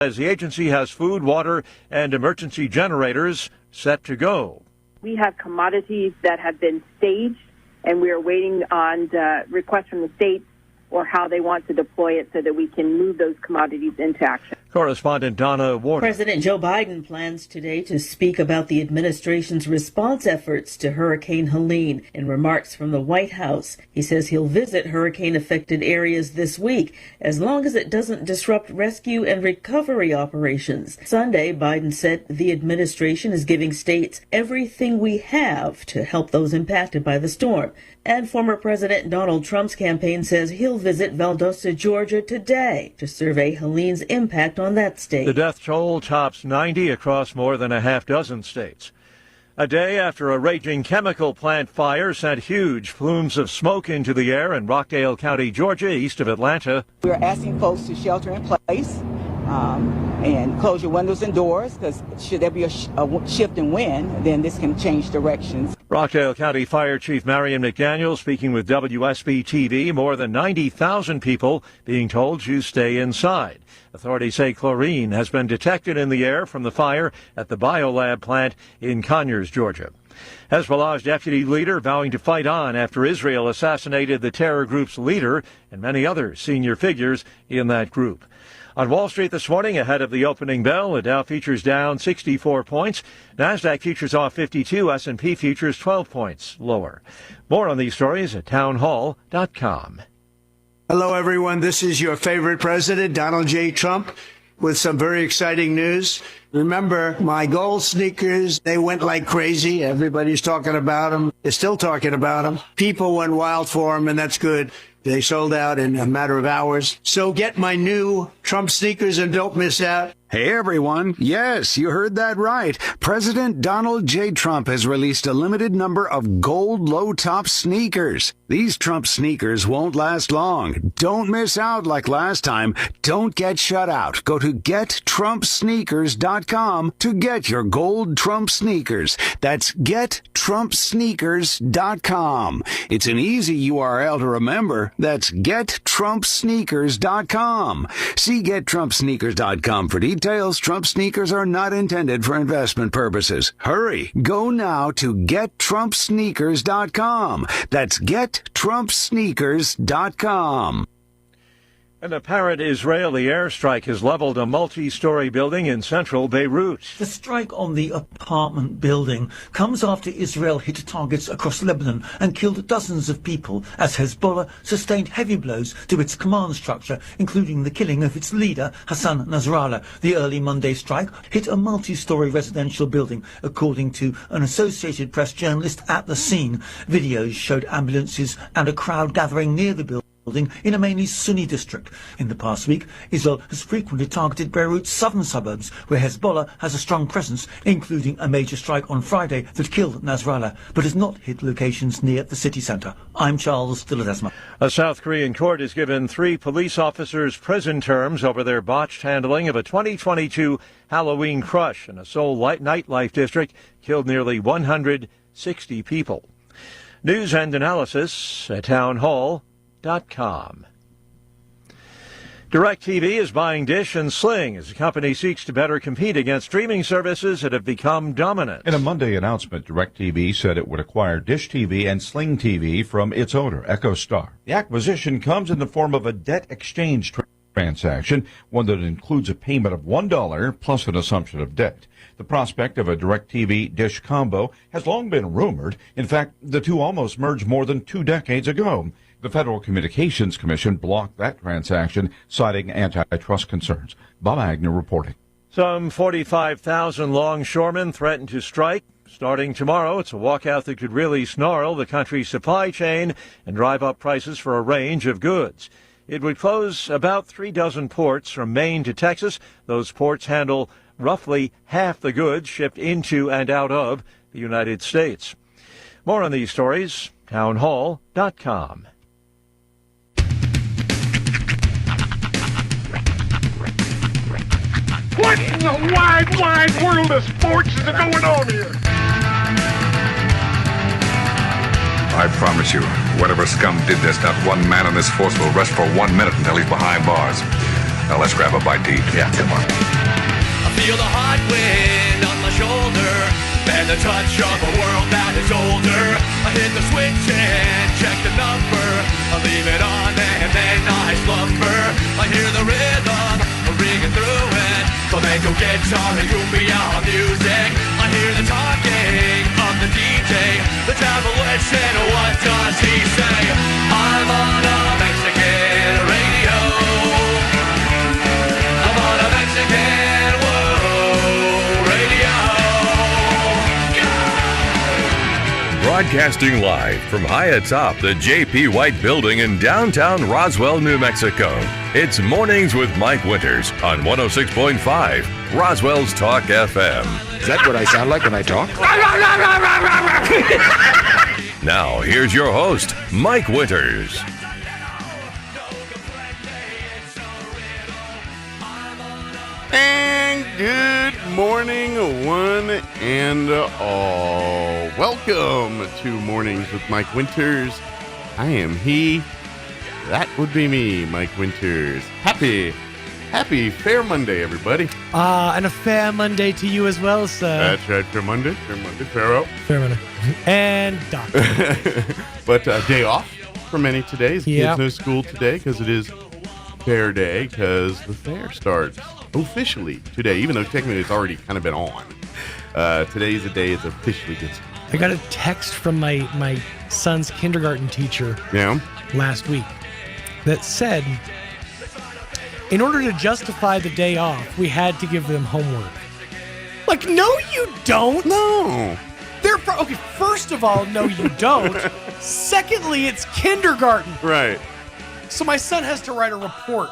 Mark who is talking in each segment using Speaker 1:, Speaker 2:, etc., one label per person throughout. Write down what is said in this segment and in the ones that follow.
Speaker 1: says the agency has food, water, and emergency generators set to go.
Speaker 2: We have commodities that have been staged, and we are waiting on the request from the state or how they want to deploy it so that we can move those commodities into action.
Speaker 1: Correspondent Donna Warner.
Speaker 3: President Joe Biden plans today to speak about the administration's response efforts to Hurricane Helene. In remarks from the White House, he says he'll visit hurricane-affected areas this week, as long as it doesn't disrupt rescue and recovery operations. Sunday, Biden said the administration is giving states everything we have to help those impacted by the storm. And former President Donald Trump's campaign says he'll visit Valdosta, Georgia today to survey Helene's impact on that state.
Speaker 1: The death toll tops 90 across more than a half dozen states. A day after a raging chemical plant fire sent huge plumes of smoke into the air in Rockdale County, Georgia, east of Atlanta.
Speaker 4: We're asking folks to shelter in place and close your windows and doors, because should there be a shift in wind, then this can change directions.
Speaker 1: Rockdale County Fire Chief Marion McDaniel speaking with WSB-TV. More than 90,000 people being told to stay inside. Authorities say chlorine has been detected in the air from the fire at the biolab plant in Conyers, Georgia. Hezbollah's deputy leader vowing to fight on after Israel assassinated the terror group's leader and many other senior figures in that group. On Wall Street this morning, ahead of the opening bell, the Dow futures down 64 points. NASDAQ futures off 52, S&P futures 12 points lower. More on these stories at townhall.com.
Speaker 5: Hello, everyone. This is your favorite president, Donald J. Trump, with some very exciting news. Remember, my gold sneakers, they went like crazy. Everybody's talking about them. They're still talking about them. People went wild for them, and that's good. They sold out in a matter of hours. So get my new Trump sneakers and don't miss out.
Speaker 6: Hey, everyone. Yes, you heard that right. President Donald J. Trump has released a limited number of gold low-top sneakers. These Trump sneakers won't last long. Don't miss out like last time. Don't get shut out. Go to gettrumpsneakers.com to get your gold Trump sneakers. That's gettrumpsneakers.com. It's an easy URL to remember. That's gettrumpsneakers.com. See gettrumpsneakers.com for details. Trump sneakers are not intended for investment purposes. Hurry. Go now to gettrumpsneakers.com. That's gettrumpsneakers.com.
Speaker 1: An apparent Israeli airstrike has leveled a multi-story building in central Beirut.
Speaker 7: The strike on the apartment building comes after Israel hit targets across Lebanon and killed dozens of people as Hezbollah sustained heavy blows to its command structure, including the killing of its leader, Hassan Nasrallah. The early Monday strike hit a multi-story residential building, according to an Associated Press journalist at the scene. Videos showed ambulances and a crowd gathering near the building in a mainly Sunni district. In the past week, Israel has frequently targeted Beirut's southern suburbs, where Hezbollah has a strong presence, including a major strike on Friday that killed Nasrallah, but has not hit locations near the city centre. I'm Charles de Ledesma.
Speaker 1: A South Korean court has given 3 police officers prison terms over their botched handling of a 2022 Halloween crush in a Seoul nightlife district, killed nearly 160 people. News and analysis at townhall.com. DirecTV is buying Dish and Sling as the company seeks to better compete against streaming services that have become dominant.
Speaker 8: In a Monday announcement, DirecTV said it would acquire Dish TV and Sling TV from its owner, EchoStar. The acquisition comes in the form of a debt exchange transaction, one that includes a payment of $1 plus an assumption of debt. The prospect of a DirecTV Dish combo has long been rumored. In fact, the two almost merged more than 2 decades ago. The Federal Communications Commission blocked that transaction, citing antitrust concerns. Bob Agnew reporting.
Speaker 1: Some 45,000 longshoremen threaten to strike. Starting tomorrow, it's a walkout that could really snarl the country's supply chain and drive up prices for a range of goods. It would close about 3 dozen ports from Maine to Texas. Those ports handle roughly half the goods shipped into and out of the United States. More on these stories, townhall.com.
Speaker 9: What in the wide, wide world of sports is going on here?
Speaker 10: I promise you, whatever scum did this, not one man in this force will rest for 1 minute until he's behind bars. Now let's grab a bite to eat. Yeah, come on.
Speaker 11: I feel the hot wind on my shoulder and the touch of a world that is older. I hit the switch and check the number. I leave it on and then I slumber. I hear the rhythm ringing through it. Flamenco guitar and cumbia music. I hear the talking of the DJ. The devil listen, what does he say? I'm on a Mexican radio. I'm on a Mexican radio.
Speaker 12: Broadcasting live from high atop the J.P. White Building in downtown Roswell, New Mexico. It's Mornings with Mike Winters on 106.5 Roswell's Talk FM.
Speaker 10: Is that what I sound like when I talk?
Speaker 12: Now, here's your host, Mike Winters.
Speaker 13: And good morning, one and all. Welcome to Mornings with Mike Winters. I am he. That would be me, Mike Winters. Happy Fair Monday, everybody.
Speaker 14: And a fair Monday to you as well, sir.
Speaker 13: That's right, Fair Monday, Pharaoh.
Speaker 14: Fair Monday. And Doc.
Speaker 13: But day off for many today.
Speaker 14: Yep.
Speaker 13: Kids no school today because it is Fair Day, because the fair starts officially today, even though technically it's already kind of been on. Today's the day it officially gets.
Speaker 14: I got a text from my son's kindergarten teacher last week that said, in order to justify the day off, we had to give them homework. Like, no, you don't.
Speaker 13: No.
Speaker 14: Okay, first of all, no, you don't. Secondly, it's kindergarten.
Speaker 13: Right.
Speaker 14: So my son has to write a report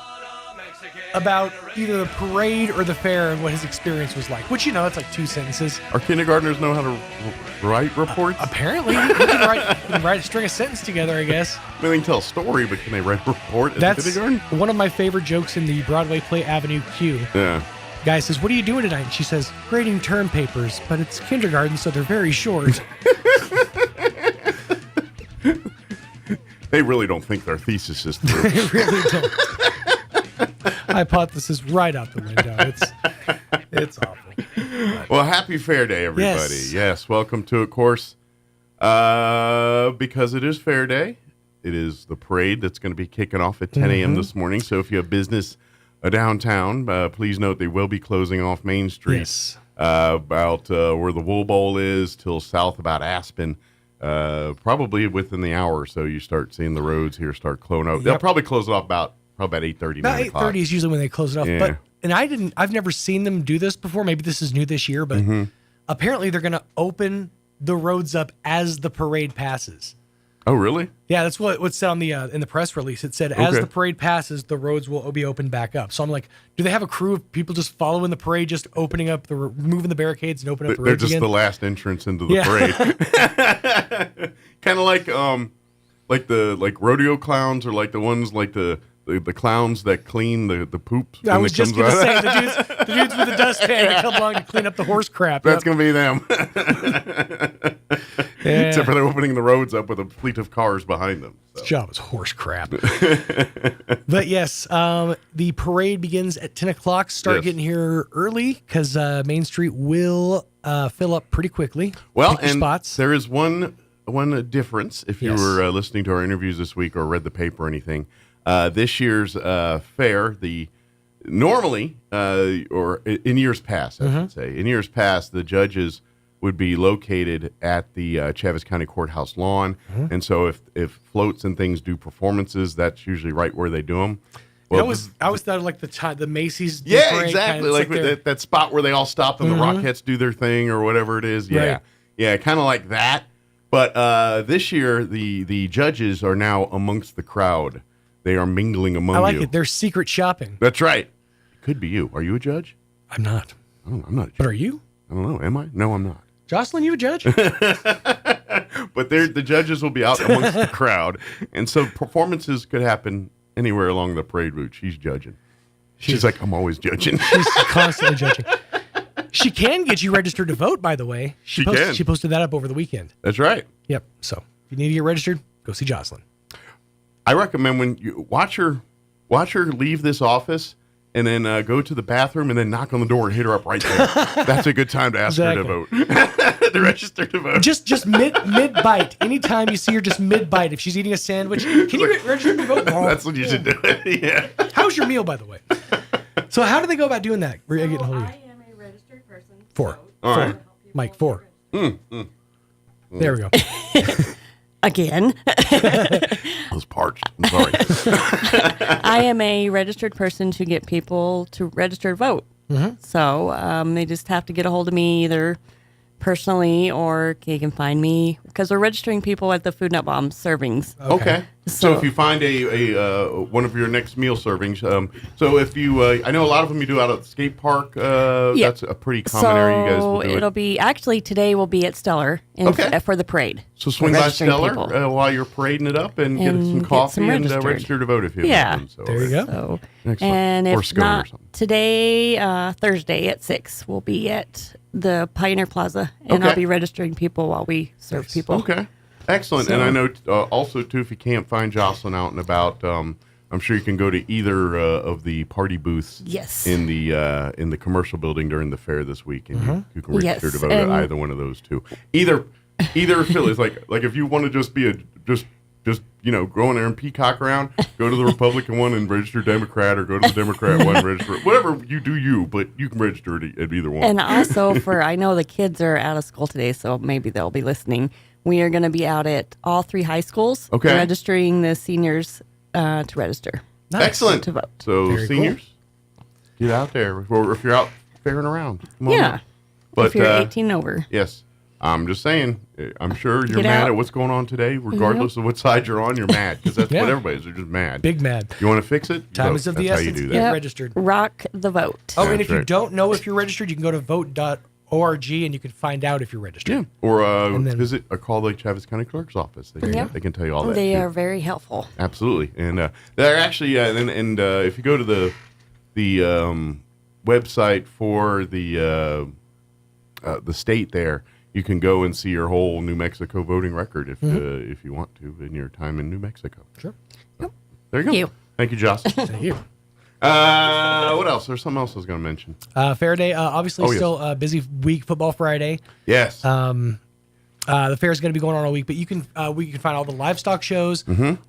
Speaker 14: about either the parade or the fair and what his experience was like, which, it's like 2 sentences.
Speaker 13: Our kindergartners know how to write reports?
Speaker 14: Apparently. You can write a string of sentences together, I guess.
Speaker 13: I mean, they can tell a story, but can they write a report in kindergarten?
Speaker 14: One of my favorite jokes in the Broadway play Avenue Q.
Speaker 13: Yeah.
Speaker 14: Guy says, what are you doing tonight? And she says, grading term papers, but it's kindergarten, so they're very short.
Speaker 13: They really don't think their thesis is through.
Speaker 14: They really don't. Hypothesis right out the window. It's awful.
Speaker 13: Well, happy Fair Day, everybody. Yes, welcome to, of course, because it is Fair Day. It is the parade that's going to be kicking off at 10 a.m. this morning. So if you have business downtown, please note they will be closing off Main Street.
Speaker 14: Yes.
Speaker 13: About where the Wool Bowl is till south about Aspen. Probably within the hour or so, you start seeing the roads here start closing out. They'll probably close it off about 8:30, 9 o'clock.
Speaker 14: About 8:30 is usually when they close it off.
Speaker 13: Yeah.
Speaker 14: I've never seen them do this before. Maybe this is new this year, but apparently they're going to open the roads up as the parade passes.
Speaker 13: Oh, really?
Speaker 14: Yeah, that's what's said on the in the press release. It said as the parade passes, the roads will be opened back up. So I'm like, do they have a crew of people just following the parade, just opening up removing the barricades and opening up the roads
Speaker 13: again? They're just the last entrance into the parade. Kind of like the rodeo clowns, or like the ones like the clowns that clean the poop.
Speaker 14: I was just going to say, the dudes with the dustpan that come along to clean up the horse crap.
Speaker 13: That's going to be them. Except for they're opening the roads up with a fleet of cars behind them.
Speaker 14: So. This job is horse crap. But yes, the parade begins at 10 o'clock. Start getting here early because Main Street will fill up pretty quickly.
Speaker 13: Well,
Speaker 14: and spots.
Speaker 13: There is one difference if you were listening to our interviews this week or read the paper or anything. This year's fair, normally, or in years past, I should say, in years past, the judges would be located at the Chaves County Courthouse lawn. And so if floats and things do performances, that's usually right where they do them. Well,
Speaker 14: I always thought of like the Macy's.
Speaker 13: Yeah, exactly. Like that spot where they all stop and the Rockettes do their thing or whatever it is. Yeah.
Speaker 14: Right.
Speaker 13: Yeah, kind of like that. But this year, the judges are now amongst the crowd. They are mingling among you.
Speaker 14: I like it. They're secret shopping.
Speaker 13: That's right. It could be you. Are you a judge?
Speaker 14: I'm not.
Speaker 13: Oh, I'm not a judge.
Speaker 14: But are you?
Speaker 13: I don't know. Am I? No, I'm not.
Speaker 14: Jocelyn, you a judge?
Speaker 13: But the judges will be out amongst the crowd. And so performances could happen anywhere along the parade route. She's judging. She's like, I'm always judging.
Speaker 14: She's constantly judging. She can get you registered to vote, by the way. She posted that up over the weekend.
Speaker 13: That's right.
Speaker 14: Yep. So if you need to get registered, go see Jocelyn.
Speaker 13: I recommend when you watch her leave this office, and then go to the bathroom and then knock on the door and hit her up right there. That's a good time to ask her to vote. To register to vote.
Speaker 14: Just mid bite. Anytime you see her, just mid bite. If she's eating a sandwich, can you register to vote?
Speaker 13: That's what you should do. Yeah.
Speaker 14: How's your meal, by the way? So how do they go about doing that?
Speaker 15: I am a registered person.
Speaker 14: 4.
Speaker 13: All right.
Speaker 14: Mike, 4. There we go.
Speaker 15: Again.
Speaker 13: I was parched. I'm sorry.
Speaker 15: I am a registered person to get people to register to vote. So they just have to get a hold of me either personally or they can find me because we're registering people at the Food Not Bomb servings.
Speaker 13: Okay. So if you find a one of your next meal servings, so if you, I know a lot of them you do out at the skate park. That's a pretty common area you guys will do.
Speaker 15: It'll be actually today will be at Stellar for the parade.
Speaker 13: So swing by Stellar while you're parading it up and get some coffee and register to vote if you have. So,
Speaker 14: there you go.
Speaker 15: So,
Speaker 13: excellent.
Speaker 15: and
Speaker 13: or
Speaker 15: if not today, Thursday at 6, we'll be at the Pioneer Plaza, and I'll be registering people while we serve people.
Speaker 13: Okay. Excellent. So, and I know also, too, if you can't find Jocelyn out and about, I'm sure you can go to either of the party booths in the commercial building during the fair this week, and you can register to vote at either one of those two. Either affiliates, like if you want to just be just go in there and peacock around, go to the Republican one and register Democrat, or go to the Democrat one and register whatever you do, but you can register at either one.
Speaker 15: And also I know the kids are out of school today, so maybe they'll be listening. We are going to be out at all 3 high schools registering the seniors to register.
Speaker 13: Nice. Excellent.
Speaker 15: To vote.
Speaker 13: So seniors, get out there. Or if you're out fairing around. Come on out. But,
Speaker 15: if you're 18 over.
Speaker 13: Yes. I'm just saying, I'm sure you're mad at what's going on today, regardless of what side you're on. You're mad because that's what everybody is. They're just mad.
Speaker 14: Big mad.
Speaker 13: You want to fix it?
Speaker 14: Time is of the essence.
Speaker 13: How you do
Speaker 14: Get
Speaker 13: that.
Speaker 14: registered.
Speaker 15: Rock the vote.
Speaker 14: Oh, and if you don't know if you're registered, you can go to vote.org and you can find out if you're registered.
Speaker 13: Yeah. Or visit or call the Travis County Clerk's office. They can tell you all that.
Speaker 15: They are very helpful.
Speaker 13: Absolutely. And they're actually, and if you go to the website for the state there, you can go and see your whole New Mexico voting record if you want to in your time in New Mexico.
Speaker 14: Sure.
Speaker 13: So, there you go. Thank you, Joss.
Speaker 14: Thank you.
Speaker 13: What else? There's something else I was going to mention.
Speaker 14: Fair day, obviously still a busy week, Football Friday.
Speaker 13: Yes.
Speaker 14: The fair is going to be going on all week, but you can find all the livestock shows,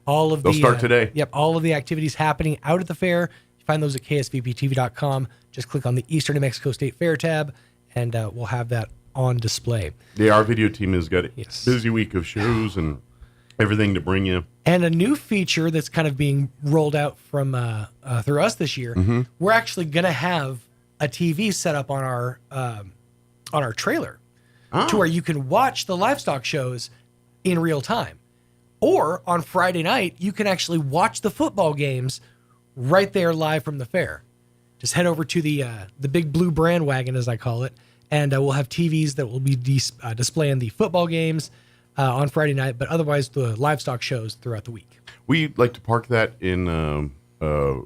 Speaker 14: all of
Speaker 13: They'll start today.
Speaker 14: Yep, all of the activities happening out at the fair. You find those at ksvptv.com. Just click on the Eastern New Mexico State Fair tab, and we'll have that on display.
Speaker 13: Our video team has got a busy week of shows and everything to bring you.
Speaker 14: And a new feature that's kind of being rolled out from through us this year. We're actually going to have a TV set up on our trailer to where you can watch the livestock shows in real time. Or on Friday night, you can actually watch the football games right there live from the fair. Just head over to the big blue brand wagon, as I call it, and we'll have TVs that will be displaying the football games on Friday night, but otherwise the livestock shows throughout the week.
Speaker 13: We like to park that in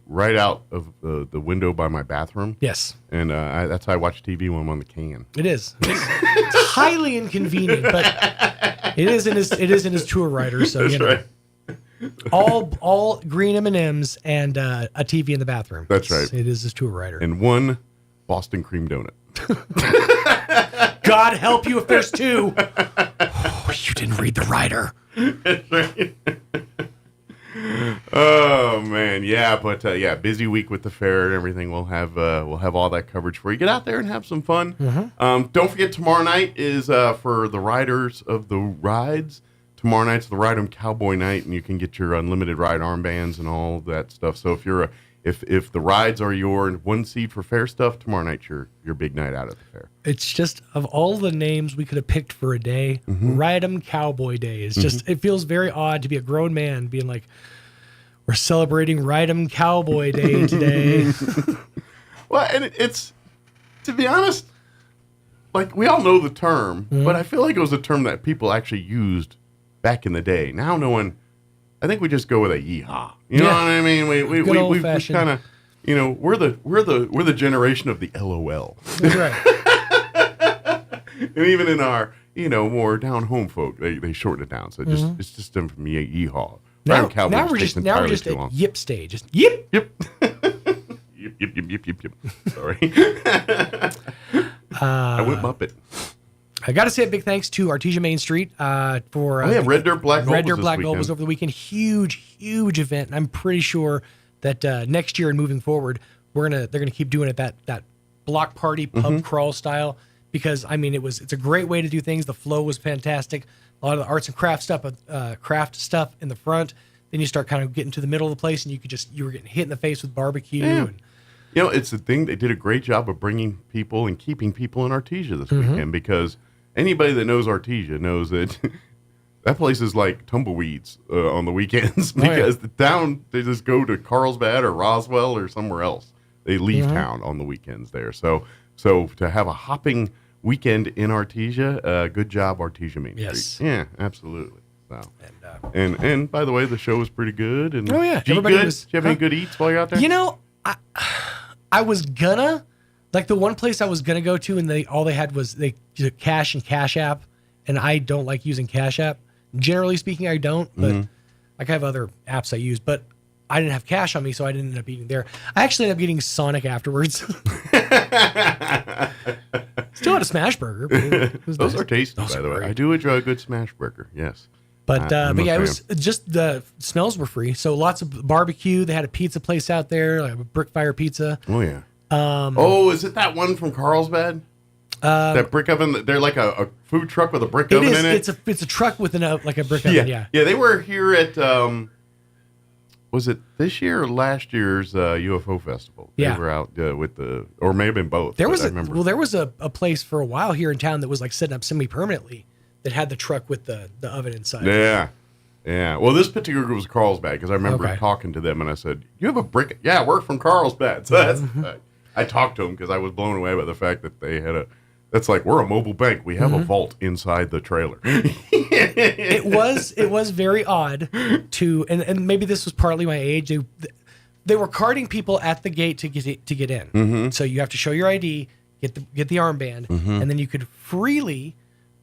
Speaker 13: right out of the window by my bathroom.
Speaker 14: Yes.
Speaker 13: And that's how I watch TV when I'm on the can.
Speaker 14: It is. It's highly inconvenient, but it is in his tour rider, so
Speaker 13: that's right.
Speaker 14: All green M&Ms and a TV in the bathroom.
Speaker 13: That's right.
Speaker 14: It is his tour rider.
Speaker 13: And one Boston cream donut.
Speaker 14: God help you if there's 2. Oh, you didn't read the rider.
Speaker 13: That's right. Oh man, yeah, but busy week with the fair and everything. We'll have all that coverage for you. Get out there and have some fun. Don't forget, tomorrow night is for the riders of the rides. Tomorrow night's the Ride 'em Cowboy Night, and you can get your unlimited ride armbands and all that stuff. So if you're if the rides are your one seat for fair stuff, tomorrow night's your big night out at the fair.
Speaker 14: It's just, of all the names we could have picked for a day, Ride 'em Cowboy Day is just, it feels very odd to be a grown man being like, we're celebrating Ride 'em Cowboy Day today.
Speaker 13: Well, and it's, to be honest, like, we all know the term, but I feel like it was a term that people actually used back in the day. Now no one, I think we just go with a yeehaw. You know what I mean? We kind of, we're the generation of the LOL.
Speaker 14: That's right.
Speaker 13: And even in our, more down home folk, they shorten it down. So it's just them from yeehaw.
Speaker 14: Now we're just at yip stage. Just yip.
Speaker 13: Yip. Yip. Sorry. I went Muppet.
Speaker 14: I got to say a big thanks to Artesia Main Street for
Speaker 13: Red Dirt Black Gold
Speaker 14: was over the weekend. Huge event. And I'm pretty sure that next year and moving forward, they're gonna keep doing it that block party pub crawl style, because I mean it's a great way to do things. The flow was fantastic. A lot of the arts and craft stuff in the front. Then you start kind of getting to the middle of the place, and you were getting hit in the face with barbecue.
Speaker 13: Yeah.
Speaker 14: And,
Speaker 13: it's the thing. They did a great job of bringing people and keeping people in Artesia this weekend, because anybody that knows Artesia knows that that place is like tumbleweeds on the weekends, because the town, they just go to Carlsbad or Roswell or somewhere else. They leave town on the weekends there. So to have a hopping weekend in Artesia, good job, Artesia Main Street.
Speaker 14: Yes.
Speaker 13: Yeah, absolutely. So. And by the way, the show was pretty good. And
Speaker 14: everybody
Speaker 13: good?
Speaker 14: was.
Speaker 13: Did you have any good eats while you're out there?
Speaker 14: I was gonna, like, the one place I was gonna go to, and all they had was Cash and Cash App, and I don't like using Cash App. Generally speaking, I don't, but I have other apps I use, but I didn't have cash on me, so I didn't end up eating there. I actually ended up getting Sonic afterwards. Still had a smash burger. But it was
Speaker 13: Those
Speaker 14: nice.
Speaker 13: are tasty, by the way.
Speaker 14: great.
Speaker 13: I do enjoy a good smash burger, yes.
Speaker 14: But it was just the smells were free. So lots of barbecue. They had a pizza place out there, like a brick fire pizza.
Speaker 13: Oh, yeah. Is it that one from Carlsbad? That brick oven? They're like a food truck with a brick oven in it?
Speaker 14: It's a truck with like a brick oven, yeah.
Speaker 13: Yeah, they were here at, was it this year or last year's UFO festival? They were out with or may have been both.
Speaker 14: There was a place for a while here in town that was like setting up semi-permanently that had the truck with the oven inside.
Speaker 13: Yeah. Yeah. Well, this particular was Carlsbad, because I remember talking to them and I said, "You have a brick?" Yeah, we're from Carlsbad. So that's, I talked to them because I was blown away by the fact that they had that's like, we're a mobile bank. We have a vault inside the trailer.
Speaker 14: It was very odd and maybe this was partly my age. They were carding people at the gate to get in. So you have to show your ID, get the armband, and then you could freely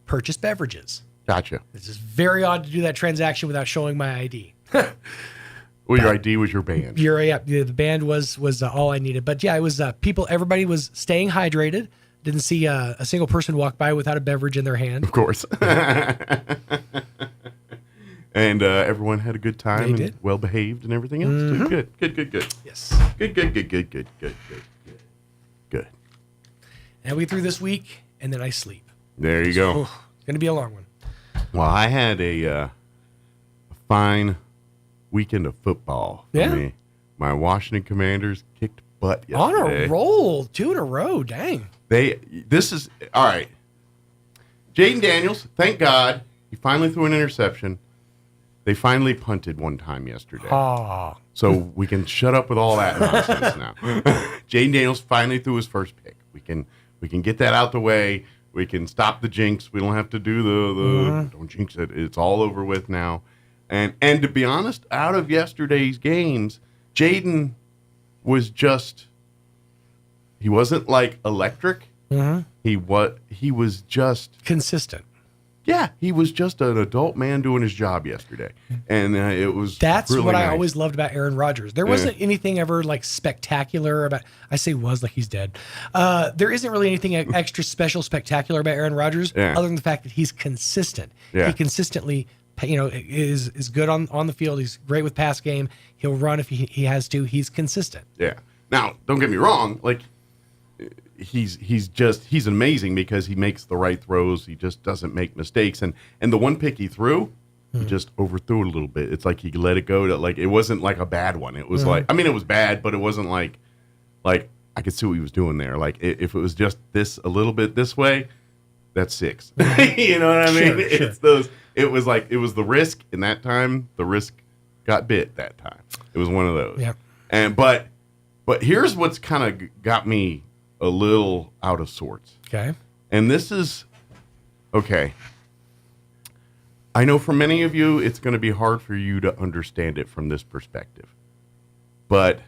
Speaker 14: purchase beverages.
Speaker 13: Gotcha.
Speaker 14: It's just very odd to do that transaction without showing my ID.
Speaker 13: Well, your ID was your band.
Speaker 14: The band was all I needed. But yeah, it was people. Everybody was staying hydrated. Didn't see a single person walk by without a beverage in their hand.
Speaker 13: Of course. And everyone had a good time.
Speaker 14: They did.
Speaker 13: Well behaved and everything else too. Good.
Speaker 14: Yes.
Speaker 13: Good.
Speaker 14: And we through this week, and then I sleep.
Speaker 13: There you go.
Speaker 14: It's going to be a long one.
Speaker 13: Well, I had a fine weekend of football for me. My Washington Commanders kicked butt yesterday.
Speaker 14: On a roll, 2 in a row. Dang.
Speaker 13: This is all right. Jaden Daniels, thank God, he finally threw an interception. They finally punted one time yesterday. So we can shut up with all that nonsense now. Jaden Daniels finally threw his first pick. We can get that out the way. We can stop the jinx. We don't have to do the don't jinx it. It's all over with now. And to be honest, out of yesterday's games, Jaden was just, he wasn't like electric. He was just
Speaker 14: consistent.
Speaker 13: Yeah, he was just an adult man doing his job yesterday, and it was.
Speaker 14: That's
Speaker 13: really
Speaker 14: what
Speaker 13: nice.
Speaker 14: I always loved about Aaron Rodgers. There wasn't anything ever like spectacular about. I say was like he's dead. There isn't really anything extra special, spectacular about Aaron Rodgers, other than the fact that he's consistent.
Speaker 13: Yeah.
Speaker 14: He consistently, is good on the field. He's great with pass game. He'll run if he has to. He's consistent.
Speaker 13: Yeah. Now, don't get me wrong. Like, he's amazing because he makes the right throws. He just doesn't make mistakes. And the one pick he threw, he just overthrew it a little bit. It's like he let it go. It wasn't like a bad one. It was like, I mean, it was bad, but it wasn't like I could see what he was doing there. Like, if it was just this a little bit this way, that's 6. You know what I mean?
Speaker 14: Sure.
Speaker 13: It's those. It was like, it was the risk, and that time the risk got bit that time. It was one of those.
Speaker 14: Yeah.
Speaker 13: And but here's what's kind of got me a little out of sorts.
Speaker 14: Okay.
Speaker 13: And this is okay. I know for many of you, it's going to be hard for you to understand it from this perspective. But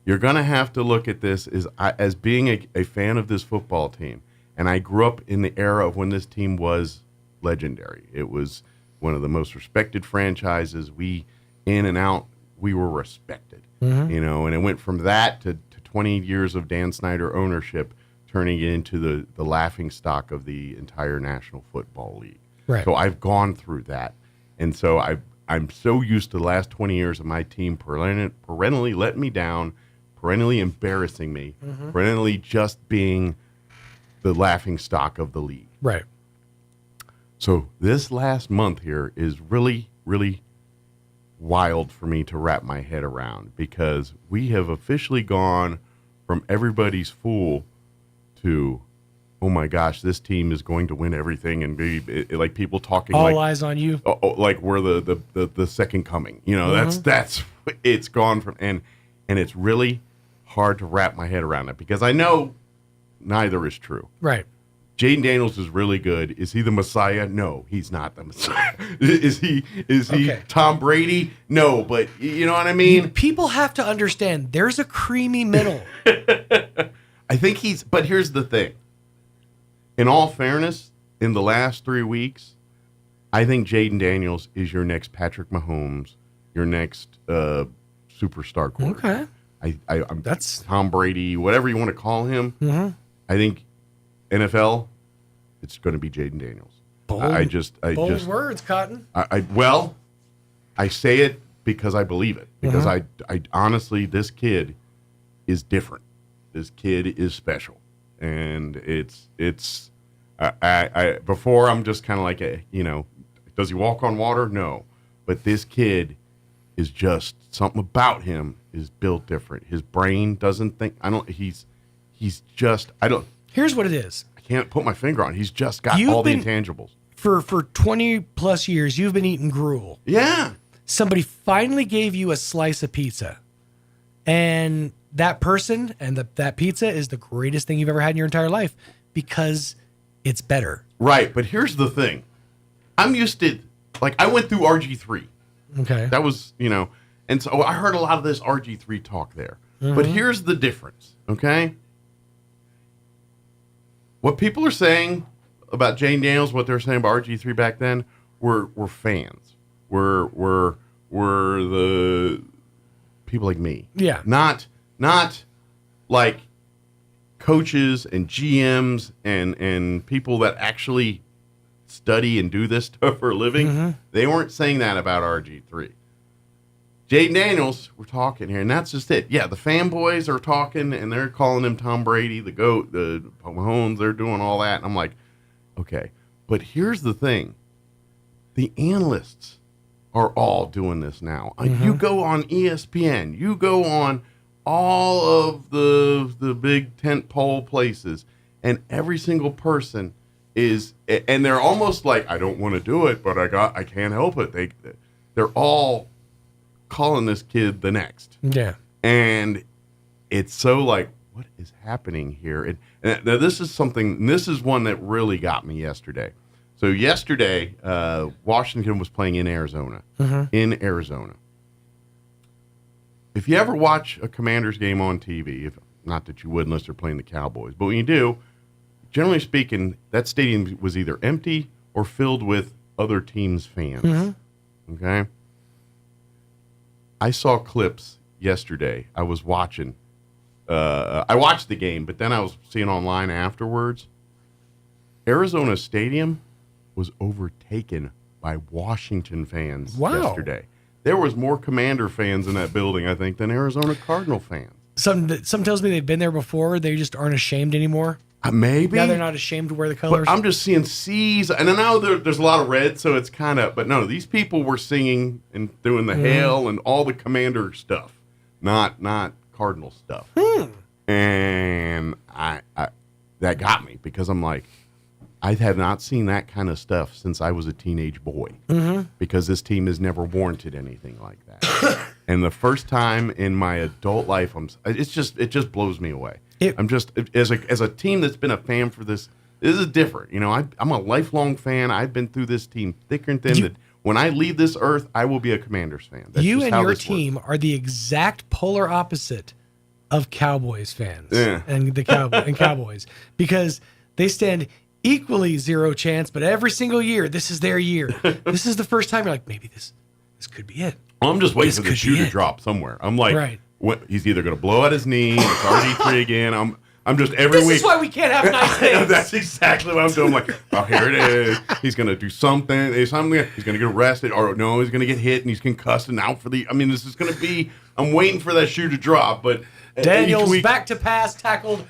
Speaker 13: you're going to have to look at this as being a fan of this football team. And I grew up in the era of when this team was legendary. It was one of the most respected franchises. We, in and out, we were respected. And it went from that to 20 years of Dan Snyder ownership turning it into the laughing stock of the entire National Football League.
Speaker 14: Right.
Speaker 13: So I've gone through that. And so I'm so used to the last 20 years of my team perennially letting me down, perennially embarrassing me, perennially just being the laughing stock of the league.
Speaker 14: Right.
Speaker 13: So this last month here is really, really wild for me to wrap my head around, because we have officially gone from everybody's fool to, oh my gosh, this team is going to win everything, and be like people talking
Speaker 14: all
Speaker 13: like,
Speaker 14: eyes on you,
Speaker 13: like we're the second coming. You know, that's it's gone from, and it's really hard to wrap my head around it, because I know neither is true.
Speaker 14: Right.
Speaker 13: Jaden Daniels is really good. Is he the Messiah? No, he's not the Messiah. Is he
Speaker 14: Okay.
Speaker 13: Tom Brady? No, but you know what I mean?
Speaker 14: People have to understand there's a creamy middle.
Speaker 13: I think but here's the thing. In all fairness, in the last 3 weeks, I think Jaden Daniels is your next Patrick Mahomes, your next superstar quarterback.
Speaker 14: Okay.
Speaker 13: I'm that's Tom Brady, whatever you want to call him.
Speaker 14: Mm-hmm.
Speaker 13: I think NFL, it's going to be Jaden Daniels.
Speaker 14: Bold words, Cotton.
Speaker 13: I say it because I believe it. Because I honestly, this kid is different. This kid is special, and it's. Before I'm just kind of like does he walk on water? No, but this kid is just something about him is built different. His brain doesn't think. He's just.
Speaker 14: Here's what it is.
Speaker 13: I can't put my finger on. He's just got all the intangibles.
Speaker 14: For 20 plus years, you've been eating gruel.
Speaker 13: Yeah.
Speaker 14: Somebody finally gave you a slice of pizza, and that person and that pizza is the greatest thing you've ever had in your entire life because it's better.
Speaker 13: Right, but here's the thing. I'm used to, I went through RG3.
Speaker 14: Okay.
Speaker 13: That was, and so I heard a lot of this RG3 talk there. But here's the difference, okay? What people are saying about Jane Daniels, what they're saying about RG3 back then, were fans. Were the people like me.
Speaker 14: Yeah.
Speaker 13: Not like coaches and GMs and people that actually study and do this stuff for a living. They weren't saying that about RG3. Jaden Daniels, we're talking here, and that's just it. Yeah, the fanboys are talking, and they're calling him Tom Brady, the GOAT, the Mahomes, they're doing all that. And I'm like, okay. But here's the thing. The analysts are all doing this now. You go on ESPN, you go on all of the big tentpole places, and every single person is, and they're almost like, I don't want to do it, but I can't help it. They're all calling this kid the next.
Speaker 14: Yeah.
Speaker 13: And it's so like, what is happening here? And now this is one that really got me yesterday. So yesterday, Washington was playing in Arizona. In Arizona. If you ever watch a Commanders game on TV, not that you would unless they're playing the Cowboys, but when you do, generally speaking, that stadium was either empty or filled with other teams' fans. Okay? I saw clips yesterday. I was watching. I watched the game, but then I was seeing online afterwards. Arizona Stadium was overtaken by Washington fans yesterday. There was more Commander fans in that building, I think, than Arizona Cardinal fans.
Speaker 14: Some tells me they've been there before. They just aren't ashamed anymore.
Speaker 13: Maybe.
Speaker 14: Now they're not ashamed to wear the colors.
Speaker 13: But I'm just seeing C's, and I know there's a lot of red, so it's kind of, but no, these people were singing and doing the hail and all the Commander stuff, not Cardinal stuff. And I that got me, because I'm like, I have not seen that kind of stuff since I was a teenage boy, because this team has never warranted anything like that. And the first time in my adult life, it just blows me away. I'm just, as a team that's been a fan for this is different. I'm a lifelong fan. I've been through this team thick and thin. That when I leave this earth, I will be a Commanders fan. That's
Speaker 14: you
Speaker 13: just
Speaker 14: and
Speaker 13: how
Speaker 14: your
Speaker 13: this
Speaker 14: team
Speaker 13: works.
Speaker 14: are the exact polar opposite of Cowboys fans
Speaker 13: Yeah.
Speaker 14: and the Cowboys, because they stand equally zero chance, but every single year, this is their year. This is the first time you're like, maybe this could be it.
Speaker 13: I'm just waiting
Speaker 14: This
Speaker 13: for the
Speaker 14: could
Speaker 13: shoe
Speaker 14: be
Speaker 13: to
Speaker 14: it.
Speaker 13: drop somewhere. I'm like,
Speaker 14: Right.
Speaker 13: he's either going to blow out his knee, it's RG3 again. I'm just every week.
Speaker 14: This is why we can't have nice things.
Speaker 13: That's exactly what I'm doing. I'm like, oh, here it is. He's going to do something. He's going to get arrested. Or no, he's going to get hit and he's concussed and out for the. I mean, this is going to be. I'm waiting for that shoe to drop. But
Speaker 14: Daniel's back to pass tackled by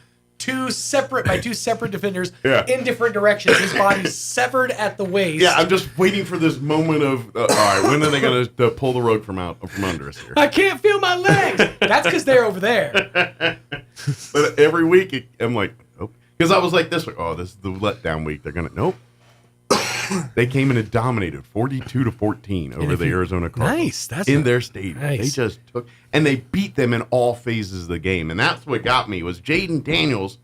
Speaker 14: two separate defenders in different directions. His body's severed at the waist.
Speaker 13: Yeah, I'm just waiting for this moment of all right. When are they going to pull the rug from under us here?
Speaker 14: I can't feel my legs. That's because they're over there.
Speaker 13: But every week I'm like, nope. Because I was like this week. Oh, this is the letdown week. They're gonna nope. They came in and dominated 42-14 over the Arizona Cardinals.
Speaker 14: Nice. That's
Speaker 13: in their stadium.
Speaker 14: Nice.
Speaker 13: They just took and they beat them in all phases of the game. And that's what got me was Jaden Daniels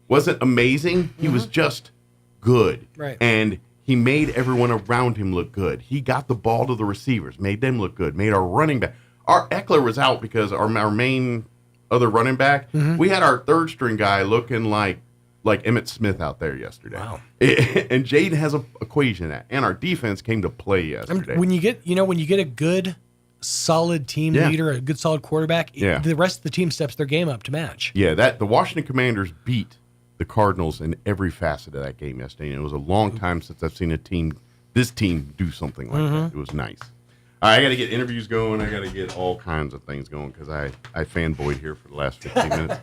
Speaker 13: wasn't amazing. He was just good.
Speaker 14: Right.
Speaker 13: And he made everyone around him look good. He got the ball to the receivers, made them look good, made our running back. Our Eckler was out because our main other running back, we had our third string guy looking like Emmitt Smith out there yesterday.
Speaker 14: Wow.
Speaker 13: And Jaden has an equation in that. And our defense came to play yesterday.
Speaker 14: When you get a good, solid team leader, a good, solid quarterback, the rest of the team steps their game up to match.
Speaker 13: Yeah, the Washington Commanders beat the Cardinals in every facet of that game yesterday. And it was a long time since I've seen this team do something like that. It was nice. All right, I got to get interviews going. I got to get all kinds of things going because I fanboyed here for the last 15 minutes.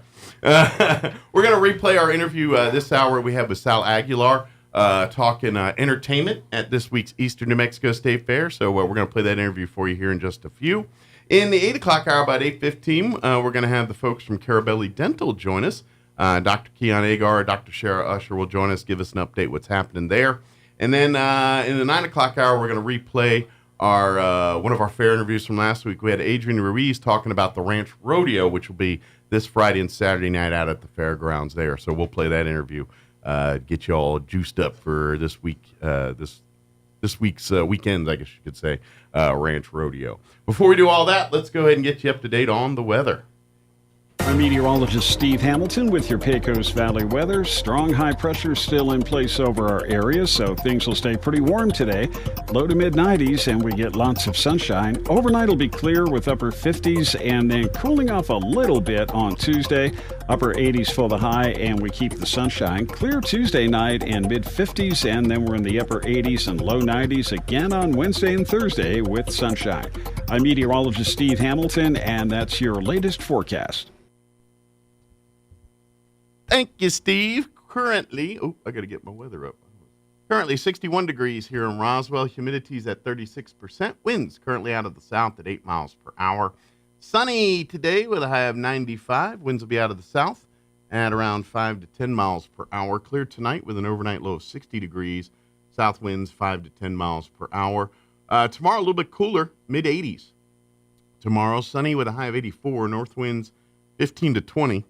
Speaker 13: We're going to replay our interview this hour we have with Sal Aguilar talking entertainment at this week's Eastern New Mexico State Fair. So we're going to play that interview for you here in just a few. In the 8 o'clock hour, about 8:15, we're going to have the folks from Carabelli Dental join us. Dr. Keon Agar, Dr. Shara Usher will join us, give us an update what's happening there. And then in the 9 o'clock hour, we're going to replay our one of our fair interviews from last week. We had Adrian Ruiz talking about the Ranch Rodeo, which will be this Friday and Saturday night out at the fairgrounds there. So we'll play that interview, get you all juiced up for this week, this week's weekend, I guess you could say, Ranch Rodeo. Before we do all that, let's go ahead and get you up to date on the weather.
Speaker 16: I'm meteorologist Steve Hamilton with your Pecos Valley weather. Strong high pressure still in place over our area, so things will stay pretty warm today. Low to mid 90s, and we get lots of sunshine. Overnight will be clear with upper 50s, and then cooling off a little bit on Tuesday. Upper 80s for the high, and we keep the sunshine. Clear Tuesday night and mid 50s, and then we're in the upper 80s and low 90s again on Wednesday and Thursday with sunshine. I'm meteorologist Steve Hamilton, and that's your latest forecast.
Speaker 13: Thank you, Steve. Currently, I got to get my weather up. Currently 61 degrees here in Roswell. Humidity's at 36%. Winds currently out of the south at 8 miles per hour. Sunny today with a high of 95. Winds will be out of the south at around 5 to 10 miles per hour. Clear tonight with an overnight low of 60 degrees. South winds 5 to 10 miles per hour. Tomorrow a little bit cooler, mid 80s. Tomorrow sunny with a high of 84. North winds 15 to 20.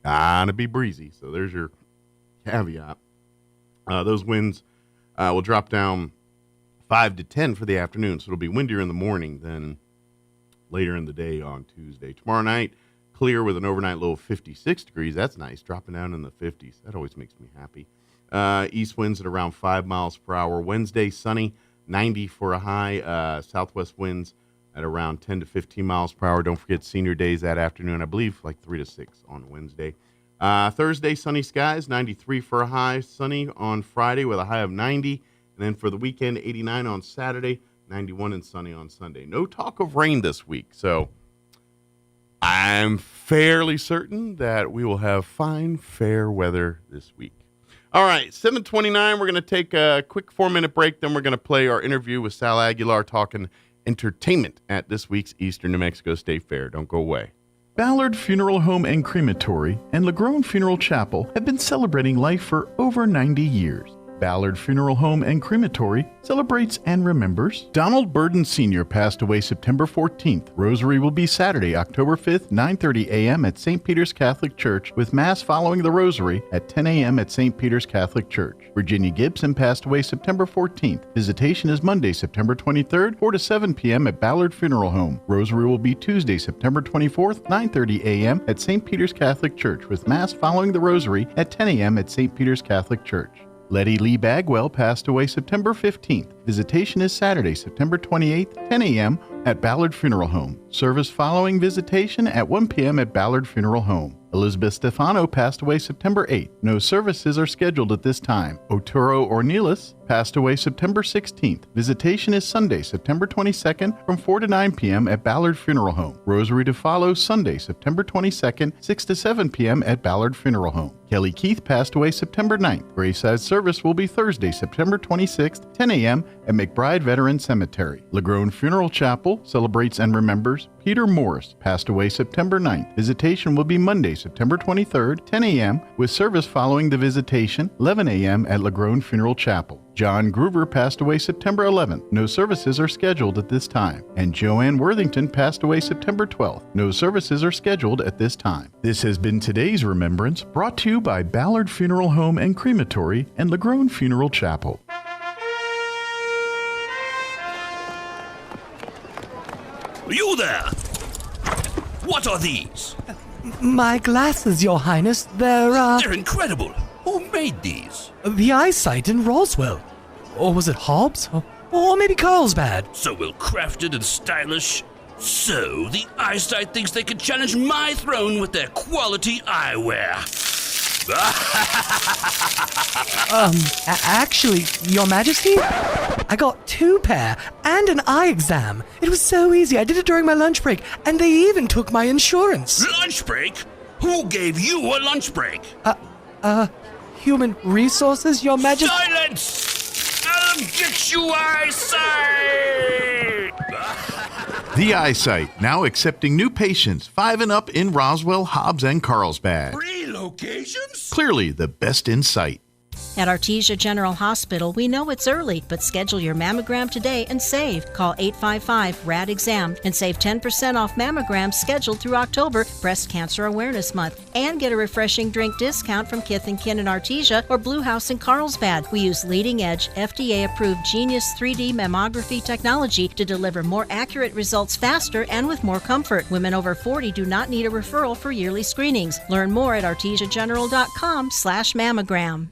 Speaker 13: Gonna be breezy, so there's your caveat. Those winds will drop down 5 to 10 for the afternoon, so it'll be windier in the morning than later in the day on Tuesday. Tomorrow night, clear with an overnight low of 56 degrees. That's nice, dropping down in the 50s. That always makes me happy. East winds at around 5 miles per hour. Wednesday, sunny, 90 for a high. Southwest winds at around 10 to 15 miles per hour. Don't forget senior days that afternoon, I believe, like 3 to 6 on Wednesday. Thursday, sunny skies, 93 for a high. Sunny on Friday with a high of 90. And then for the weekend, 89 on Saturday, 91 and sunny on Sunday. No talk of rain this week, so I'm fairly certain that we will have fine, fair weather this week. All right, 7:29, we're going to take a quick 4-minute break. Then we're going to play our interview with Sal Aguilar talking entertainment at this week's Eastern New Mexico State Fair. Don't go away.
Speaker 17: Ballard Funeral Home and Crematory and LaGrone Funeral Chapel have been celebrating life for over 90 years. Ballard Funeral Home and Crematory celebrates and remembers Donald Burden Sr. passed away September 14th. Rosary will be Saturday, October 5th, 9:30 a.m. at St. Peter's Catholic Church, with Mass following the Rosary at 10 a.m. at St. Peter's Catholic Church. Virginia Gibson passed away September 14th. Visitation is Monday, September 23rd, 4 to 7 p.m. at Ballard Funeral Home. Rosary will be Tuesday, September 24th, 9:30 a.m. at St. Peter's Catholic Church, with Mass following the Rosary at 10 a.m. at St. Peter's Catholic Church. Letty Lee Bagwell passed away September 15th. Visitation is Saturday, September 28th, 10 a.m. at Ballard Funeral Home. Service following visitation at 1 p.m. at Ballard Funeral Home. Elizabeth Stefano passed away September 8th. No services are scheduled at this time. Oturo Ornelas passed away September 16th. Visitation is Sunday, September 22nd from 4 to 9 p.m. at Ballard Funeral Home. Rosary to follow Sunday, September 22nd, 6 to 7 p.m. at Ballard Funeral Home. Kelly Keith passed away September 9th. Graveside service will be Thursday, September 26th, 10 a.m. at McBride Veteran Cemetery. LaGrone Funeral Chapel celebrates and remembers Peter Morris, passed away September 9th. Visitation will be Monday, September 23rd, 10 a.m., with service following the visitation, 11 a.m. at LaGrone Funeral Chapel. John Groover passed away September 11th. No services are scheduled at this time. And Joanne Worthington passed away September 12th. No services are scheduled at this time. This has been today's remembrance, brought to you by Ballard Funeral Home and Crematory and LaGrone Funeral Chapel.
Speaker 18: You there! What are these?
Speaker 19: My glasses, Your Highness.
Speaker 18: They're incredible. Who made these?
Speaker 19: The eyesight in Roswell. Or was it Hobbs? Or maybe Carlsbad.
Speaker 18: So well crafted and stylish. So the eyesight thinks they can challenge my throne with their quality eyewear.
Speaker 19: Actually, Your Majesty, I got 2 pair and an eye exam. It was so easy. I did it during my lunch break, and they even took my insurance.
Speaker 18: Lunch break? Who gave you a lunch break?
Speaker 19: Human resources, Your Majesty.
Speaker 18: Silence! I'll get you eyesight!
Speaker 17: The Eyesight, now accepting new patients 5 and up in Roswell, Hobbs, and Carlsbad.
Speaker 18: 3 locations?
Speaker 17: Clearly the best in sight.
Speaker 20: At Artesia General Hospital, we know it's early, but schedule your mammogram today and save. Call 855-RAD-EXAM and save 10% off mammograms scheduled through October, Breast Cancer Awareness Month. And get a refreshing drink discount from Kith & Kin in Artesia or Blue House in Carlsbad. We use leading-edge, FDA-approved Genius 3D mammography technology to deliver more accurate results faster and with more comfort. Women over 40 do not need a referral for yearly screenings. Learn more at artesiageneral.com/mammogram.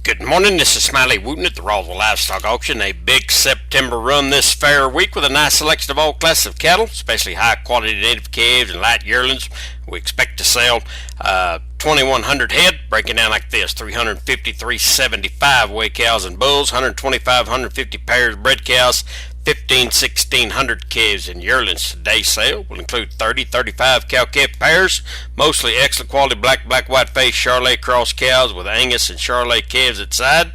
Speaker 21: Good morning, this is Smiley Wooten at the Roswell Livestock Auction. A big September run this fair week with a nice selection of all classes of cattle, especially high-quality native calves and light yearlings. We expect to sell 2,100 head, breaking down like this: 350, 375 weigh cows and bulls, 125, 150 pairs of bred cows, 1,600 calves and yearlings. Today's sale will include 30, 35 cow-calf pairs, mostly excellent quality black, white-faced Charolais cross cows with Angus and Charolais calves at side.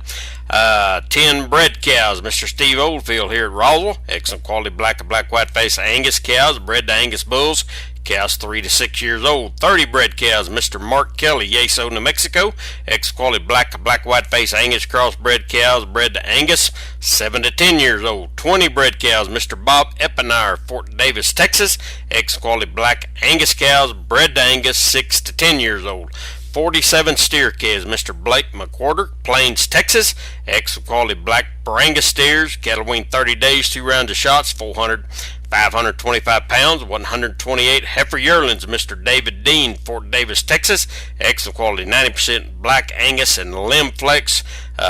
Speaker 21: 10 bred cows, Mr. Steve Oldfield here at Roswell. Excellent quality black, white-faced Angus cows, bred to Angus bulls. Cows 3 to 6 years old. 30 bred cows, Mr. Mark Kelly, Yeso, New Mexico. Ex-quality black, white-faced Angus crossbred cows, bred to Angus, 7 to 10 years old. 20 bred cows, Mr. Bob Epinar, Fort Davis, Texas. Ex-quality black Angus cows, bred to Angus, 6 to 10 years old. 47 steer calves, Mr. Blake McWhorter, Plains, Texas. Ex-quality black Barangas steers, cattle weaned 30 days, 2 rounds of shots, 525 pounds, 128 heifer yearlings, Mr. David Dean, Fort Davis, Texas. Excellent quality, 90% black Angus and limb flex,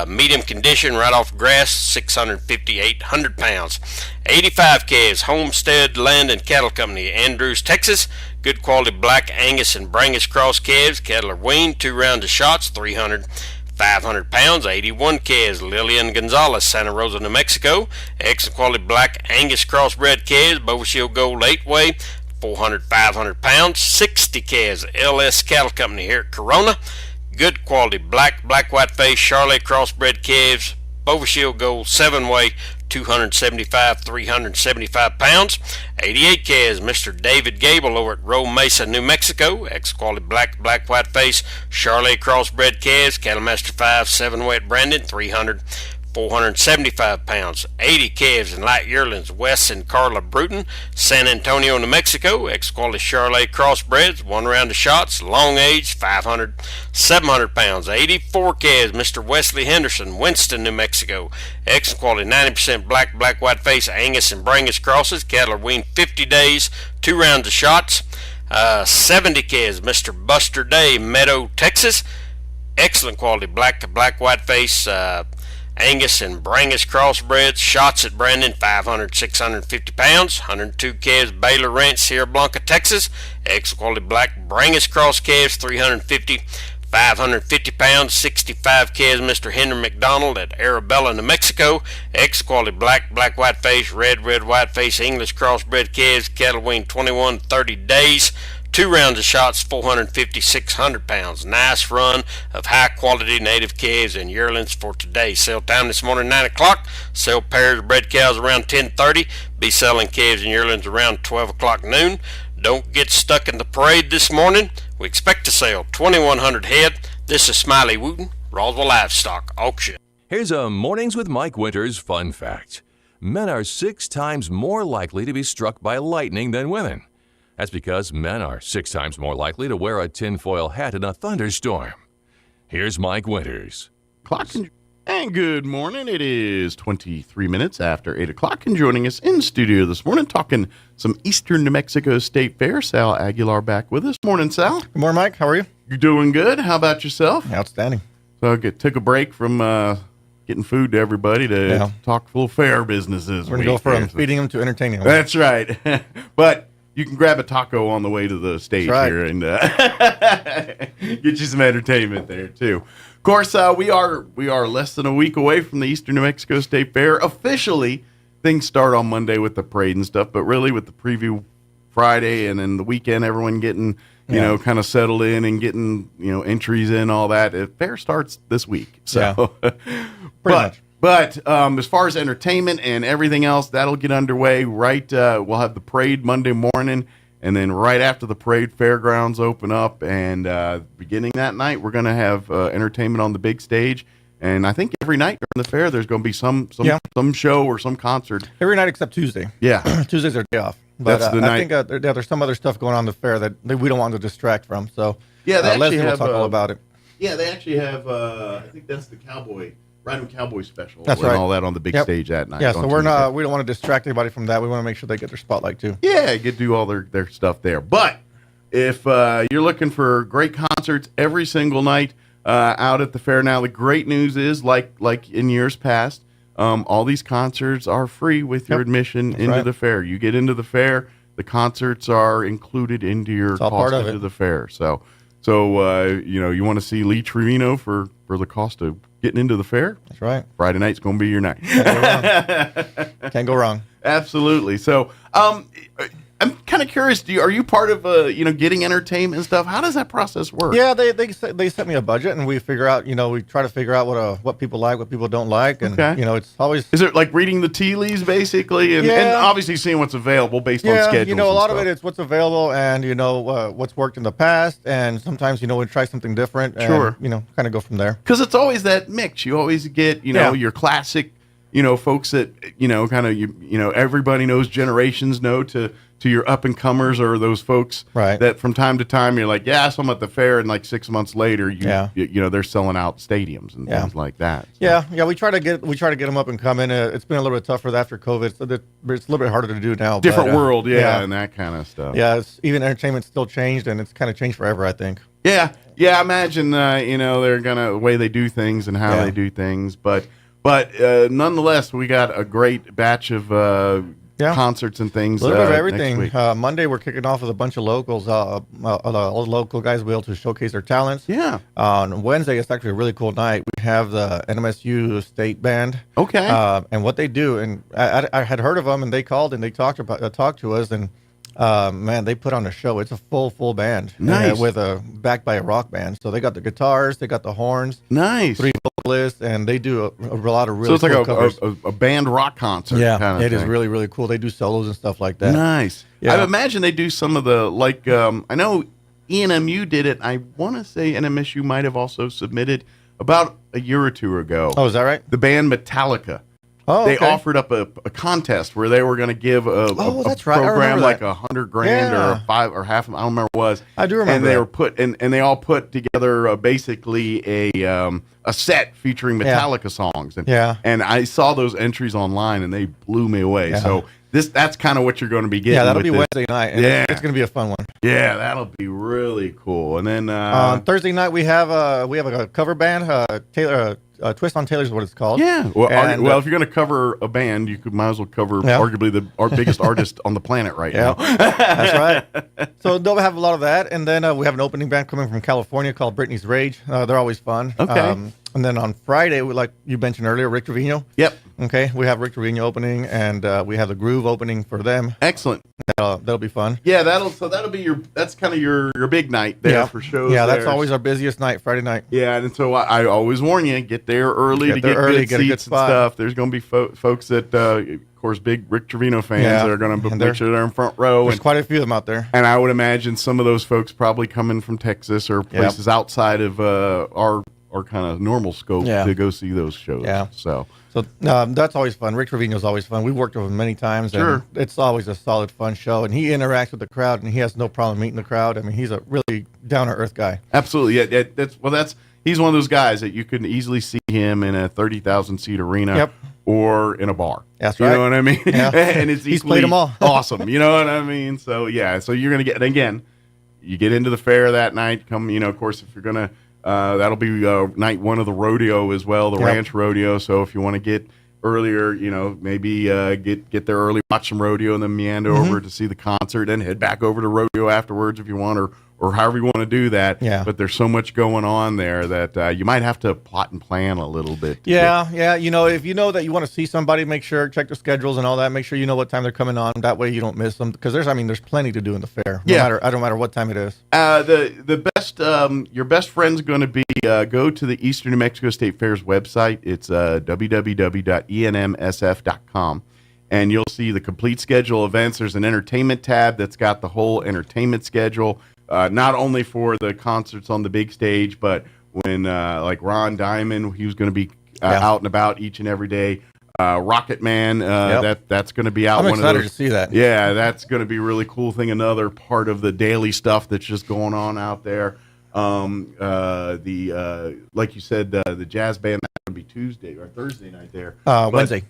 Speaker 21: medium condition, right off grass, 650, 800 pounds. 85 calves, Homestead Land and Cattle Company, Andrews, Texas. Good quality black Angus and Brangus cross calves. Cattle are weaned, 2 rounds of shots, 500 pounds. 81 calves, Lillian Gonzalez, Santa Rosa, New Mexico. Excellent quality black Angus crossbred calves, Bovill Gold 8-way, 500 pounds. 60 calves, LS Cattle Company here at Corona. Good quality black, white-faced Charolais crossbred calves, Bovill Gold 7-way, 375 pounds. 88 calves, Mr. David Gable over at Rome Mesa, New Mexico. Ex-quality black, white-faced Charolais crossbred calves, Cattlemaster 5, 7-way at Brandon, 475 pounds. 80 calves and light yearlings, Wes and Carla Bruton, San Antonio, New Mexico. Ex-quality Charolais crossbreds, 1 round of shots, long age, 700 pounds. 84 calves, Mr. Wesley Henderson, Winston, New Mexico. Excellent quality, 90% black, white-faced Angus and Brangus crosses. Cattle are weaned 50 days, 2 rounds of shots. 70 calves, Mr. Buster Day, Meadow, Texas. excellent quality black to black whiteface, Angus and Brangus crossbreds, shots at Brandon, 500, 650 pounds, 102 calves, Baylor Ranch, Sierra Blanca, Texas, excellent quality black Brangus cross calves, 350, 550 pounds, 65 calves, Mr. Henry McDonald at Arabella, New Mexico, excellent quality black whiteface, red whiteface, English crossbred calves, cattle weighed 21, 30 days, 2 rounds of shots, 450, 600 pounds. Nice run of high-quality native calves and yearlings for today. Sale time this morning, 9 o'clock. Sell pairs of bred cows around 10:30. Be selling calves and yearlings around 12 o'clock noon. Don't get stuck in the parade this morning. We expect to sell 2,100 head. This is Smiley Wooten, Roswell Livestock Auction.
Speaker 12: Here's a Mornings with Mike Winters fun fact. Men are 6 times more likely to be struck by lightning than women. That's because men are 6 times more likely to wear a tinfoil hat in a thunderstorm. Here's Mike Winters.
Speaker 13: And good morning. It is 23 minutes after 8 o'clock, and joining us in studio this morning, talking some Eastern New Mexico State Fair, Sal Aguilar back with us. Morning, Sal.
Speaker 2: Good morning, Mike. How are you?
Speaker 13: You're doing good. How about yourself?
Speaker 2: Outstanding.
Speaker 13: So I took a break from getting food to everybody to talk little fair businesses.
Speaker 2: We're going to go from feeding them to entertaining them.
Speaker 13: That's right. But you can grab a taco on the way to the stage here and get you some entertainment there, too. Of course, we are less than a week away from the Eastern New Mexico State Fair. Officially, things start on Monday with the parade and stuff, but really with the preview Friday and then the weekend, everyone getting, you know, kind of settled in and getting, entries in, all that. The fair starts this week. So,
Speaker 2: pretty much.
Speaker 13: But as far as entertainment and everything else, that'll get underway right. We'll have the parade Monday morning, and then right after the parade, fairgrounds open up. And beginning that night, we're going to have entertainment on the big stage. And I think every night during the fair, there's going to be some show or some concert.
Speaker 2: Every night except Tuesday.
Speaker 13: Yeah.
Speaker 2: Tuesday's our day off. But
Speaker 13: that's the night.
Speaker 2: I think there's some other stuff going on in the fair that we don't want to distract from. So
Speaker 13: yeah, they
Speaker 2: Leslie
Speaker 13: actually
Speaker 2: will talk all about it.
Speaker 13: Yeah, they actually have, I think that's the Random Cowboy special.
Speaker 2: That's
Speaker 13: and
Speaker 2: right.
Speaker 13: all that on the big stage that night.
Speaker 2: Yeah, so we don't want to distract anybody from that. We want to make sure they get their spotlight too.
Speaker 13: Yeah, get do all their stuff there. But if you're looking for great concerts every single night out at the fair, now the great news is, like in years past, all these concerts are free with your admission into the fair. You get into the fair, the concerts are included into your cost into the fair. So you want to see Lee Trevino for the cost of getting into the fair?
Speaker 2: That's right.
Speaker 13: Friday night's going to be your night.
Speaker 2: Can't go wrong.
Speaker 13: Absolutely. So I'm kind of curious. Are you part of getting entertainment and stuff? How does that process work?
Speaker 2: Yeah, they set me a budget, and we figure out. We try to figure out what people like, what people don't like, and it's always.
Speaker 13: Is it like reading the tea leaves basically, and obviously seeing what's available based on schedules?
Speaker 2: A lot of it is what's available, and what's worked in the past, and sometimes we try something different. And, kind of go from there.
Speaker 13: Because it's always that mix. You always get your classic. Folks that everybody knows, generations know to your up and comers, or those folks that from time to time you're like, so I'm at the fair, and like 6 months later they're selling out stadiums and things like that. So.
Speaker 2: Yeah, we try to get them up and coming. It's been a little bit tougher after COVID, so it's a little bit harder to do now.
Speaker 13: Different world, and that kind of stuff.
Speaker 2: Yeah, even entertainment's still changed, and it's kind of changed forever, I think.
Speaker 13: Yeah. Imagine they're the way they do things and how they do things, but nonetheless, we got a great batch of concerts and things.
Speaker 2: A little bit of everything. Monday, we're kicking off with a bunch of locals. All the local guys will be able to showcase their talents.
Speaker 13: Yeah.
Speaker 2: On Wednesday, it's actually a really cool night. We have the NMSU State Band.
Speaker 13: Okay.
Speaker 2: And what they do, and I had heard of them, and they called and they talked to us, and they put on a show. It's a full band.
Speaker 13: Nice.
Speaker 2: Backed by a rock band. So they got the guitars, they got the horns.
Speaker 13: Nice.
Speaker 2: 3 vocalists, and they do a lot of really cool
Speaker 13: So it's like
Speaker 2: covers.
Speaker 13: a band rock concert.
Speaker 2: Yeah,
Speaker 13: kind of
Speaker 2: it
Speaker 13: thing.
Speaker 2: is really, really cool. They do solos and stuff like that.
Speaker 13: Nice.
Speaker 2: Yeah.
Speaker 13: I imagine they do some of the, I know ENMU did it. I want to say NMSU might have also submitted about a year or two ago.
Speaker 2: Oh, is that right?
Speaker 13: The band Metallica.
Speaker 2: Oh,
Speaker 13: they offered up a contest where they were going to give a program like $100,000 or $5 or half. I don't remember what it was.
Speaker 2: I do remember.
Speaker 13: And they were and they all put together basically a set featuring Metallica songs. And I saw those entries online and they blew me away. Yeah. So that's kind of what you're going to be getting.
Speaker 2: Yeah, that'll be Wednesday night. And it's going to be a fun one.
Speaker 13: Yeah, that'll be really cool. And then
Speaker 2: Thursday night we have a cover band. Taylor Twist on Taylor is what it's called.
Speaker 13: Yeah. Well, if you're going to cover a band, you might as well cover arguably our biggest artist on the planet right now.
Speaker 2: That's right. So they'll have a lot of that, and then we have an opening band coming from California called Britney's Rage. They're always fun.
Speaker 13: Okay.
Speaker 2: And then on Friday, like you mentioned earlier, Rick Trevino.
Speaker 13: Yep.
Speaker 2: Okay, we have Rick Trevino opening, and we have the Groove opening for them.
Speaker 13: Excellent.
Speaker 2: That'll be fun.
Speaker 13: Yeah, that'll be that's kind of your big night there for shows.
Speaker 2: Yeah, that's always our busiest night, Friday night.
Speaker 13: Yeah, and so I always warn you, get there early to get good seats and stuff. There's going to be folks that, of course, big Rick Trevino fans that are going to make sure they're in front row.
Speaker 2: There's quite a few of them out there.
Speaker 13: And I would imagine some of those folks probably coming from Texas or places outside of our kind of normal scope to go see those shows.
Speaker 2: Yeah.
Speaker 13: So
Speaker 2: that's always fun. Rick Trevino's always fun. We've worked with him many times.
Speaker 13: Sure.
Speaker 2: And it's always a solid, fun show. And he interacts with the crowd, and he has no problem meeting the crowd. I mean, he's a really down-to-earth guy.
Speaker 13: Absolutely. Yeah. He's one of those guys that you can easily see him in a 30,000-seat arena or in a bar.
Speaker 2: That's right.
Speaker 13: You know what I mean?
Speaker 2: Yeah.
Speaker 13: And it's
Speaker 2: he's played them all.
Speaker 13: Awesome. You know what I mean? So, yeah. So you're going to get, and again, you get into the fair that night. Of course, if you're going to, that'll be night one of the rodeo as well, the ranch rodeo. So if you want to get earlier, maybe get there early, watch some rodeo, and then meander over to see the concert, and head back over to rodeo afterwards if you want, or however you want to do that.
Speaker 2: Yeah.
Speaker 13: But there's so much going on there that you might have to plot and plan a little bit.
Speaker 2: Yeah. If you know that you want to see somebody, make sure, check their schedules and all that. Make sure you know what time they're coming on. That way you don't miss them. Because there's plenty to do in the fair. No matter what time it is.
Speaker 13: The best, your best friend's going to be go to the Eastern New Mexico State Fair's website. It's www.enmsf.com. And you'll see the complete schedule of events. There's an entertainment tab that's got the whole entertainment schedule. Not only for the concerts on the big stage, but when like Ron Diamond, he was going to be out and about each and every day. Rocket Man, that's going to be out.
Speaker 2: I'm excited to see that.
Speaker 13: Yeah, that's going to be a really cool thing. Another part of the daily stuff that's just going on out there. Like you said, the jazz band, that's going to be Tuesday or Thursday night there.
Speaker 2: Wednesday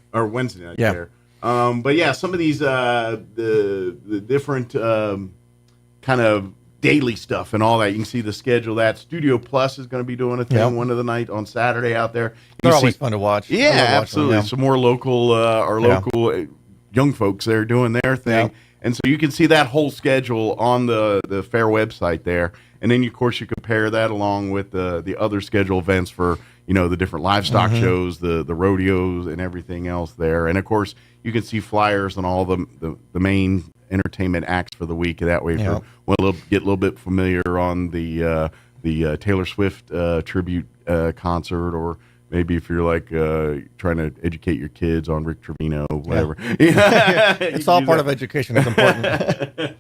Speaker 13: night there. But yeah, some of these the different kind of daily stuff and all that. You can see the schedule. That Studio Plus is going to be doing a thing one of the night on Saturday out there.
Speaker 2: They're always fun to watch.
Speaker 13: Yeah, absolutely. Some more local young folks there doing their thing. And so you can see that whole schedule on the fair website there. And then, of course, you compare that along with the other schedule events for, the different livestock shows, the rodeos and everything else there. And, of course, you can see flyers on all the main entertainment acts for the week. That way, if you want to get a little bit familiar on the Taylor Swift tribute concert, or maybe if you're like trying to educate your kids on Rick Trevino, whatever.
Speaker 2: It's all part of education. It's important.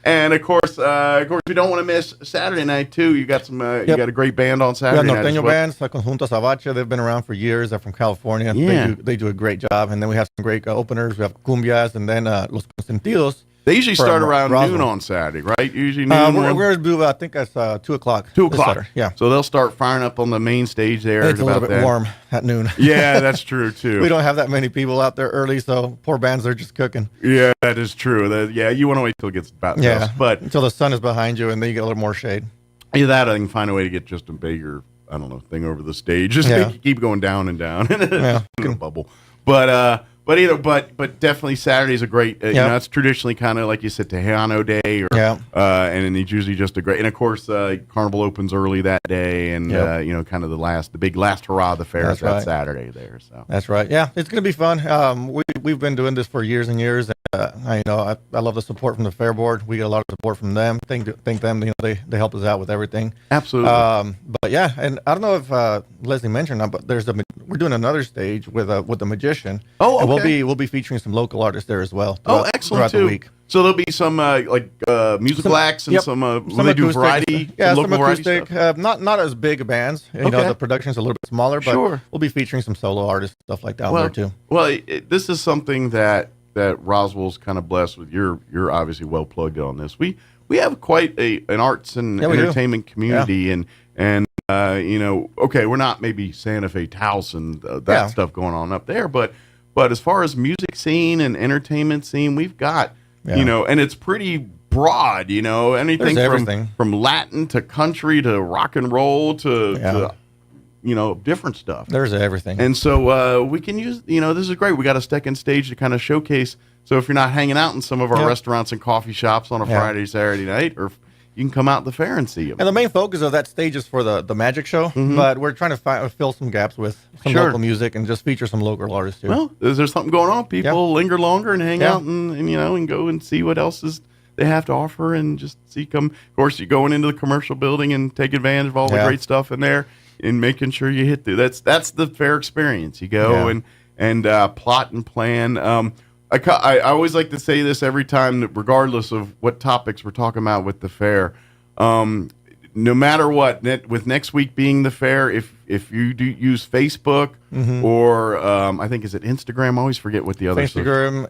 Speaker 13: And of course, we don't want to miss Saturday night too. You got some, you got a great band on Saturday night.
Speaker 2: We have Norteño bands, La Conjunta Savache. They've been around for years. They're from California.
Speaker 13: Yeah.
Speaker 2: They do a great job. And then we have some great openers. We have cumbias, and then Los Consentidos.
Speaker 13: They usually start around
Speaker 2: Roswell.
Speaker 13: noon on Saturday, right? Usually noon.
Speaker 2: We're going to do, I think that's 2 o'clock.
Speaker 13: 2 o'clock.
Speaker 2: Yeah.
Speaker 13: So they'll start firing up on the main stage there.
Speaker 2: It's a little bit warm at noon.
Speaker 13: Yeah, that's true too.
Speaker 2: We don't have that many people out there early, so poor bands are just cooking.
Speaker 13: Yeah, that is true. You want to wait till it gets about dusk, but
Speaker 2: until the sun is behind you and then you get a little more shade.
Speaker 13: Either that, or I can find a way to get just a bigger, thing over the stage. Just make it keep going down and down. In a bubble. But definitely Saturday's a great, it's traditionally kind of like you said, Tejano Day, and it's usually just a great, and of course, Carnival opens early that day, and kind of the big last hurrah of the fair is that Saturday there. So
Speaker 2: that's right. Yeah, it's going to be fun. We've been doing this for years and years. I love the support from the fair board. We get a lot of support from them. Thank them. They help us out with everything.
Speaker 13: Absolutely.
Speaker 2: But yeah, and I don't know if Leslie mentioned that, but we're doing another stage with the magician.
Speaker 13: Oh, okay.
Speaker 2: And we'll be featuring some local artists there as well.
Speaker 13: Excellent
Speaker 2: throughout the week.
Speaker 13: So there'll be some musical acts and some they do variety.
Speaker 2: Some acoustic. Not as big bands. The production's a little bit smaller, but we'll be featuring some solo artists, stuff like that there too.
Speaker 13: Well, this is something that Roswell's kind of blessed with. You're obviously well plugged on this. We have quite an arts and entertainment community, and we're not maybe Santa Fe Taos and that stuff going on up there, but as far as music scene and entertainment scene, we've got and it's pretty broad, anything
Speaker 2: everything.
Speaker 13: from Latin to country to rock and roll to different stuff.
Speaker 2: There's everything.
Speaker 13: And so we can use, this is great. We got a second stage to kind of showcase. So if you're not hanging out in some of our restaurants and coffee shops on a Friday, Saturday night, or you can come out to the fair and see them.
Speaker 2: And the main focus of that stage is for the magic show, but we're trying to fill some gaps with some local music and just feature some local artists too.
Speaker 13: Well, is there something going on? People linger longer and hang out and go and see what else they have to offer and just see Of course, you're going into the commercial building and take advantage of all the great stuff in there and making sure you hit that's the fair experience. You go and plot and plan. I always like to say this every time, that regardless of what topics we're talking about with the fair, no matter what, with next week being the fair, if you do use Facebook or I think, is it Instagram? I always forget what the other
Speaker 2: Facebook,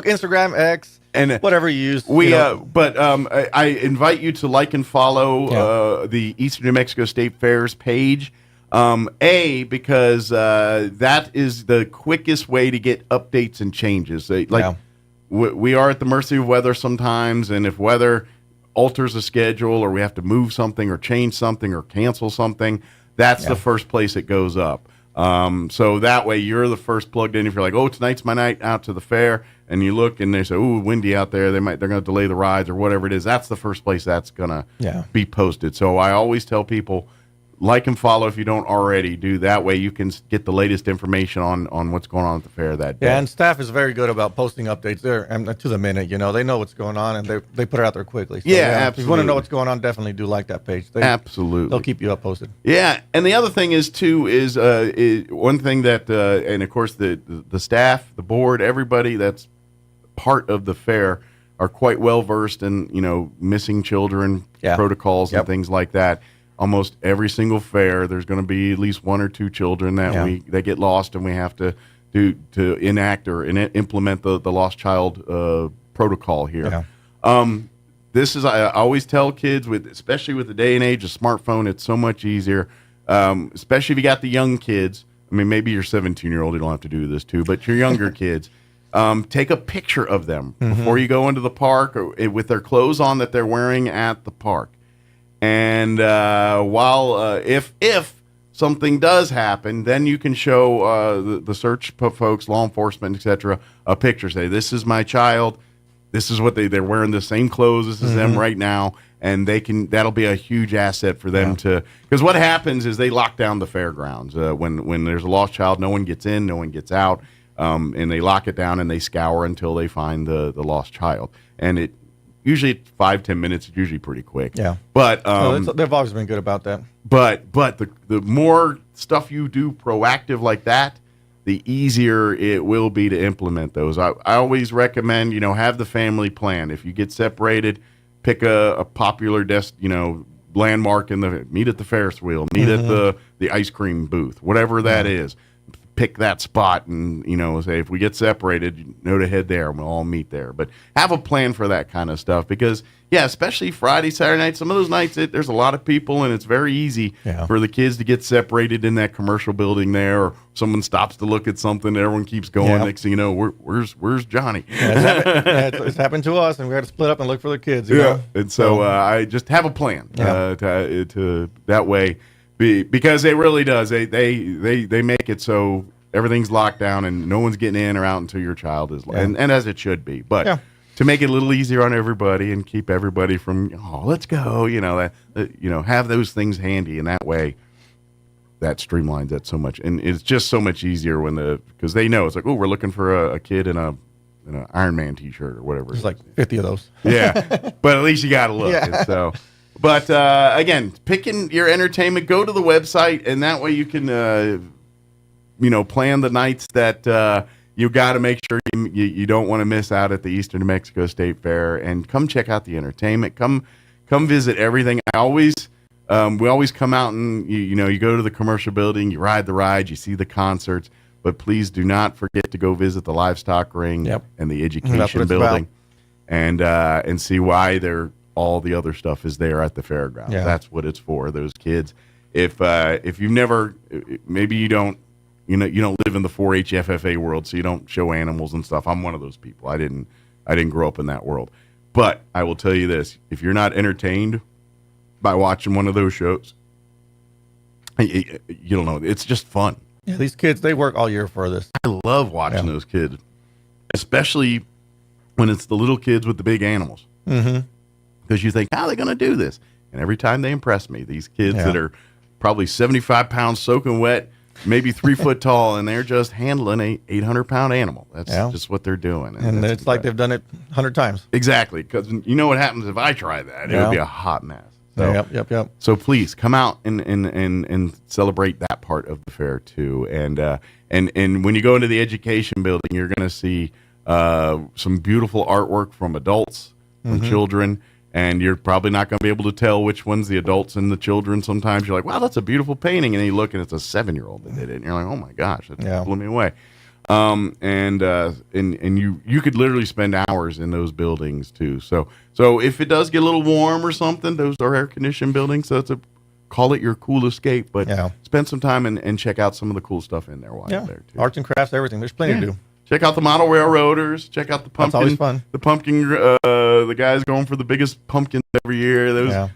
Speaker 2: Instagram, X, and whatever you use.
Speaker 13: I invite you to like and follow the Eastern New Mexico State Fair's page. Because that is the quickest way to get updates and changes. We are at the mercy of weather sometimes, and if weather alters a schedule or we have to move something or change something or cancel something, that's the first place it goes up. So that way you're the first plugged in. If you're like, oh, tonight's my night out to the fair, and you look and they say, ooh, windy out there, they're going to delay the rides or whatever it is, that's the first place that's going to be posted. So I always tell people, like and follow if you don't already. Do that way you can get the latest information on what's going on at the fair that day.
Speaker 2: Yeah, and staff is very good about posting updates there and to the minute. They know what's going on and they put it out there quickly. So,
Speaker 13: absolutely.
Speaker 2: If you want to know what's going on, definitely do like that page.
Speaker 13: Absolutely.
Speaker 2: They'll keep you up posted.
Speaker 13: Yeah, and the other thing is one thing that, and of course the staff, the board, everybody that's part of the fair are quite well versed in, missing children protocols and things like that. Almost every single fair, there's going to be at least one or two children that get lost, and we have to enact or implement the lost child protocol here. This is, I always tell kids, especially with the day and age of smartphone, it's so much easier, especially if you got the young kids. I mean, maybe your 17-year-old, you don't have to do this too, but your younger kids, take a picture of them before you go into the park or with their clothes on that they're wearing at the park. And if something does happen, then you can show the search folks, law enforcement, etc., a picture. Say, this is my child. This is what they're wearing the same clothes. This is them right now, and that'll be a huge asset for them to. Because what happens is they lock down the fairgrounds when there's a lost child. No one gets in, no one gets out, and they lock it down and they scour until they find the lost child. And usually 5-10 minutes is usually pretty quick.
Speaker 2: Yeah.
Speaker 13: But
Speaker 2: they've always been good about that.
Speaker 13: But the more stuff you do proactive like that, the easier it will be to implement those. I always recommend, have the family plan. If you get separated, pick a popular landmark meet at the Ferris wheel, meet at the ice cream booth, whatever that is. Pick that spot and, say if we get separated, to head there and we'll all meet there. But have a plan for that kind of stuff because, especially Friday, Saturday night, some of those nights, there's a lot of people and it's very easy for the kids to get separated in that commercial building there, or someone stops to look at something, everyone keeps going. Next thing you know, where's Johnny?
Speaker 2: It's happened to us, and we had to split up and look for the kids. You know?
Speaker 13: And so I just have a plan to that way. Because it really does. They make it so everything's locked down and no one's getting in or out until your child is, and as it should be. But to make it a little easier on everybody and keep everybody from, let's go, have those things handy, and that way that streamlines that so much. And it's just so much easier because they know it's like, we're looking for a kid in an Iron Man t-shirt or whatever.
Speaker 2: There's like 50 of those.
Speaker 13: But at least you got to look. And so. But, again, picking your entertainment, go to the website, and that way you can, plan the nights that you got to make sure you don't want to miss out at the Eastern New Mexico State Fair, and come check out the entertainment. Come visit everything. We always come out and, you go to the commercial building, you ride the rides, you see the concerts, but please do not forget to go visit the livestock ring and the education building and see why all the other stuff is there at the fairground. That's what it's for, those kids. If you've never, maybe you don't live in the 4-H FFA world, so you don't show animals and stuff. I'm one of those people. I didn't I didn't grow up in that world. But I will tell you this, if you're not entertained by watching one of those shows, you don't know. It's just fun.
Speaker 2: Yeah, these kids, they work all year for this.
Speaker 13: I love watching those kids, especially when it's the little kids with the big animals.
Speaker 2: Mm-hmm.
Speaker 13: Because you think, how are they going to do this? And every time they impress me, these kids that are probably 75 pounds soaking wet, maybe 3 foot tall, and they're just handling a 800-pound animal. That's just what they're doing.
Speaker 2: And it's like they've done it 100 times.
Speaker 13: Exactly. Because you know what happens if I try that? It would be a hot mess. So,
Speaker 2: Yep.
Speaker 13: So please come out and celebrate that part of the fair too. And when you go into the education building, you're going to see some beautiful artwork from adults, from children. And you're probably not going to be able to tell which one's the adults and the children. Sometimes you're like, wow, that's a beautiful painting. And then you look and it's a 7-year-old that did it. And you're like, oh my gosh, that blew me away. And you could literally spend hours in those buildings too. So if it does get a little warm or something, those are air conditioned buildings. So call it your cool escape, but spend some time and check out some of the cool stuff in there while you're there too.
Speaker 2: Arts and crafts, everything. There's plenty to do.
Speaker 13: Check out the model railroaders. Check out the pumpkin.
Speaker 2: That's always fun.
Speaker 13: The pumpkin. The guys going for the biggest pumpkins every year.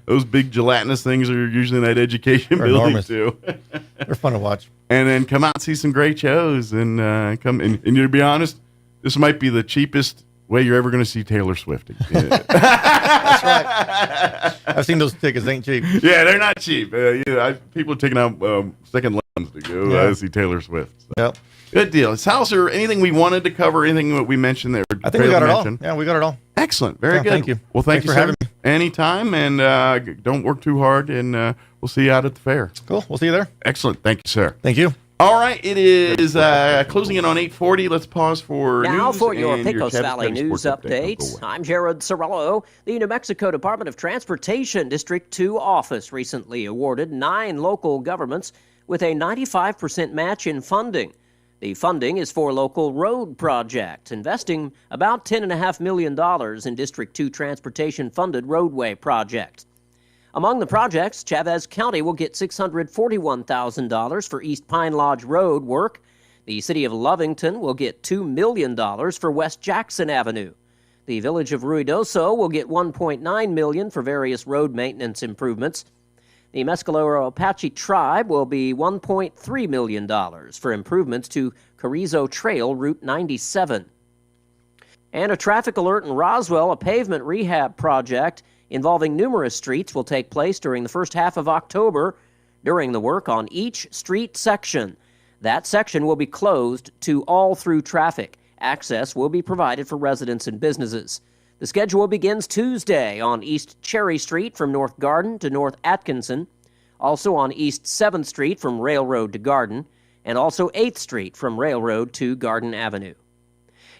Speaker 13: Those big gelatinous things are usually in that education building too.
Speaker 2: They're fun to watch.
Speaker 13: And then come out and see some great shows. And come and to be honest, this might be the cheapest way you're ever going to see Taylor Swift.
Speaker 2: That's right. I've seen those tickets. They ain't cheap.
Speaker 13: Yeah, they're not cheap. People are taking out second loans to go see Taylor Swift. So.
Speaker 2: Yep.
Speaker 13: Good deal. Sal, is there anything we wanted to cover? Anything that we mentioned there?
Speaker 2: I think we got it all. Yeah, we got it all.
Speaker 13: Excellent. Very good.
Speaker 2: Thank you.
Speaker 13: Well, thanks you
Speaker 2: for having me.
Speaker 13: Anytime, and don't work too hard, and we'll see you out at the fair.
Speaker 2: Cool. We'll see you there.
Speaker 13: Excellent. Thank you, sir.
Speaker 2: Thank you.
Speaker 13: All right. It is closing in on 8:40. Let's pause for
Speaker 3: now
Speaker 13: news
Speaker 3: for your
Speaker 13: and
Speaker 3: Pecos
Speaker 13: your
Speaker 3: Valley news update. I'm Jared Sorello. The New Mexico Department of Transportation District 2 office recently awarded 9 local governments with a 95% match in funding. The funding is for local road projects, investing about $10.5 million in District 2 transportation-funded roadway projects. Among the projects, Chavez County will get $641,000 for East Pine Lodge Road work. The City of Lovington will get $2 million for West Jackson Avenue. The Village of Ruidoso will get $1.9 million for various road maintenance improvements. The Mescalero Apache Tribe will be $1.3 million for improvements to Carrizo Trail Route 97. And a traffic alert in Roswell, a pavement rehab project involving numerous streets, will take place during the first half of October. During the work on each street section, that section will be closed to all through traffic. Access will be provided for residents and businesses. The schedule begins Tuesday on East Cherry Street from North Garden to North Atkinson, also on East 7th Street from Railroad to Garden, and also 8th Street from Railroad to Garden Avenue.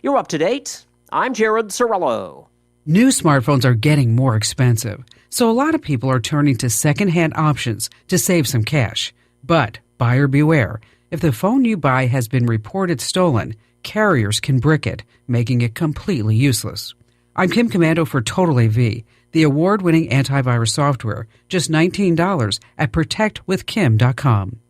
Speaker 3: You're up to date. I'm Jared Sorello.
Speaker 22: New smartphones are getting more expensive, so a lot of people are turning to secondhand options to save some cash. But buyer beware. If the phone you buy has been reported stolen, carriers can brick it, making it completely useless. I'm Kim Commando for Total AV, the award-winning antivirus software, just $19 at protectwithkim.com.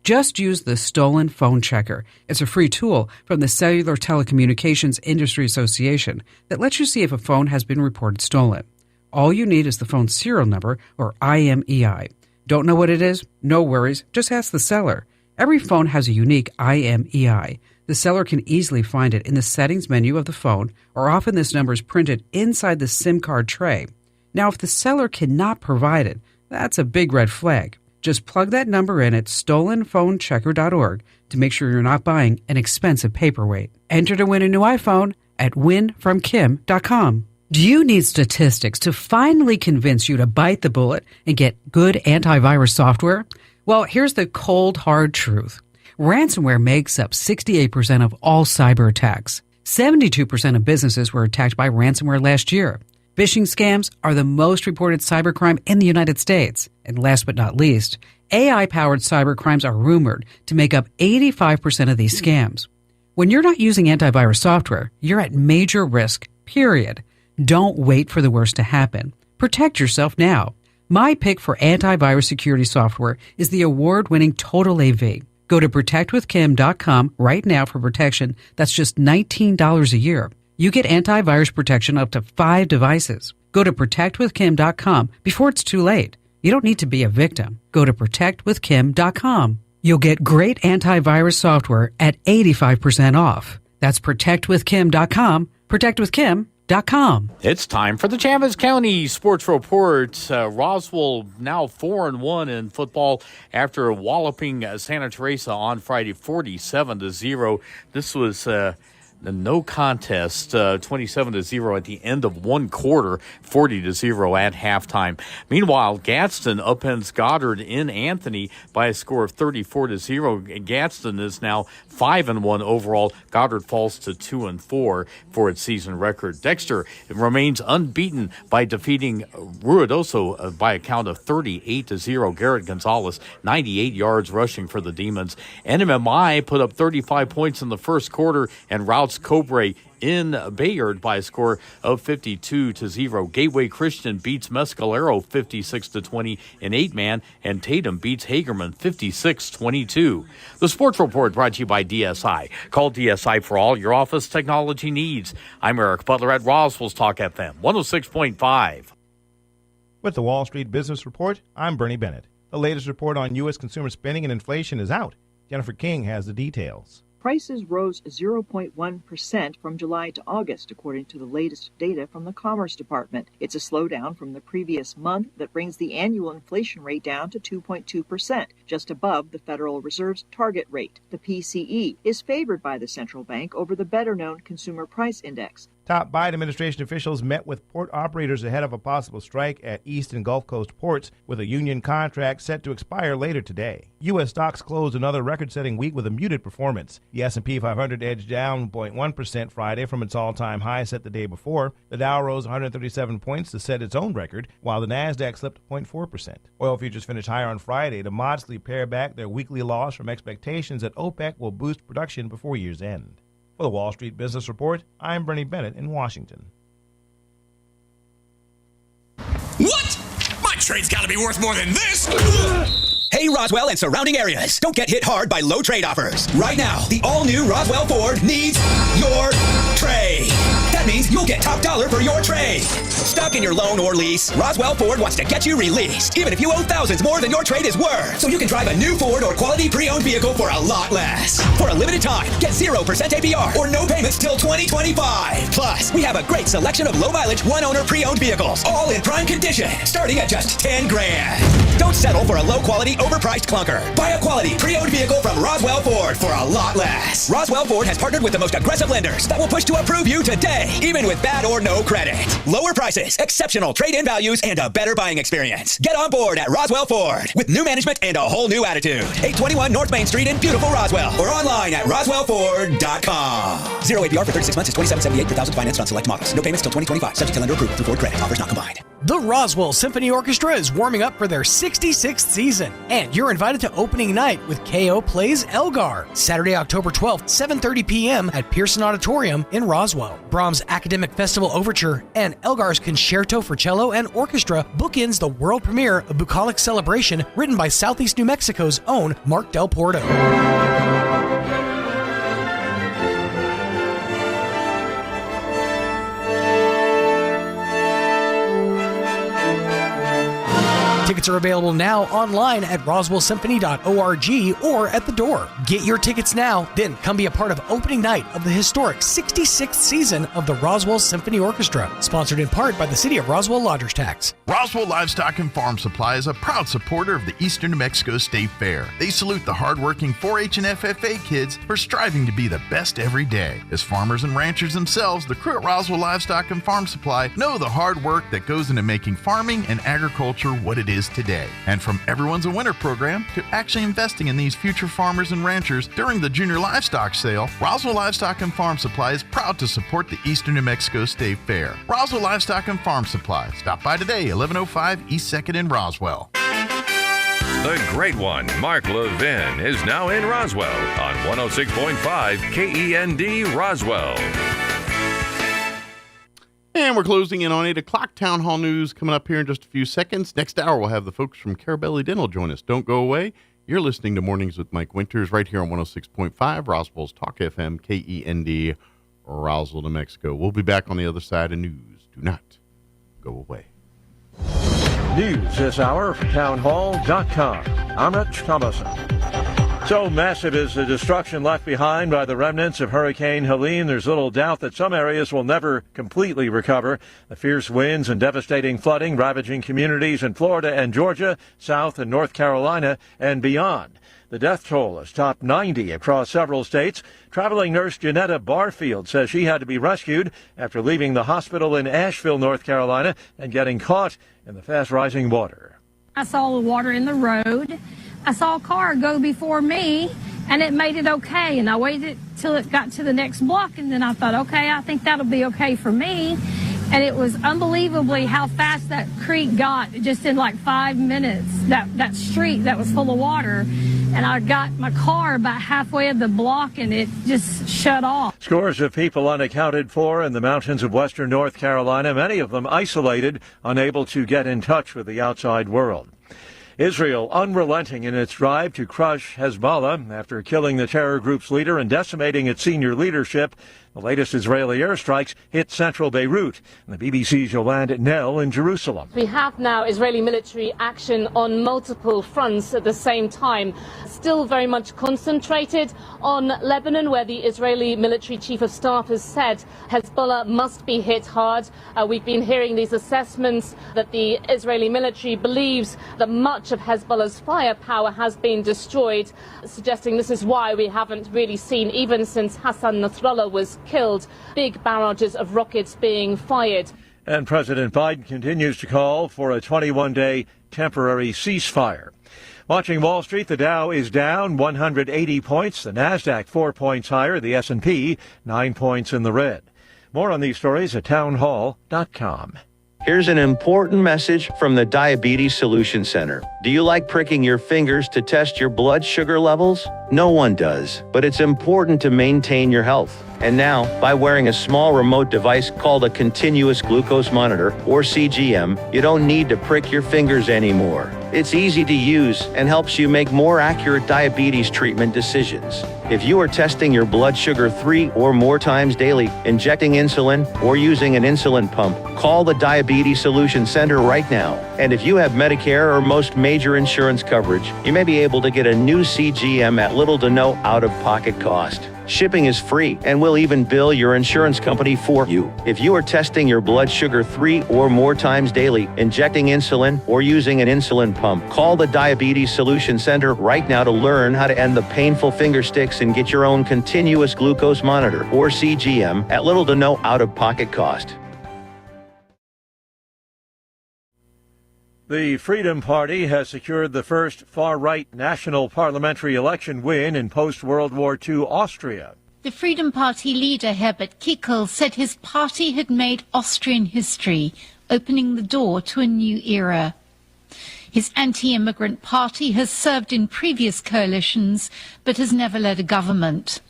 Speaker 22: Just use the Stolen Phone Checker. It's a free tool from the Cellular Telecommunications Industry Association that lets you see if a phone has been reported stolen. All you need is the phone's serial number, or IMEI. Don't know what it is? No worries. Just ask the seller. Every phone has a unique IMEI. The seller can easily find it in the settings menu of the phone, or often this number is printed inside the SIM card tray. Now, if the seller cannot provide it, that's a big red flag. Just plug that number in at stolenphonechecker.org to make sure you're not buying an expensive paperweight. Enter to win a new iPhone at winfromkim.com. Do you need statistics to finally convince you to bite the bullet and get good antivirus software? Well, here's the cold, hard truth. Ransomware makes up 68% of all cyber attacks. 72% of businesses were attacked by ransomware last year. Phishing scams are the most reported cybercrime in the United States. And last but not least, AI-powered cybercrimes are rumored to make up 85% of these scams. When you're not using antivirus software, you're at major risk, period. Don't wait for the worst to happen. Protect yourself now. My pick for antivirus security software is the award-winning Total AV. Go to protectwithkim.com right now for protection that's just $19 a year. You get antivirus protection up to 5 devices. Go to protectwithkim.com before it's too late. You don't need to be a victim. Go to protectwithkim.com. You'll get great antivirus software at 85% off. That's protectwithkim.com, protectwithkim.com.
Speaker 4: It's time for the Chaves County Sports Report. Roswell now 4-1 in football after walloping Santa Teresa on Friday 47-0. This was no contest, 27-0 at the end of one quarter, 40-0 at halftime. Meanwhile, Gadsden upends Goddard in Anthony by a score of 34-0. Gadsden is now 5-1 overall. Goddard falls to 2-4 for its season record. Dexter remains unbeaten by defeating Ruidoso by a count of 38-0. Garrett Gonzalez, 98 yards rushing for the Demons. NMMI put up 35 points in the first quarter and routs Cobre in Bayard by a score of 52-0. Gateway Christian beats Mescalero 56-20 in 8-man, and Tatum beats Hagerman 56-22. The Sports Report brought to you by DSI. Call DSI for all your office technology needs. I'm Eric Butler at Roswell's Talk FM 106.5.
Speaker 5: With the Wall Street Business Report, I'm Bernie Bennett. The latest report on U.S. consumer spending and inflation is out. Jennifer King has the details.
Speaker 23: Prices rose 0.1% from July to August, according to the latest data from the Commerce Department. It's a slowdown from the previous month that brings the annual inflation rate down to 2.2%, just above the Federal Reserve's target rate. The PCE is favored by the central bank over the better-known Consumer Price Index.
Speaker 5: Top Biden administration officials met with port operators ahead of a possible strike at East and Gulf Coast ports, with a union contract set to expire later today. U.S. stocks closed another record-setting week with a muted performance. The S&P 500 edged down 0.1% Friday from its all-time high set the day before. The Dow rose 137 points to set its own record, while the Nasdaq slipped 0.4%. Oil futures finished higher on Friday to modestly pare back their weekly loss from expectations that OPEC will boost production before year's end. For the Wall Street Business Report, I'm Bernie Bennett in Washington.
Speaker 24: What? My trade's got to be worth more than this! Hey, Roswell and surrounding areas, don't get hit hard by low trade offers. Right now, the all-new Roswell Ford needs your trade. That means you'll get top dollar for your trade. Stuck in your loan or lease, Roswell Ford wants to get you released, even if you owe thousands more than your trade is worth. So you can drive a new Ford or quality pre-owned vehicle for a lot less. For a limited time, get 0% APR or no payments till 2025. Plus, we have a great selection of low-mileage, one-owner pre-owned vehicles, all in prime condition, starting at just $10,000. Don't settle for a low-quality, overpriced clunker. Buy a quality pre-owned vehicle from Roswell Ford for a lot less. Roswell Ford has partnered with the most aggressive lenders that will push to approve you today, even with bad or no credit. Lower prices, exceptional trade-in values, and a better buying experience. Get on board at Roswell Ford with new management and a whole new attitude. 821 North Main Street in beautiful Roswell, or online at roswellford.com. 0 APR for 36 months is $27.78 per thousand financed on select models. No payments till 2025. Subject to lender approval through Ford Credit. Offers not combined.
Speaker 19: The Roswell Symphony Orchestra is warming up for their 66th season, and you're invited to opening night with KO Plays Elgar, Saturday, October 12th, 7:30 p.m. at Pearson Auditorium in Roswell. Brahms' Academic Festival Overture and Elgar's Concerto for Cello and Orchestra bookends the world premiere of Bucolic Celebration, written by Southeast New Mexico's own Mark Del Porto. Tickets are available now online at roswellsymphony.org or at the door. Get your tickets now, then come be a part of opening night of the historic 66th season of the Roswell Symphony Orchestra, sponsored in part by the City of Roswell Lodgers Tax.
Speaker 17: Roswell Livestock and Farm Supply is a proud supporter of the Eastern New Mexico State Fair. They salute the hardworking 4-H and FFA kids for striving to be the best every day. As farmers and ranchers themselves, the crew at Roswell Livestock and Farm Supply know the hard work that goes into making farming and agriculture what it is today. And from Everyone's a Winner program to actually investing in these future farmers and ranchers during the Junior Livestock Sale, Roswell Livestock and Farm Supply is proud to support the Eastern New Mexico State Fair. Roswell Livestock and Farm Supply. Stop by today, 1105 East 2nd in Roswell.
Speaker 12: The great one, Mark Levin, is now in Roswell on 106.5 KEND Roswell.
Speaker 13: And we're closing in on 8 o'clock. Town Hall News coming up here in just a few seconds. Next hour, we'll have the folks from Carabelli Dental join us. Don't go away. You're listening to Mornings with Mike Winters right here on 106.5, Roswell's Talk FM, KEND Roswell, New Mexico. We'll be back on the other side of news. Do not go away.
Speaker 1: News this hour from townhall.com. I'm Rich Thomason. So massive is the destruction left behind by the remnants of Hurricane Helene. There's little doubt that some areas will never completely recover. The fierce winds and devastating flooding ravaging communities in Florida and Georgia, South and North Carolina, and beyond. The death toll has topped 90 across several states. Traveling nurse Janetta Barfield says she had to be rescued after leaving the hospital in Asheville, North Carolina, and getting caught in the fast-rising water.
Speaker 6: I saw the water in the road. I saw a car go before me, and it made it okay. And I waited till it got to the next block, and then I thought, okay, I think that'll be okay for me. And it was unbelievably how fast that creek got, just in like 5 minutes, that street that was full of water. And I got my car about halfway of the block, and it just shut off.
Speaker 1: Scores of people unaccounted for in the mountains of western North Carolina, many of them isolated, unable to get in touch with the outside world. Israel unrelenting in its drive to crush Hezbollah after killing the terror group's leader and decimating its senior leadership. The latest Israeli airstrikes hit central Beirut. And the BBC's Yolande Nell in Jerusalem.
Speaker 7: We have now Israeli military action on multiple fronts at the same time. Still very much concentrated on Lebanon, where the Israeli military chief of staff has said Hezbollah must be hit hard. We've been hearing these assessments that the Israeli military believes that much of Hezbollah's firepower has been destroyed, suggesting this is why we haven't really seen, even since Hassan Nasrallah was killed, big barrages of rockets being fired.
Speaker 1: And President Biden continues to call for a 21-day temporary ceasefire. Watching Wall Street, the Dow is down 180 points, the Nasdaq 4 points higher, the S&P 9 points in the red. More on these stories at townhall.com.
Speaker 8: Here's an important message from the Diabetes Solution Center. Do you like pricking your fingers to test your blood sugar levels? No one does, but it's important to maintain your health. And now, by wearing a small remote device called a continuous glucose monitor, or CGM, you don't need to prick your fingers anymore. It's easy to use and helps you make more accurate diabetes treatment decisions. If you are testing your blood sugar 3 or more times daily, injecting insulin, or using an insulin pump, call the Diabetes Solution Center right now. And if you have Medicare or most major insurance coverage, you may be able to get a new CGM at little to no out-of-pocket cost. Shipping is free, and we'll even bill your insurance company for you. If you are testing your blood sugar 3 or more times daily, injecting insulin, or using an insulin pump, call the Diabetes Solution Center right now to learn how to end the painful finger sticks and get your own continuous glucose monitor, or CGM, at little to no out-of-pocket cost.
Speaker 1: The Freedom Party has secured the first far-right national parliamentary election win in post-World War II Austria.
Speaker 25: The Freedom Party leader Herbert Kickl said his party had made Austrian history, opening the door to a new era. His anti-immigrant party has served in previous coalitions, but has never led a government.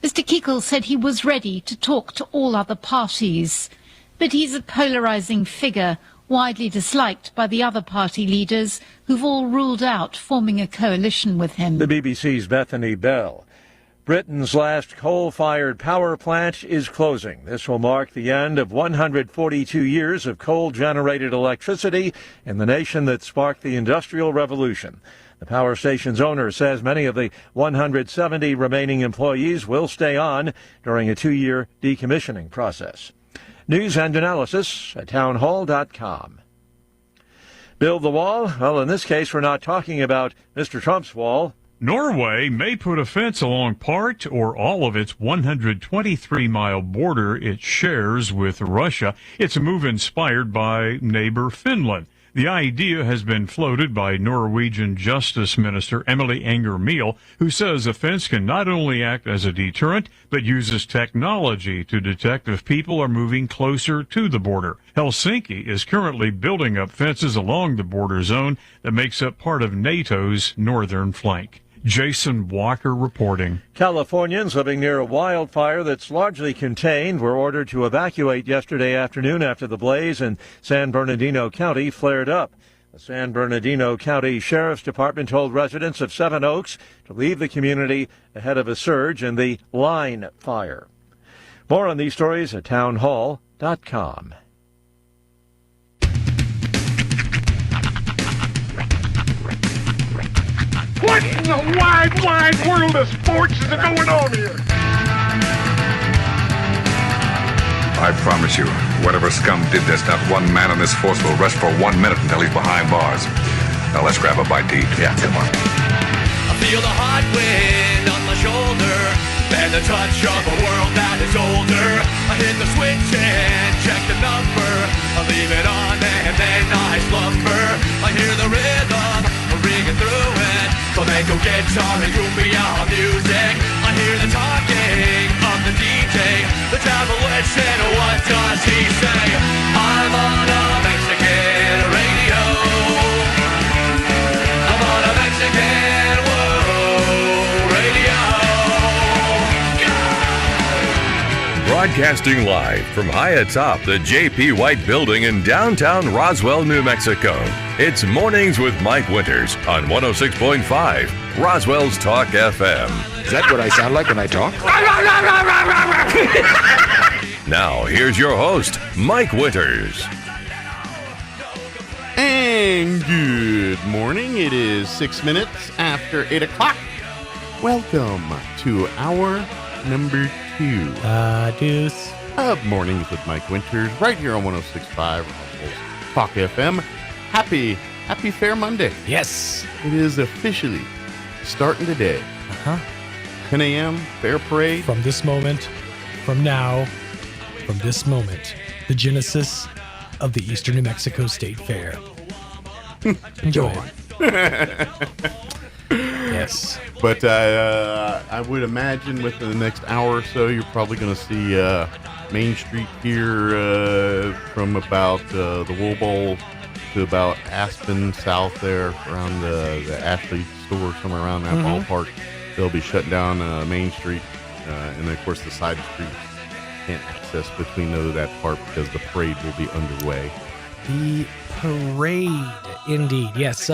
Speaker 25: Mr. Kickl said he was ready to talk to all other parties, but he's a polarizing figure, widely disliked by the other party leaders who've all ruled out forming a coalition with him.
Speaker 1: The BBC's Bethany Bell. Britain's last coal-fired power plant is closing. This will mark the end of 142 years of coal-generated electricity in the nation that sparked the Industrial Revolution. The power station's owner says many of the 170 remaining employees will stay on during a 2-year decommissioning process. News and analysis at townhall.com. Build the wall? Well, in this case, we're not talking about Mr. Trump's wall.
Speaker 26: Norway may put a fence along part or all of its 123-mile border it shares with Russia. It's a move inspired by neighbor Finland. The idea has been floated by Norwegian Justice Minister Emily Enger-Mehl, who says a fence can not only act as a deterrent, but uses technology to detect if people are moving closer to the border. Helsinki is currently building up fences along the border zone that makes up part of NATO's northern flank. Jason Walker reporting.
Speaker 1: Californians living near a wildfire that's largely contained were ordered to evacuate yesterday afternoon after the blaze in San Bernardino County flared up. The San Bernardino County Sheriff's Department told residents of Seven Oaks to leave the community ahead of a surge in the line fire. More on these stories at townhall.com.
Speaker 9: What in the wide, wide world of sports is going on here?
Speaker 10: I promise you, whatever scum did this, not one man on this force will rest for 1 minute until he's behind bars. Now let's grab a bite to eat. Yeah, come on.
Speaker 11: I feel the hot wind on my shoulder and the touch of a world that is older. I hit the switch and check the number. I leave it on and then I slumber. I hear the rhythm ringing through it. Flamenco guitar and cumbia music. I hear the talking of the DJ. The tabloid said, what does he say? I'm on a Mexican radio. I'm on a Mexican radio.
Speaker 12: Broadcasting live from high atop the J.P. White Building in downtown Roswell, New Mexico. It's Mornings with Mike Winters on 106.5 Roswell's Talk FM.
Speaker 10: Is that what I sound like when I talk?
Speaker 12: Now, here's your host, Mike Winters.
Speaker 13: And good morning. It is 6 minutes after 8 o'clock. Welcome to hour number 2.
Speaker 5: Deuce.
Speaker 13: Of Mornings with Mike Winters, right here on 106.5 Roswell's Talk FM. Happy Fair Monday.
Speaker 5: Yes.
Speaker 13: It is officially starting today. 10 a.m. Fair Parade.
Speaker 5: From this moment, from now, from this moment, the genesis of the Eastern New Mexico State Fair. Enjoy it. Yes.
Speaker 13: But I would imagine within the next hour or so, you're probably going to see Main Street here from about the Wool Bowl to about Aspen south there, around the Ashley store, somewhere around that ballpark. They'll be shutting down Main Street, and then, of course, the side streets can't access between that part because the parade will be underway.
Speaker 5: The parade, indeed. Yes,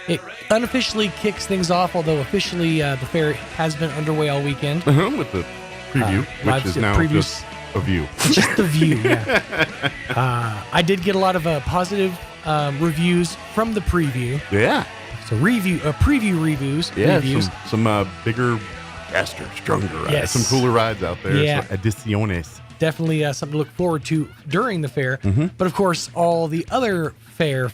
Speaker 5: it unofficially kicks things off, although officially the fair has been underway all weekend.
Speaker 13: With the preview, which is now just a view.
Speaker 5: Just the view, yeah. I did get a lot of positive reviews from the preview.
Speaker 13: Yeah.
Speaker 5: So preview reviews.
Speaker 13: Yeah,
Speaker 5: reviews.
Speaker 13: some bigger, faster, stronger rides.
Speaker 5: Yes.
Speaker 13: Some cooler rides out there.
Speaker 5: Yeah.
Speaker 13: So adiciones.
Speaker 5: Definitely something to look forward to during the fair. But of course, all the other fair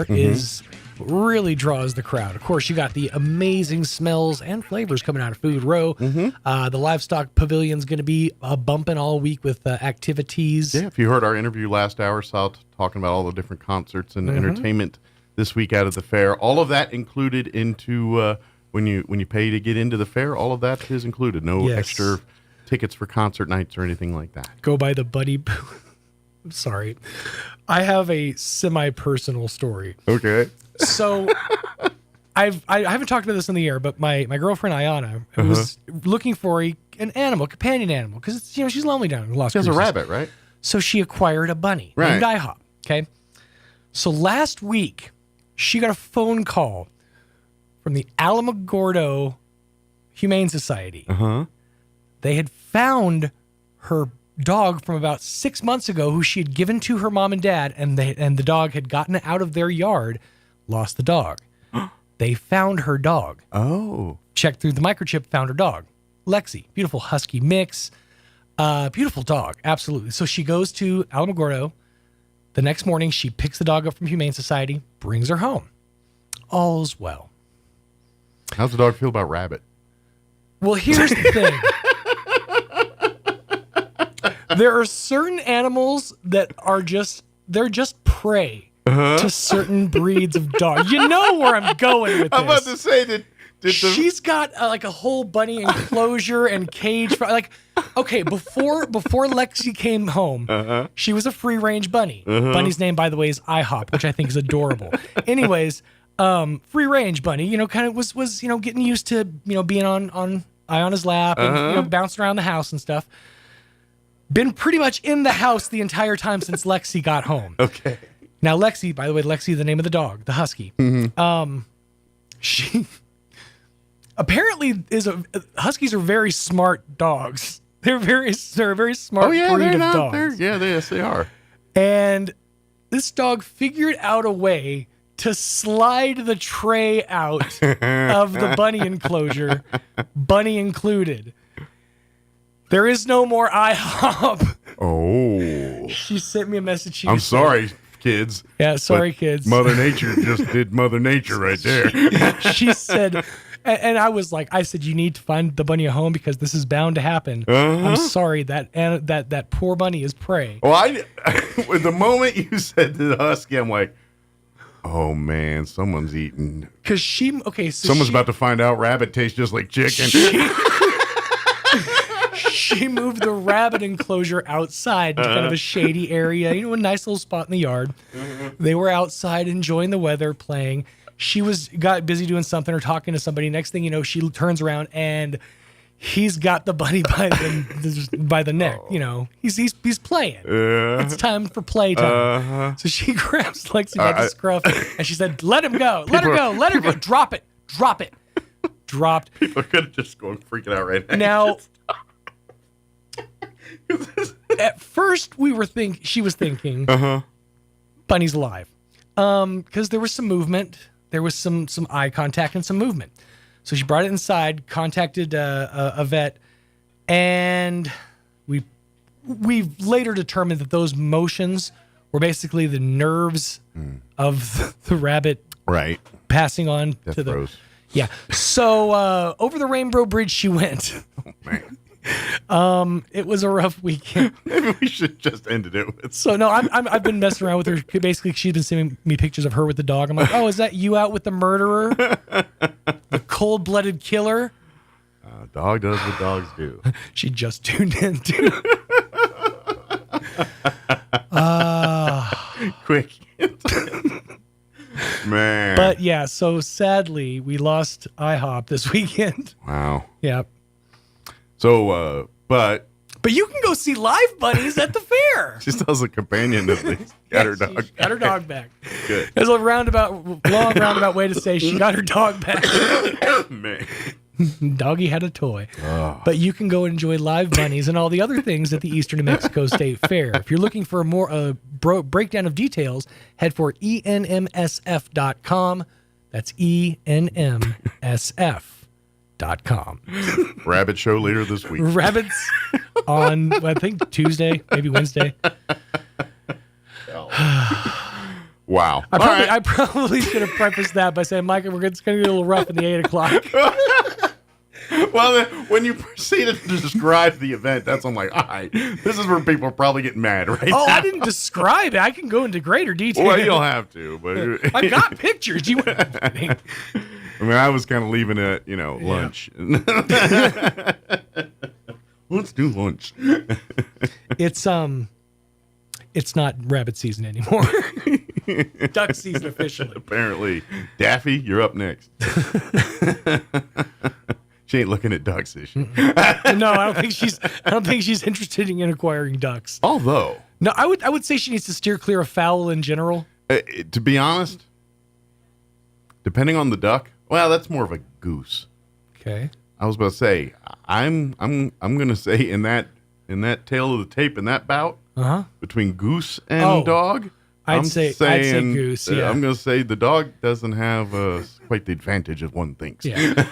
Speaker 5: is really draws the crowd. Of course, you got the amazing smells and flavors coming out of Food Row. The livestock pavilion's going to be bumping all week with activities.
Speaker 13: Yeah, if you heard our interview last hour, talking about all the different concerts and entertainment this week out of the fair, all of that included into when you pay to get into the fair, all of that is included. No extra tickets for concert nights or anything like that.
Speaker 5: Go by the Buddy. I'm sorry. I have a semi-personal story.
Speaker 13: Okay.
Speaker 5: So I haven't talked about this on the air, but my girlfriend Ayana was looking for a companion animal, because she's lonely down in Las Cruces.
Speaker 13: She has a rabbit, right?
Speaker 5: So she acquired a bunny named IHOP. Okay. So last week she got a phone call from the Alamogordo Humane Society. They had found her dog from about 6 months ago, who she had given to her mom and dad, and the dog had gotten out of their yard, lost the dog. They found her dog.
Speaker 13: Oh.
Speaker 5: Checked through the microchip, found her dog. Lexi, beautiful husky mix. Beautiful dog, absolutely. So she goes to Alamogordo. The next morning, she picks the dog up from Humane Society, brings her home. All's well.
Speaker 13: How's the dog feel about rabbit?
Speaker 5: Well, here's the thing. There are certain animals that are just prey to certain breeds of dogs. You know where I'm going with this.
Speaker 13: I'm about to say that
Speaker 5: she's got like a whole bunny enclosure and cage. Okay, before Lexi came home, she was a free range bunny. Bunny's name, by the way, is IHOP, which I think is adorable. Anyways, free range bunny, kind of was getting used to being on Ayana's lap and bouncing around the house and stuff. Been pretty much in the house the entire time since Lexi got home.
Speaker 13: Okay.
Speaker 5: Now Lexi, by the way, the name of the dog, the husky. She apparently huskies are very smart dogs.
Speaker 14: They're a very smart breed of dogs.
Speaker 13: Yes, they are.
Speaker 14: And this dog figured out a way to slide the tray out of the bunny enclosure, bunny included. There is no more IHOP.
Speaker 13: Oh.
Speaker 14: She sent me a message.
Speaker 13: I'm sorry, kids.
Speaker 14: Yeah, sorry, kids.
Speaker 13: Mother Nature just did Mother Nature right there.
Speaker 14: She said, and I was like, I said, you need to find the bunny a home because this is bound to happen. I'm sorry, that poor bunny is prey.
Speaker 13: Well, the moment you said to the husky, I'm like, oh man, someone's eating.
Speaker 14: Because
Speaker 13: someone's about to find out rabbit tastes just like chicken.
Speaker 14: She moved the rabbit enclosure outside to kind of a shady area, a nice little spot in the yard. They were outside enjoying the weather, playing. She got busy doing something or talking to somebody. Next thing you know, she turns around and he's got the bunny by the neck. He's playing. It's time for playtime. So she grabs Lexi by the scruff and she said, "Let him go. Let her go. Let her go. Drop it. Drop it." Dropped.
Speaker 13: People could just go freaking out right now.
Speaker 14: Now, at first she was thinking, bunny's alive, because there was some movement, there was some eye contact and some movement. So she brought it inside, contacted a vet, and we've later determined that those motions were basically the nerves of the rabbit,
Speaker 13: right,
Speaker 14: passing on to the
Speaker 13: throws.
Speaker 14: Yeah. So over the Rainbow Bridge she went.
Speaker 13: Oh man.
Speaker 14: It was a rough weekend.
Speaker 13: Maybe we should just ended it with.
Speaker 14: So no, I've been messing around with her. Basically, she's been sending me pictures of her with the dog. I'm like, oh, is that you out with the murderer, the cold-blooded killer?
Speaker 13: Dog does what dogs do.
Speaker 14: She just tuned in too.
Speaker 13: Quick. Man.
Speaker 14: But yeah, so sadly, we lost IHOP this weekend.
Speaker 13: Wow.
Speaker 14: Yeah.
Speaker 13: So, but
Speaker 14: you can go see live bunnies at the fair.
Speaker 13: She still has a companion at least. Got her dog.
Speaker 14: Got her dog back.
Speaker 13: Good.
Speaker 14: There's a long roundabout way to say she got her dog back.
Speaker 13: Man.
Speaker 14: Doggy had a toy. Oh. But you can go enjoy live bunnies and all the other things at the Eastern New Mexico State Fair. If you're looking for a more breakdown of details, head for enmsf.com. That's enmsf.com.
Speaker 13: Rabbit show later this week.
Speaker 14: Rabbits on, I think, Tuesday, maybe Wednesday.
Speaker 13: Wow.
Speaker 14: I probably should have prefaced that by saying, Mike, it's going to be a little rough in the 8 o'clock.
Speaker 13: Well, when you proceeded to describe the event, I'm like, all right, this is where people are probably getting mad right now.
Speaker 14: I didn't describe it. I can go into greater detail.
Speaker 13: Well, you don't have to. But
Speaker 14: I got pictures.
Speaker 13: I mean, I was kind of leaving it, lunch. Let's do lunch.
Speaker 14: It's not rabbit season anymore. Duck season officially.
Speaker 13: Apparently. Daffy, you're up next. She ain't looking at ducks, is she?
Speaker 14: No, I don't think she's interested in acquiring ducks.
Speaker 13: Although,
Speaker 14: no, I would say she needs to steer clear of fowl in general.
Speaker 13: To be honest, depending on the duck, well, that's more of a goose.
Speaker 14: Okay.
Speaker 13: I was about to say, I'm gonna say in that tail of the tape in that bout between goose and dog.
Speaker 14: I'd say goose. Yeah.
Speaker 13: I'm gonna say the dog doesn't have quite the advantage as one thinks.
Speaker 14: Yeah.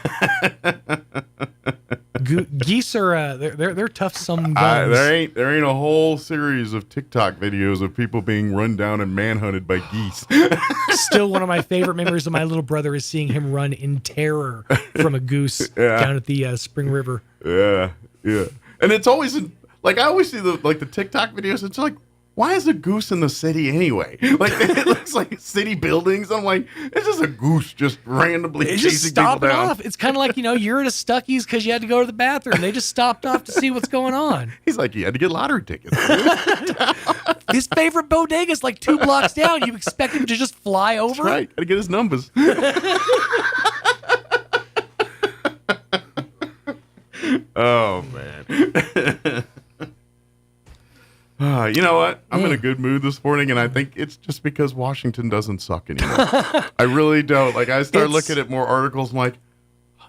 Speaker 14: Geese are they're tough. Some guns.
Speaker 13: There ain't a whole series of TikTok videos of people being run down and manhunted by geese.
Speaker 14: Still, one of my favorite memories of my little brother is seeing him run in terror from a goose down at the Spring River.
Speaker 13: Yeah, and it's always I always see the TikTok videos. It's like, why is a goose in the city anyway? It looks like city buildings. I'm like, it's just a goose just randomly chasing
Speaker 14: just stopping
Speaker 13: people down.
Speaker 14: off. It's kind of like, you're at a Stuckey's because you had to go to the bathroom. They just stopped off to see what's going on.
Speaker 13: He's like, you had to get lottery tickets.
Speaker 14: His favorite bodega's like 2 blocks down. You expect him to just fly over?
Speaker 13: That's right. Got to get his numbers. Oh, man. You know what? I'm in a good mood this morning, and I think it's just because Washington doesn't suck anymore. I really don't. I start looking at more articles, I'm like,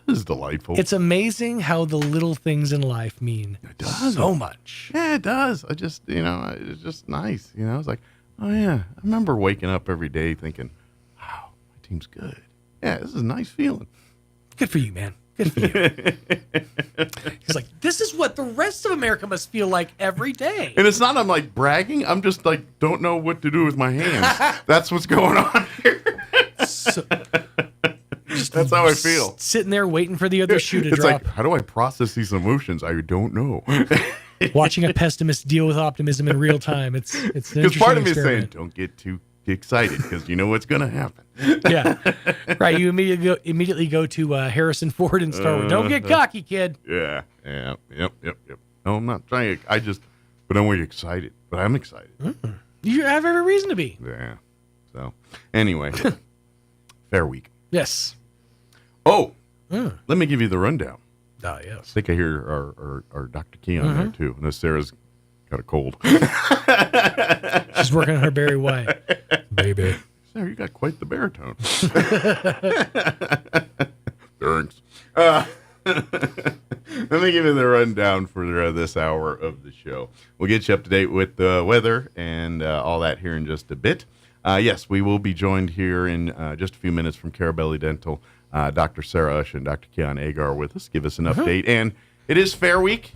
Speaker 13: is delightful.
Speaker 14: It's amazing how the little things in life mean so much.
Speaker 13: Yeah, it does. I just, it's just nice. It's like, oh, yeah. I remember waking up every day thinking, wow, my team's good. Yeah, this is a nice feeling.
Speaker 14: Good for you, man. Good for you. He's like, this is what the rest of America must feel like every day.
Speaker 13: And it's not I'm like bragging. I'm just like, don't know what to do with my hands. That's what's going on here. That's how I feel.
Speaker 14: Sitting there waiting for the other shoe to drop.
Speaker 13: It's like, how do I process these emotions? I don't know.
Speaker 14: Watching a pessimist deal with optimism in real time. It's an interesting
Speaker 13: part of me is
Speaker 14: experiment.
Speaker 13: saying, don't get too excited because you know what's going to happen.
Speaker 14: Yeah, right. You immediately go to Harrison Ford and Star Wars. Don't get cocky, kid.
Speaker 13: Yeah. Yep. No, I'm not trying. But I'm really excited. But I'm excited.
Speaker 14: You have every reason to be.
Speaker 13: Yeah. So, anyway, fair week.
Speaker 14: Yes.
Speaker 13: Oh, let me give you the rundown.
Speaker 14: Ah, yes.
Speaker 13: I think I hear our Dr. Keon there too. Unless Sarah's got a cold.
Speaker 14: She's working on her Barry White, baby.
Speaker 13: Sarah, you got quite the baritone. Thanks. Let me give you the rundown for this hour of the show. We'll get you up to date with the weather and all that here in just a bit. Yes, we will be joined here in just a few minutes from Carabelli Dental. Dr. Sarah Ush and Dr. Keon Agar with us. Give us an update. And it is Fair Week,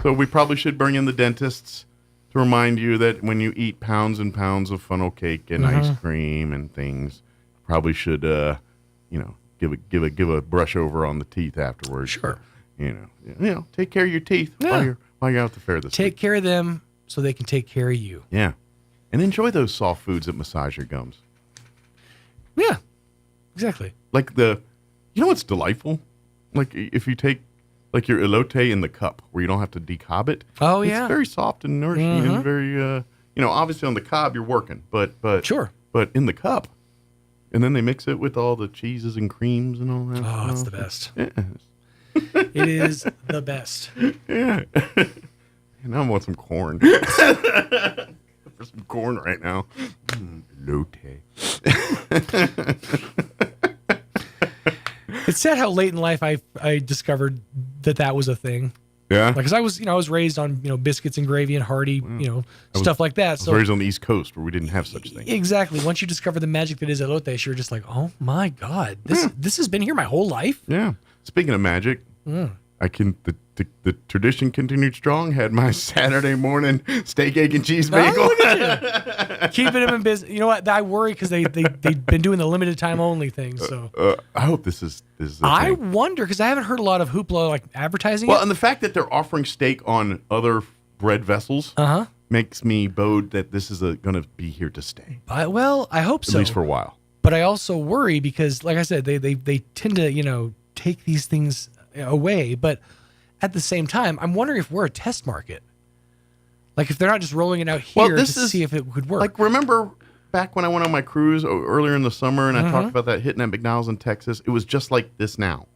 Speaker 13: so we probably should bring in the dentists to remind you that when you eat pounds and pounds of funnel cake and ice cream and things, probably should, give a brush over on the teeth afterwards.
Speaker 14: Sure.
Speaker 13: Take care of your teeth while you're out the fair this week.
Speaker 14: Take care of them so they can take care of you.
Speaker 13: Yeah. And enjoy those soft foods that massage your gums.
Speaker 14: Yeah. Exactly.
Speaker 13: Like what's delightful? Like if you take like your elote in the cup where you don't have to decob it.
Speaker 14: Oh, yeah.
Speaker 13: It's very soft and nourishing and very, obviously on the cob you're working, but
Speaker 14: sure.
Speaker 13: But in the cup. And then they mix it with all the cheeses and creams and all that.
Speaker 14: Oh, it's the best.
Speaker 13: Yes.
Speaker 14: It is the best.
Speaker 13: Yeah. And I want some corn. For some corn right now. Elote.
Speaker 14: It's sad how late in life I discovered that was a thing.
Speaker 13: Yeah,
Speaker 14: because I was raised on biscuits and gravy and hearty stuff like that.
Speaker 13: I was raised on the East Coast where we didn't have such things.
Speaker 14: Exactly. Once you discover the magic that is elote, you're just like, oh my god, this has been here my whole life.
Speaker 13: Yeah. Speaking of magic, the tradition continued strong. Had my Saturday morning steak, egg, and cheese bagel.
Speaker 14: Look at you. Keeping them in business. You know what? I worry because they've been doing the limited time only thing. So
Speaker 13: I hope this is.
Speaker 14: I wonder because I haven't heard a lot of hoopla like advertising.
Speaker 13: Well, and the fact that they're offering steak on other bread vessels makes me bode that this is going to be here to stay.
Speaker 14: I hope so.
Speaker 13: At least for a while.
Speaker 14: But I also worry because, like I said, they tend to take these things away, but at the same time, I'm wondering if we're a test market. Like if they're not just rolling it out here to see if it could work.
Speaker 13: Like remember back when I went on my cruise earlier in the summer and I talked about that hitting at McDonald's in Texas, it was just like this now,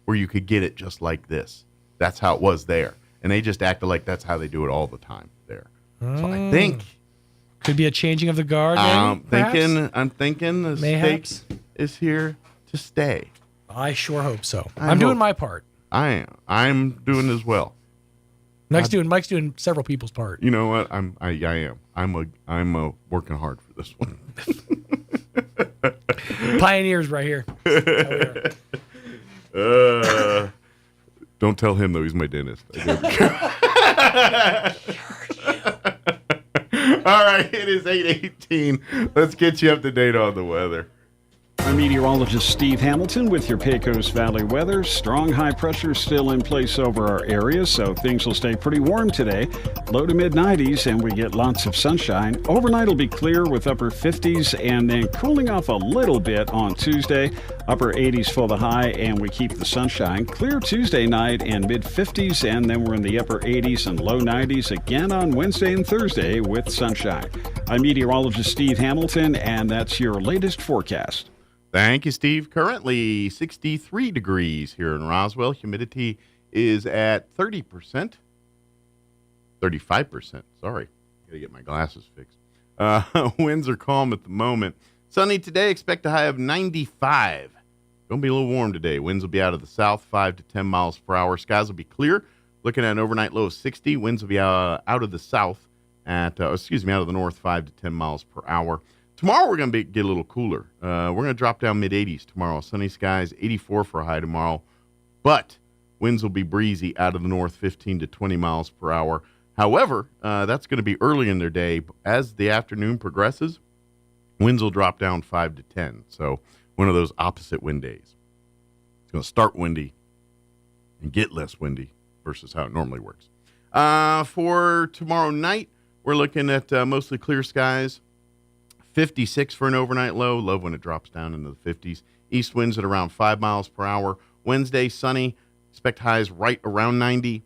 Speaker 13: where you could get it just like this. That's how it was there. And they just acted like that's how they do it all the time there. So I think
Speaker 14: could be a changing of the guard.
Speaker 13: I'm thinking the steak is here to stay.
Speaker 14: I sure hope so. I'm doing my part.
Speaker 13: I am. I'm doing as well.
Speaker 14: Mike's doing several people's part.
Speaker 13: You know what? I am. I'm working hard for this one.
Speaker 14: Pioneers right here.
Speaker 13: Don't tell him though. He's my dentist. All right, it is 8:18. Let's get you up to date on the weather.
Speaker 2: I'm meteorologist Steve Hamilton with your Pecos Valley weather. Strong high pressure still in place over our area, so things will stay pretty warm today. Low to mid 90s, and we get lots of sunshine. Overnight will be clear with upper 50s, and then cooling off a little bit on Tuesday. Upper 80s for the high, and we keep the sunshine. Clear Tuesday night and mid 50s, and then we're in the upper 80s and low 90s again on Wednesday and Thursday with sunshine. I'm meteorologist Steve Hamilton, and that's your latest forecast.
Speaker 13: Thank you, Steve. Currently 63 degrees here in Roswell. Humidity is at 30%. 35%. Sorry. Got to get my glasses fixed. Winds are calm at the moment. Sunny today. Expect a high of 95. Going to be a little warm today. Winds will be out of the south, 5 to 10 miles per hour. Skies will be clear. Looking at an overnight low of 60. Winds will be out of the south out of the north, 5 to 10 miles per hour. Tomorrow we're going to get a little cooler. We're going to drop down mid-80s tomorrow. Sunny skies, 84 for a high tomorrow. But winds will be breezy out of the north, 15 to 20 miles per hour. However, that's going to be early in their day. As the afternoon progresses, winds will drop down 5 to 10. So one of those opposite wind days. It's going to start windy and get less windy versus how it normally works. For tomorrow night, we're looking at mostly clear skies. 56 for an overnight low. Love when it drops down into the 50s. East winds at around 5 miles per hour. Wednesday, sunny. Expect highs right around 90.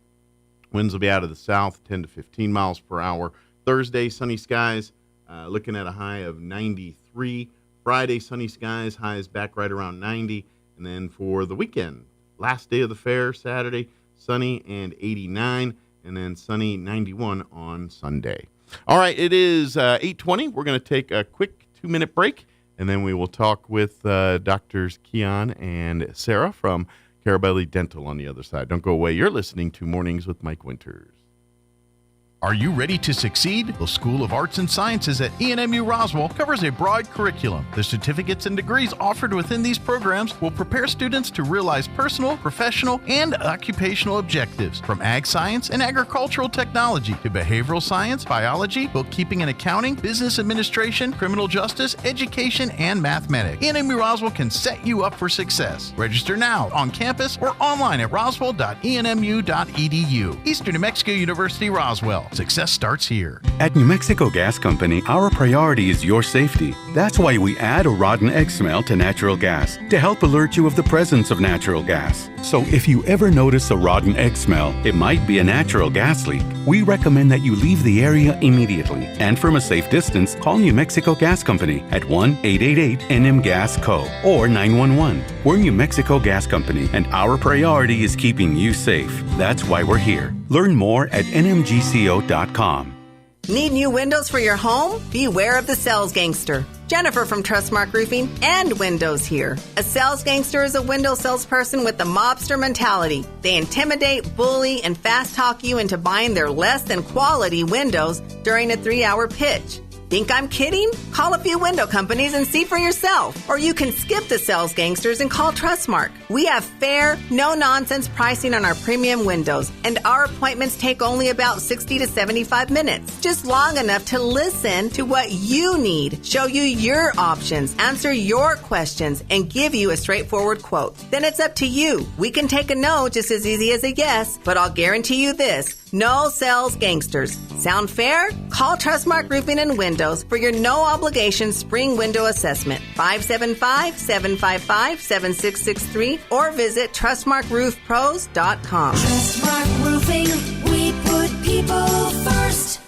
Speaker 13: Winds will be out of the south, 10 to 15 miles per hour. Thursday, sunny skies. Looking at a high of 93. Friday, sunny skies, highs back right around 90. And then for the weekend, last day of the fair, Saturday, sunny and 89. And then sunny 91 on Sunday. All right, it is 8:20. We're going to take a quick 2-minute break, and then we will talk with Drs. Keon and Sarah from Carabelli Dental on the other side. Don't go away. You're listening to Mornings with Mike Winters.
Speaker 17: Are you ready to succeed? The School of Arts and Sciences at ENMU Roswell covers a broad curriculum. The certificates and degrees offered within these programs will prepare students to realize personal, professional, and occupational objectives, from ag science and agricultural technology to behavioral science, biology, bookkeeping and accounting, business administration, criminal justice, education, and mathematics. ENMU Roswell can set you up for success. Register now on campus or online at roswell.enmu.edu. Eastern New Mexico University, Roswell. Success starts here.
Speaker 3: At New Mexico Gas Company, our priority is your safety. That's why we add a rotten egg smell to natural gas to help alert you of the presence of natural gas. So if you ever notice a rotten egg smell, it might be a natural gas leak. We recommend that you leave the area immediately. And from a safe distance, call New Mexico Gas Company at 1-888-NM-GAS-CO or 911. We're New Mexico Gas Company, and our priority is keeping you safe. That's why we're here. Learn more at nmgco.com.
Speaker 15: Need new windows for your home? Beware of the sales gangster. Jennifer from Trustmark Roofing and Windows here. A sales gangster is a window salesperson with the mobster mentality. They intimidate, bully, and fast talk you into buying their less than quality windows during a 3-hour pitch. Think I'm kidding? Call a few window companies and see for yourself. Or you can skip the sales gangsters and call Trustmark. We have fair, no-nonsense pricing on our premium windows, and our appointments take only about 60 to 75 minutes. Just long enough to listen to what you need, show you your options, answer your questions, and give you a straightforward quote. Then it's up to you. We can take a no just as easy as a yes, but I'll guarantee you this. No sales gangsters. Sound fair? Call Trustmark Roofing and Windows for your no-obligation spring window assessment. 575-755-7663 or visit TrustmarkRoofPros.com.
Speaker 11: Trustmark Roofing, we put people first.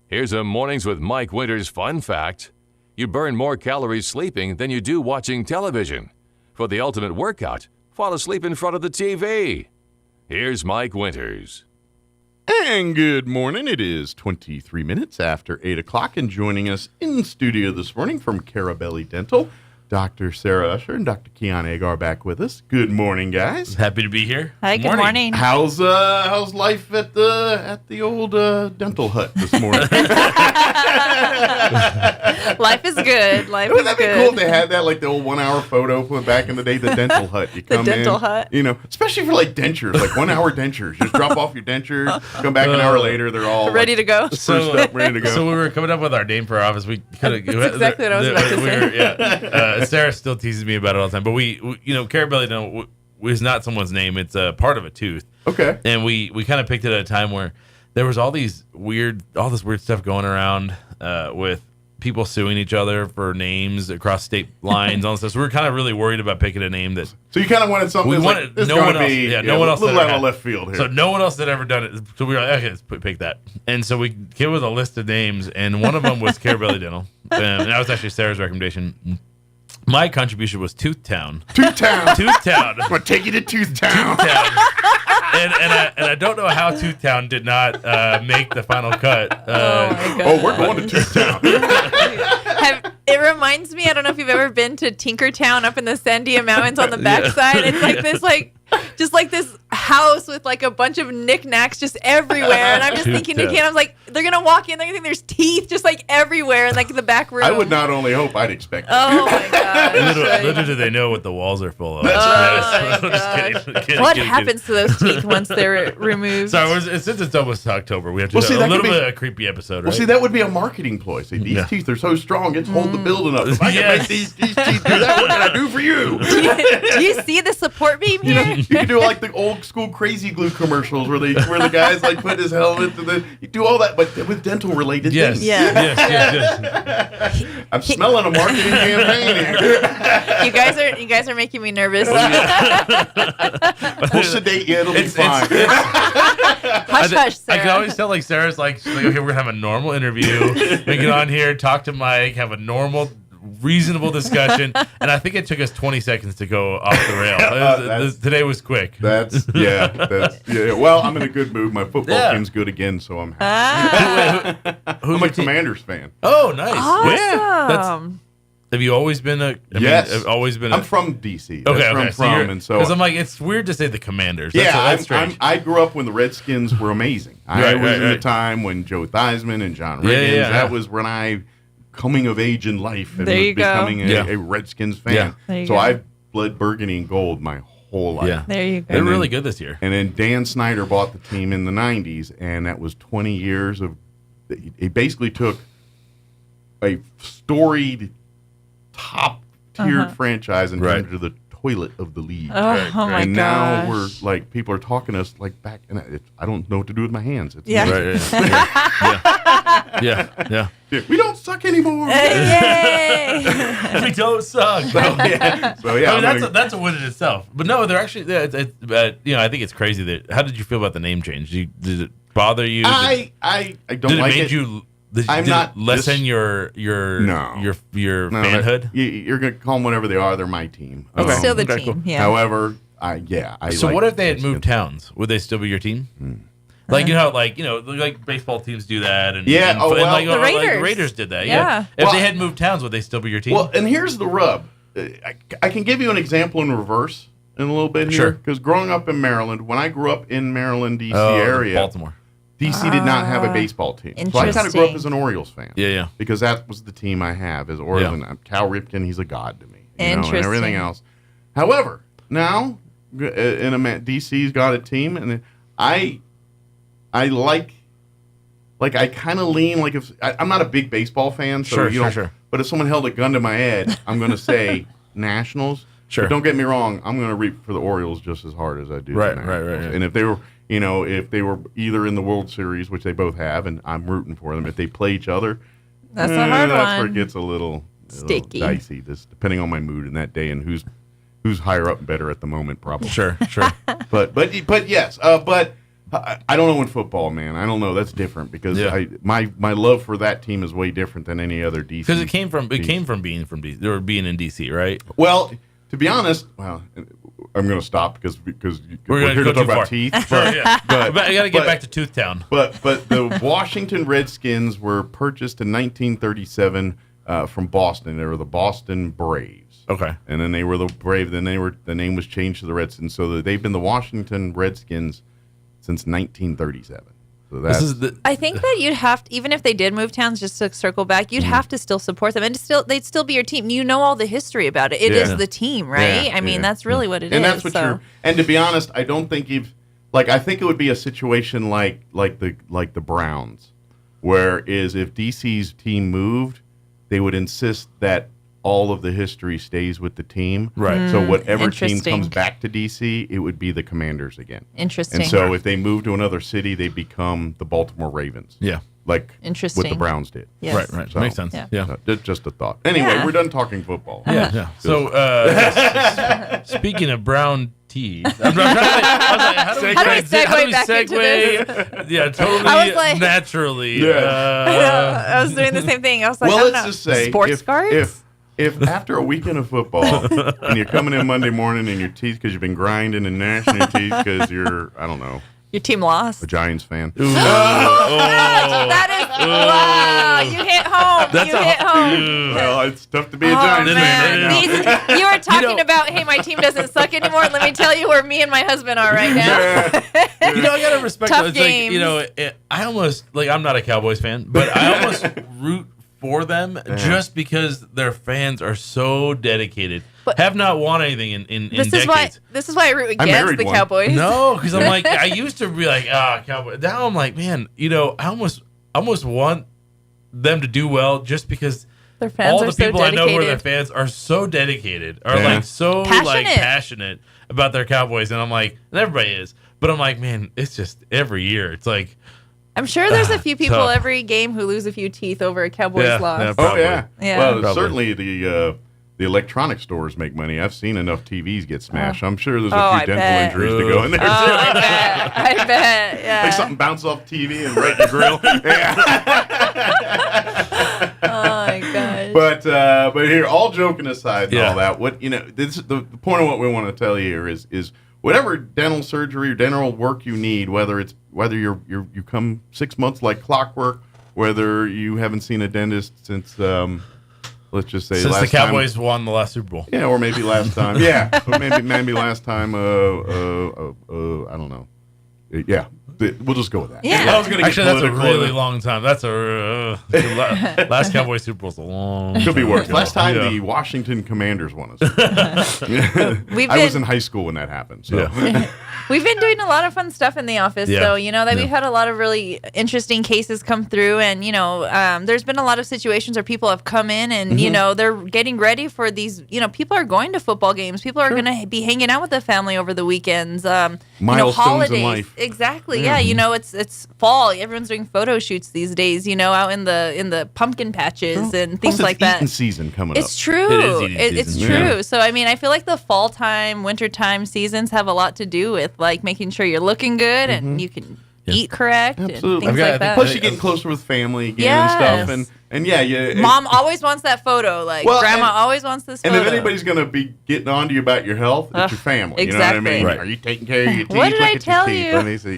Speaker 12: Here's a Mornings with Mike Winters fun fact. You burn more calories sleeping than you do watching television. For the ultimate workout, fall asleep in front of the TV. Here's Mike Winters.
Speaker 13: And good morning. It is 23 minutes after 8 o'clock, and joining us in studio this morning from Carabelli Dental, Dr. Sarah Usher and Dr. Keon Agar back with us. Good morning, guys.
Speaker 16: Happy to be here.
Speaker 18: Hi, good morning.
Speaker 13: How's life at the old dental hut this morning?
Speaker 18: Life is good. Life
Speaker 13: Wouldn't
Speaker 18: is
Speaker 13: that be
Speaker 18: good.
Speaker 13: cool if they had that, like the old 1 hour photo from back in the day, the dental hut? You come
Speaker 18: The dental
Speaker 13: in,
Speaker 18: hut.
Speaker 13: you know, especially for like dentures, like 1 hour dentures. Just drop off your dentures, come back an hour later, they're all
Speaker 18: Ready to go.
Speaker 13: spruced up, ready to go.
Speaker 16: So we were coming up with our name for our office. We could have.
Speaker 18: That's exactly what I was about to say.
Speaker 16: Sarah still teases me about it all the time. But we Carabelli Dental is not someone's name. It's a part of a tooth.
Speaker 13: Okay.
Speaker 16: And we kind of picked it at a time where there was all this weird stuff going around with people suing each other for names across state lines, all this stuff. So we were kind of really worried about picking a name that.
Speaker 13: So you kind of wanted something.
Speaker 16: We wanted
Speaker 13: like, this
Speaker 16: no one else.
Speaker 13: be,
Speaker 16: No one else.
Speaker 13: A little
Speaker 16: had
Speaker 13: out
Speaker 16: ever
Speaker 13: of left field here.
Speaker 16: So no one else had ever done it. So we were like, okay, let's pick that. And so we came with a list of names, and one of them was Carabelli Dental, and that was actually Sarah's recommendation. My contribution was Tooth Town.
Speaker 13: Tooth Town.
Speaker 16: I'm
Speaker 13: gonna take you to Tooth Town.
Speaker 16: And I don't know how Tooth Town did not make the final cut.
Speaker 18: Oh my God.
Speaker 13: We're going to Tooth Town.
Speaker 18: It reminds me, I don't know if you've ever been to Tinkertown up in the Sandia Mountains on the backside. It's like this, just like this house with like a bunch of knickknacks just everywhere. And I'm just thinking to Ken, I was like, they're going to walk in, they're going to think there's teeth just like everywhere in like the back room.
Speaker 13: I would not only hope, I'd expect it.
Speaker 18: Oh my God.
Speaker 16: Little do they know what the walls are full of.
Speaker 18: What happens to those teeth once they're removed?
Speaker 16: Sorry, since it's almost October, we have to do a little bit of a creepy episode, right?
Speaker 13: Well, see, that would be a marketing ploy. See, these teeth are so strong, it's hold the building up. If I can make these teeth do that, what can I do for you?
Speaker 18: Do you see the support beam here?
Speaker 13: You can do like the old school Crazy Glue commercials where the guys like put his helmet to you do all that, but with dental related things.
Speaker 16: Yes.
Speaker 13: I'm smelling a marketing campaign here.
Speaker 18: You guys are making me nervous.
Speaker 13: We'll sedate you. It'll be fine.
Speaker 18: Hush, Sarah.
Speaker 16: I can always tell like Sarah's like, okay, we're gonna have a normal interview. We get on here, talk to Mike, have a normal, reasonable discussion, and I think it took us 20 seconds to go off the rail. Today was quick.
Speaker 13: Well, I'm in a good mood. My football team's good again, so I'm happy. I'm a Commanders fan.
Speaker 16: Oh, nice.
Speaker 18: Awesome.
Speaker 16: Have you always been
Speaker 13: Yes.
Speaker 16: I'm
Speaker 13: I'm from DC.
Speaker 16: Okay,
Speaker 13: That's where I'm from, and so
Speaker 16: because I'm like, it's weird to say the Commanders. That's strange.
Speaker 13: I grew up when the Redskins were amazing. I was in the time when Joe Theismann and John Riggins. That was when I coming of age in life and was becoming a Redskins fan. So I've bled burgundy and gold my whole life.
Speaker 16: Yeah.
Speaker 18: There you go.
Speaker 16: They're really good this year.
Speaker 13: And then Dan Snyder bought the team in the 90s, and that was 20 years of. He basically took a storied, top-tiered franchise and turned it to the toilet of the league.
Speaker 18: Oh my
Speaker 13: and
Speaker 18: gosh.
Speaker 13: now we're like, people are talking to us like back, and I don't know what to do with my hands. It's
Speaker 16: Yeah.
Speaker 13: We don't suck anymore.
Speaker 18: Yay!
Speaker 16: We don't suck.
Speaker 13: So
Speaker 16: I mean, that's a win in itself. But no, they're actually. I think it's crazy that. How did you feel about the name change? Did it bother you?
Speaker 13: I don't like it.
Speaker 16: Did it lessen your fanhood?
Speaker 13: You're gonna call them whatever they are. They're my team.
Speaker 18: It's still the team. Cool. Yeah.
Speaker 13: However,
Speaker 16: So what if they had moved towns? Would they still be your team? Like like baseball teams do that, and
Speaker 18: the Raiders.
Speaker 16: Like the Raiders did that. Yeah. If they had moved towns, would they still be your team?
Speaker 13: Well, and here's the rub. I can give you an example in reverse in a little bit here, because growing up in Maryland, when I grew up in Maryland, D.C. area,
Speaker 16: Baltimore,
Speaker 13: D.C. did not have a baseball team, so I kind of grew up as an Orioles fan.
Speaker 16: Yeah,
Speaker 13: because that was the team I have as Orioles. And Cal Ripken, he's a god to me. And everything else. However, now D.C.'s got a team, and I like I kind of lean like if I'm not a big baseball fan, so sure. But if someone held a gun to my head, I'm going to say Nationals.
Speaker 16: Sure.
Speaker 13: But don't get me wrong, I'm going to root for the Orioles just as hard as I do.
Speaker 16: Right.
Speaker 13: And if they were, if they were either in the World Series, which they both have, and I'm rooting for them, if they play each other,
Speaker 18: that's a hard
Speaker 13: that's
Speaker 18: one.
Speaker 13: where it gets a little
Speaker 18: sticky,
Speaker 13: dicey. Just depending on my mood in that day and who's higher up and better at the moment, probably.
Speaker 16: Sure.
Speaker 13: But yes, but. I don't know in football, man. I don't know. That's different because my love for that team is way different than any other DC.
Speaker 16: Because it came from being from DC or being in DC, right?
Speaker 13: Well, to be honest, I'm going to stop because we're here to talk about teeth.
Speaker 16: But I got to get back to Tooth Town.
Speaker 13: But the Washington Redskins were purchased in 1937 from Boston. They were the Boston Braves.
Speaker 16: Okay,
Speaker 13: and then they were the Brave. Then the name was changed to the Redskins. So they've been the Washington Redskins since 1937. So
Speaker 18: I think that you'd have to, even if they did move towns, just to circle back, you'd have to still support them, and they'd still be your team. You know all the history about it. It is the team, right?
Speaker 13: Yeah,
Speaker 18: I mean, that's really what it is.
Speaker 13: And that's what and to be honest, I don't think I think it would be a situation like the Browns, whereas if DC's team moved, they would insist that all of the history stays with the team.
Speaker 16: Right.
Speaker 13: So whatever team comes back to DC, it would be the Commanders again.
Speaker 18: Interesting.
Speaker 13: And so if they move to another city, they become the Baltimore Ravens.
Speaker 16: Yeah.
Speaker 13: Like what the Browns did.
Speaker 16: Yes. Right.
Speaker 13: So,
Speaker 16: makes sense. Yeah.
Speaker 13: Just a thought. Anyway, we're done talking football.
Speaker 16: Yeah. So speaking of brown teeth, I'm trying to think, how do we segue back into this? Yeah, totally.
Speaker 18: I was like,
Speaker 16: naturally.
Speaker 18: Yeah. I was doing the same thing. I was like,
Speaker 13: well, let's just say,
Speaker 18: sports cards.
Speaker 13: If after a weekend of football and you're coming in Monday morning and your teeth because you've been grinding and gnashing your teeth because you're, I don't know,
Speaker 18: your team lost,
Speaker 13: a Giants fan.
Speaker 18: That Wow, you hit home.
Speaker 16: That's
Speaker 18: you hit home.
Speaker 13: Well, it's tough to be a Giants fan right now.
Speaker 18: You were talking about, hey, my team doesn't suck anymore. Let me tell you where me and my husband are right now.
Speaker 16: I gotta respect
Speaker 18: Tough
Speaker 16: it. It's
Speaker 18: games.
Speaker 16: like, I almost I'm not a Cowboys fan, but I almost root for them just because their fans are so dedicated. Have not won anything in decades.
Speaker 18: This is why I root against the Cowboys.
Speaker 16: No, because I'm like, I used to be like, Cowboys. Now I'm like, man, I almost want them to do well just because
Speaker 18: their fans
Speaker 16: all
Speaker 18: are
Speaker 16: the
Speaker 18: so
Speaker 16: people I know who are their
Speaker 18: dedicated.
Speaker 16: fans are so dedicated, are like so passionate about their Cowboys, and I'm like, and everybody is, but I'm like, man, it's just every year, it's like.
Speaker 18: I'm sure there's a few people
Speaker 16: tough.
Speaker 18: every game who lose a few teeth over a Cowboys loss.
Speaker 13: Oh yeah. Well,
Speaker 16: Probably.
Speaker 13: certainly the electronic stores make money. I've seen enough TVs get smashed. I'm sure there's a
Speaker 18: I
Speaker 13: few dental
Speaker 18: bet.
Speaker 13: injuries to go in there.
Speaker 18: Oh, I bet. Yeah.
Speaker 13: Like something bounce off the TV and right in the grill.
Speaker 18: Oh my gosh.
Speaker 13: But here, all joking aside and all that, what this the point of what we want to tell you here is whatever dental surgery or dental work you need, whether you come 6 months like clockwork, whether you haven't seen a dentist since let's just say
Speaker 16: Since
Speaker 13: last
Speaker 16: the Cowboys won the last Super Bowl.
Speaker 13: Yeah, or maybe last time. Yeah, or maybe last time. I don't know. Yeah, we'll just go with that.
Speaker 18: Yeah.
Speaker 13: I was gonna get
Speaker 16: Actually, that's a
Speaker 13: political.
Speaker 16: really long time. That's last Cowboys Super Bowl's a long.
Speaker 13: Could be worse. Last time
Speaker 16: Yeah.
Speaker 13: the Washington Commanders won us. I was in high school when that happened. So.
Speaker 18: We've been doing a lot of fun stuff in the office, so we've had a lot of really interesting cases come through, and there's been a lot of situations where people have come in and they're getting ready for these. People are going to football games. People are going to be hanging out with the family over the weekends.
Speaker 13: Milestones
Speaker 18: holidays.
Speaker 13: in life.
Speaker 18: Exactly. Yeah. It's fall. Everyone's doing photo shoots these days. Out in the pumpkin patches and things
Speaker 13: Plus
Speaker 18: like
Speaker 13: it's
Speaker 18: that.
Speaker 13: eating season coming up.
Speaker 18: It's true.
Speaker 16: It is eating
Speaker 18: It's
Speaker 16: season.
Speaker 18: true.
Speaker 16: Yeah.
Speaker 18: So I feel like the fall time, winter time seasons have a lot to do with like making sure you're looking good and you can eat correct
Speaker 13: Absolutely.
Speaker 18: and things like that.
Speaker 13: Plus, you're getting closer with family again and stuff, and yeah,
Speaker 18: Mom always wants that photo. Like grandma always wants this
Speaker 13: And
Speaker 18: photo.
Speaker 13: if anybody's going to be getting on to you about your health, it's your family. You know what I
Speaker 18: exactly.
Speaker 13: mean?
Speaker 18: Right.
Speaker 13: Are you taking care of your teeth?
Speaker 18: What did I
Speaker 13: Look at
Speaker 18: tell
Speaker 13: your teeth.
Speaker 18: you?
Speaker 13: And they say,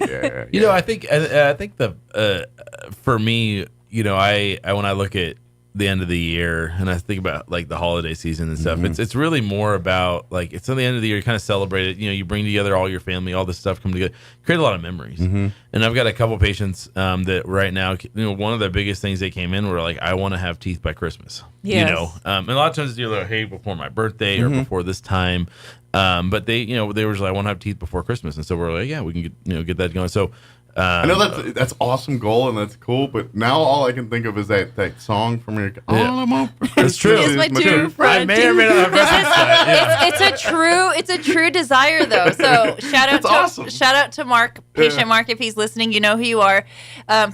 Speaker 13: yeah.
Speaker 16: I think the for me, I when I look at the end of the year and I think about like the holiday season and stuff, it's really more about like it's on the end of the year, you kind of celebrate it. You bring together all your family, all this stuff come together, create a lot of memories. And I've got a couple patients that right now, one of the biggest things they came in were like, I want to have teeth by Christmas.
Speaker 18: Yes.
Speaker 16: And a lot of times they're like, hey, before my birthday or before this time. But they were like, I want to have teeth before Christmas, and so we're like, yeah, we can get that going. So.
Speaker 13: I know that's awesome goal and that's cool, but now all I can think of is that song from your.
Speaker 16: That's true.
Speaker 18: It's my two front
Speaker 16: I may or may not have referenced that.
Speaker 18: It's a true desire though. So shout out to Mark, patient Mark, if he's listening. You know who you are,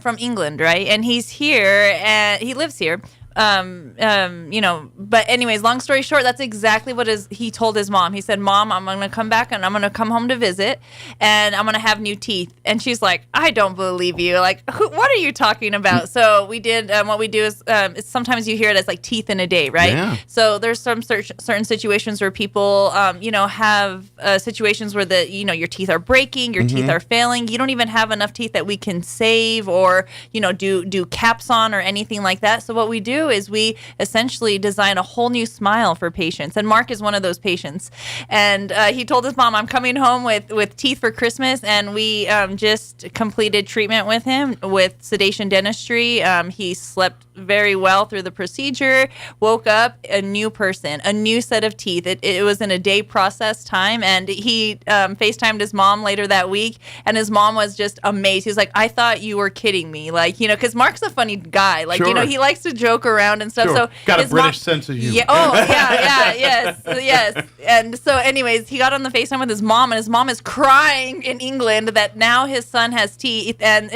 Speaker 18: from England, right? And he's here and he lives here. But anyways, long story short, that's exactly what he told his mom. He said, Mom, I'm going to come back and I'm going to come home to visit and I'm going to have new teeth. And she's like, I don't believe you. Like, what are you talking about? So we did, what we do is, sometimes you hear it as like teeth in a day, right?
Speaker 13: Yeah.
Speaker 18: So there's some certain situations where people, have situations where your teeth are breaking, your teeth are failing. You don't even have enough teeth that we can save or, do caps on or anything like that. So what we do is we essentially design a whole new smile for patients. And Mark is one of those patients. And he told his mom, I'm coming home with teeth for Christmas. And we just completed treatment with him with sedation dentistry. He slept very well through the procedure, woke up a new person, a new set of teeth. It was in a day process time. And he FaceTimed his mom later that week. And his mom was just amazed. He was like, I thought you were kidding me. Like, because Mark's a funny guy. Like,
Speaker 13: Sure.
Speaker 18: he likes to joke around and stuff.
Speaker 13: Sure.
Speaker 18: So
Speaker 13: Got a
Speaker 18: his
Speaker 13: British sense of humor.
Speaker 18: Yeah. Oh, yeah. Yes. And so, anyways, he got on the FaceTime with his mom, and his mom is crying in England that now his son has teeth, and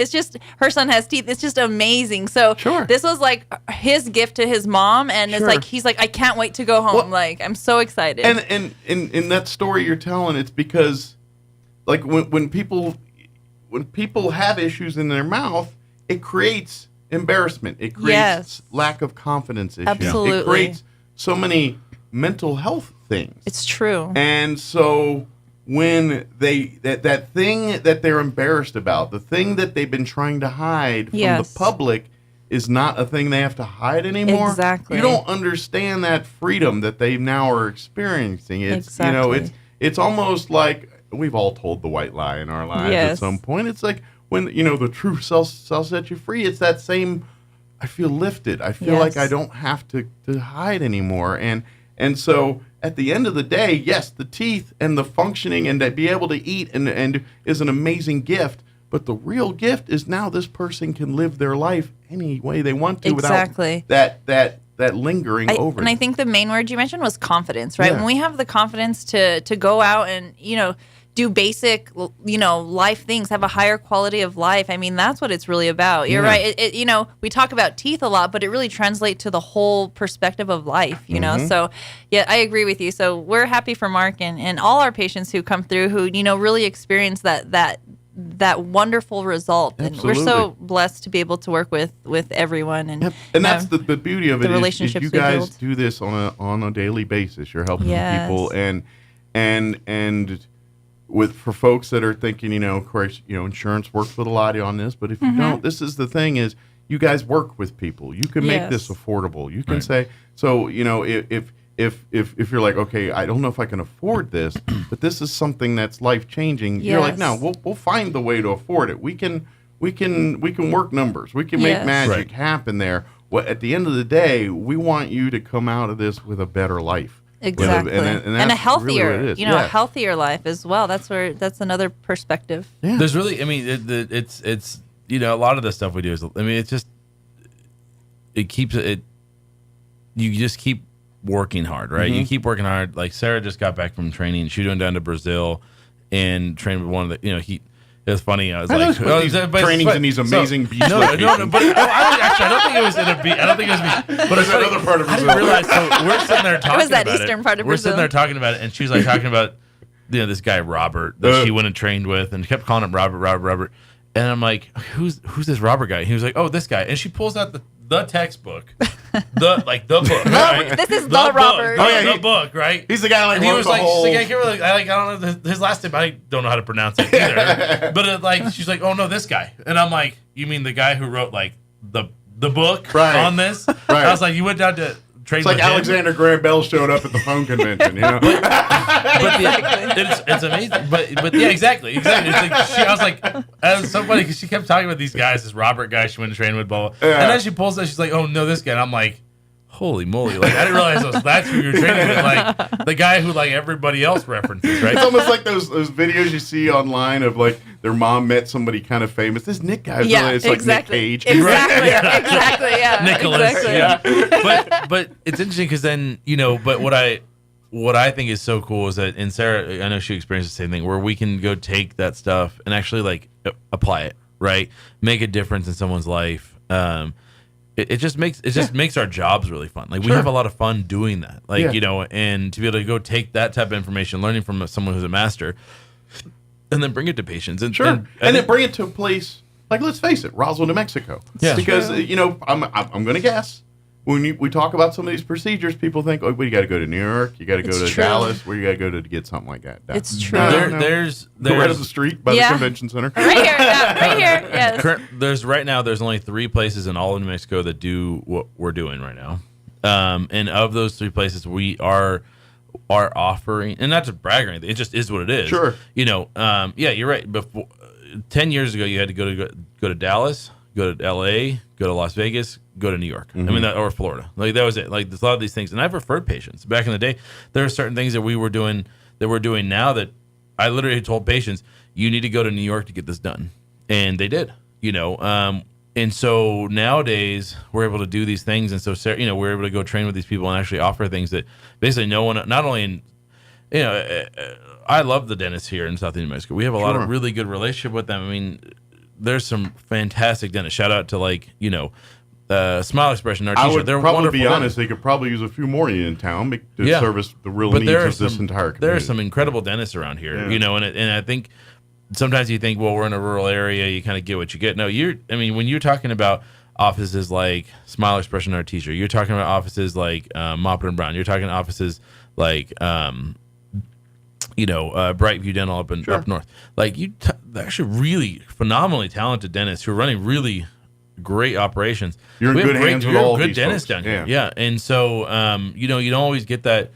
Speaker 18: her son has teeth. It's just amazing. So this was like his gift to his mom, and it's like he's like, I can't wait to go home.
Speaker 13: Well,
Speaker 18: like, I'm so excited.
Speaker 13: And in that story you're telling, it's because like when people have issues in their mouth, it creates embarrassment. It creates lack of confidence issues.
Speaker 18: Absolutely.
Speaker 13: It creates so many mental health things.
Speaker 18: It's true.
Speaker 13: And so when that thing that they're embarrassed about, the thing that they've been trying to hide from the public, is not a thing they have to hide anymore.
Speaker 18: Exactly.
Speaker 13: You don't understand that freedom that they now are experiencing. It's you know, it's almost like we've all told the white lie in our lives at some point. It's like when the truth shall set you free. It's that same. I feel lifted. I feel like I don't have to hide anymore. And so at the end of the day, yes, the teeth and the functioning and to be able to eat and is an amazing gift. But the real gift is now this person can live their life any way they want to without that lingering over.
Speaker 18: And I think the main word you mentioned was confidence, right? When we have the confidence to go out and, do basic, life things, have a higher quality of life. I mean, that's what it's really about. You're right. We talk about teeth a lot, but it really translates to the whole perspective of life, So, yeah, I agree with you. So we're happy for Mark and all our patients who come through who, really experience that wonderful result.
Speaker 13: Absolutely.
Speaker 18: And we're so blessed to be able to work with everyone. And
Speaker 13: that's the beauty of it.
Speaker 18: The relationships
Speaker 13: you guys do this on a daily basis. You're helping people and for folks that are thinking, of course, insurance works with a lot on this, but if you don't, this is the thing is you guys work with people. You can make this affordable. You can say, so, if you're like, okay, I don't know if I can afford this, but this is something that's life changing. You're like, no, we'll find the way to afford it. We can work numbers. We can make magic happen there. Well, at the end of the day, we want you to come out of this with a better life.
Speaker 18: Exactly. And a healthier,
Speaker 13: really
Speaker 18: a healthier life as well. That's another perspective.
Speaker 16: Yeah. There's really, it's a lot of the stuff we do is, it's just, it keeps it, you just keep working hard, right? You keep working hard. Like Sarah just got back from training. She went down to Brazil and trained with one of the, it was funny. I was
Speaker 13: trainings in these amazing beach.
Speaker 16: No, but I don't think it was in a beach. I don't think it was beach. But it's
Speaker 13: another part of Brazil.
Speaker 16: I didn't realize. So we're sitting there talking about it.
Speaker 18: It was that eastern part of Brazil.
Speaker 16: We're sitting there talking about it, and she's like talking about this guy Robert that she went and trained with, and kept calling him Robert. And I'm like, who's this Robert guy? And he was like, oh, this guy. And she pulls out the textbook, the book. Right?
Speaker 18: This is the Robert.
Speaker 16: The book, right?
Speaker 13: He's the guy
Speaker 16: and he was like, I don't know his last name. I don't know how to pronounce it either. But she's like, oh no, this guy. And I'm like, you mean the guy who wrote the book on this? Right. I was like, you went down to train.
Speaker 13: It's like Alexander Graham Bell showed up at the phone convention,
Speaker 16: but it's amazing. But yeah, exactly. It's like I was like, it was so funny because she kept talking about these guys, this Robert guy she went to train with, blah, blah. And then she pulls that, she's like, oh no, this guy. And I'm like, holy moly! Like I didn't realize that's who you're training with, like the guy who everybody else references, right?
Speaker 13: It's almost like those videos you see online of their mom met somebody kind of famous. This Nick guy, it's like Nick Cage,
Speaker 18: exactly, yeah,
Speaker 16: Nicholas,
Speaker 18: exactly.
Speaker 16: Yeah. But it's interesting because then but what I think is so cool is that in Sarah, I know she experienced the same thing where we can go take that stuff and actually apply it, right? Make a difference in someone's life. It just makes our jobs really fun. We have a lot of fun doing that. And to be able to go take that type of information, learning from someone who's a master, and then bring it to patients. And
Speaker 13: then bring it to a place let's face it, Roswell, New Mexico.
Speaker 16: Yeah.
Speaker 13: Because I'm going to guess when we talk about some of these procedures, people think, oh, well, you got to go to New York, you got to go to Dallas, where you got to go to get something like that.
Speaker 18: It's true.
Speaker 16: There's
Speaker 13: right up the street by the convention center.
Speaker 18: Right here, yes.
Speaker 16: There's only 3 places in all of New Mexico that do what we're doing right now. And of those 3 places, we are offering, and not to brag or anything, it just is what it is.
Speaker 13: Sure.
Speaker 16: Yeah, you're right. Before 10 years ago, you had to go to Dallas, go to LA, go to Las Vegas, go to New York. Or Florida. That was it. There's a lot of these things, and I've referred patients. Back in the day, there are certain things that we're doing now that I literally told patients, you need to go to New York to get this done, and they did. And so nowadays we're able to do these things, and so Sarah, we're able to go train with these people and actually offer things that basically no one, not only in, I love the dentists here in South New Mexico. We have a lot of really good relationship with them. I mean, there's some fantastic dentists. Shout out to Smile Expression, our teacher.
Speaker 13: They're probably be honest. They could probably use a few more in town to service the real needs of this entire community.
Speaker 16: There are some incredible dentists around here, and I think sometimes you think, well, we're in a rural area, you kind of get what you get. No, when you're talking about offices like Smile Expression, our teacher, you're talking about offices like Mopper and Brown, you're talking offices like Brightview Dental up north. Actually really phenomenally talented dentists who are running really great operations.
Speaker 13: You're in
Speaker 16: We have
Speaker 13: good hands with all
Speaker 16: good
Speaker 13: these
Speaker 16: dentists
Speaker 13: folks.
Speaker 16: down here. Yeah. And so, you don't always get that.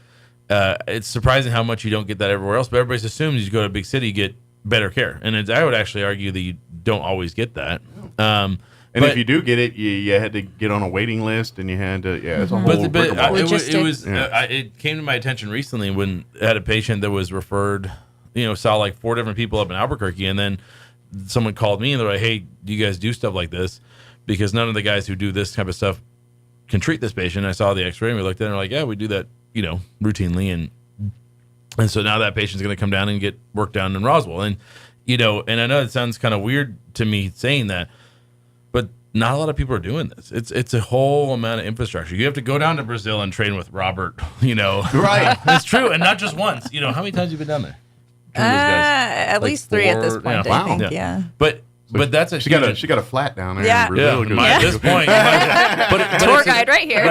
Speaker 16: It's surprising how much you don't get that everywhere else, but everybody assumes you go to a big city, you get better care. And I would actually argue that you don't always get that.
Speaker 13: And if you do get it, you had to get on a waiting list, and you had to, it's a whole rigmarole.
Speaker 16: It came to my attention recently when I had a patient that was referred, saw like 4 different people up in Albuquerque, and then someone called me and they're like, hey, do you guys do stuff like this? Because none of the guys who do this type of stuff can treat this patient. I saw the x-ray and we looked at it and we're like, yeah, we do that, routinely. And so now that patient's going to come down and get work done in Roswell. And, and I know it sounds kind of weird to me saying that, but not a lot of people are doing this. It's a whole amount of infrastructure. You have to go down to Brazil and train with Robert,
Speaker 13: Right.
Speaker 16: It's true. And not just once. How many times have you been down there?
Speaker 18: At least 3 at this point, I think. Yeah.
Speaker 16: But that's
Speaker 13: she got a flat down there.
Speaker 18: Yeah.
Speaker 13: In Brazil.
Speaker 16: At this point, but
Speaker 18: tour guide right here.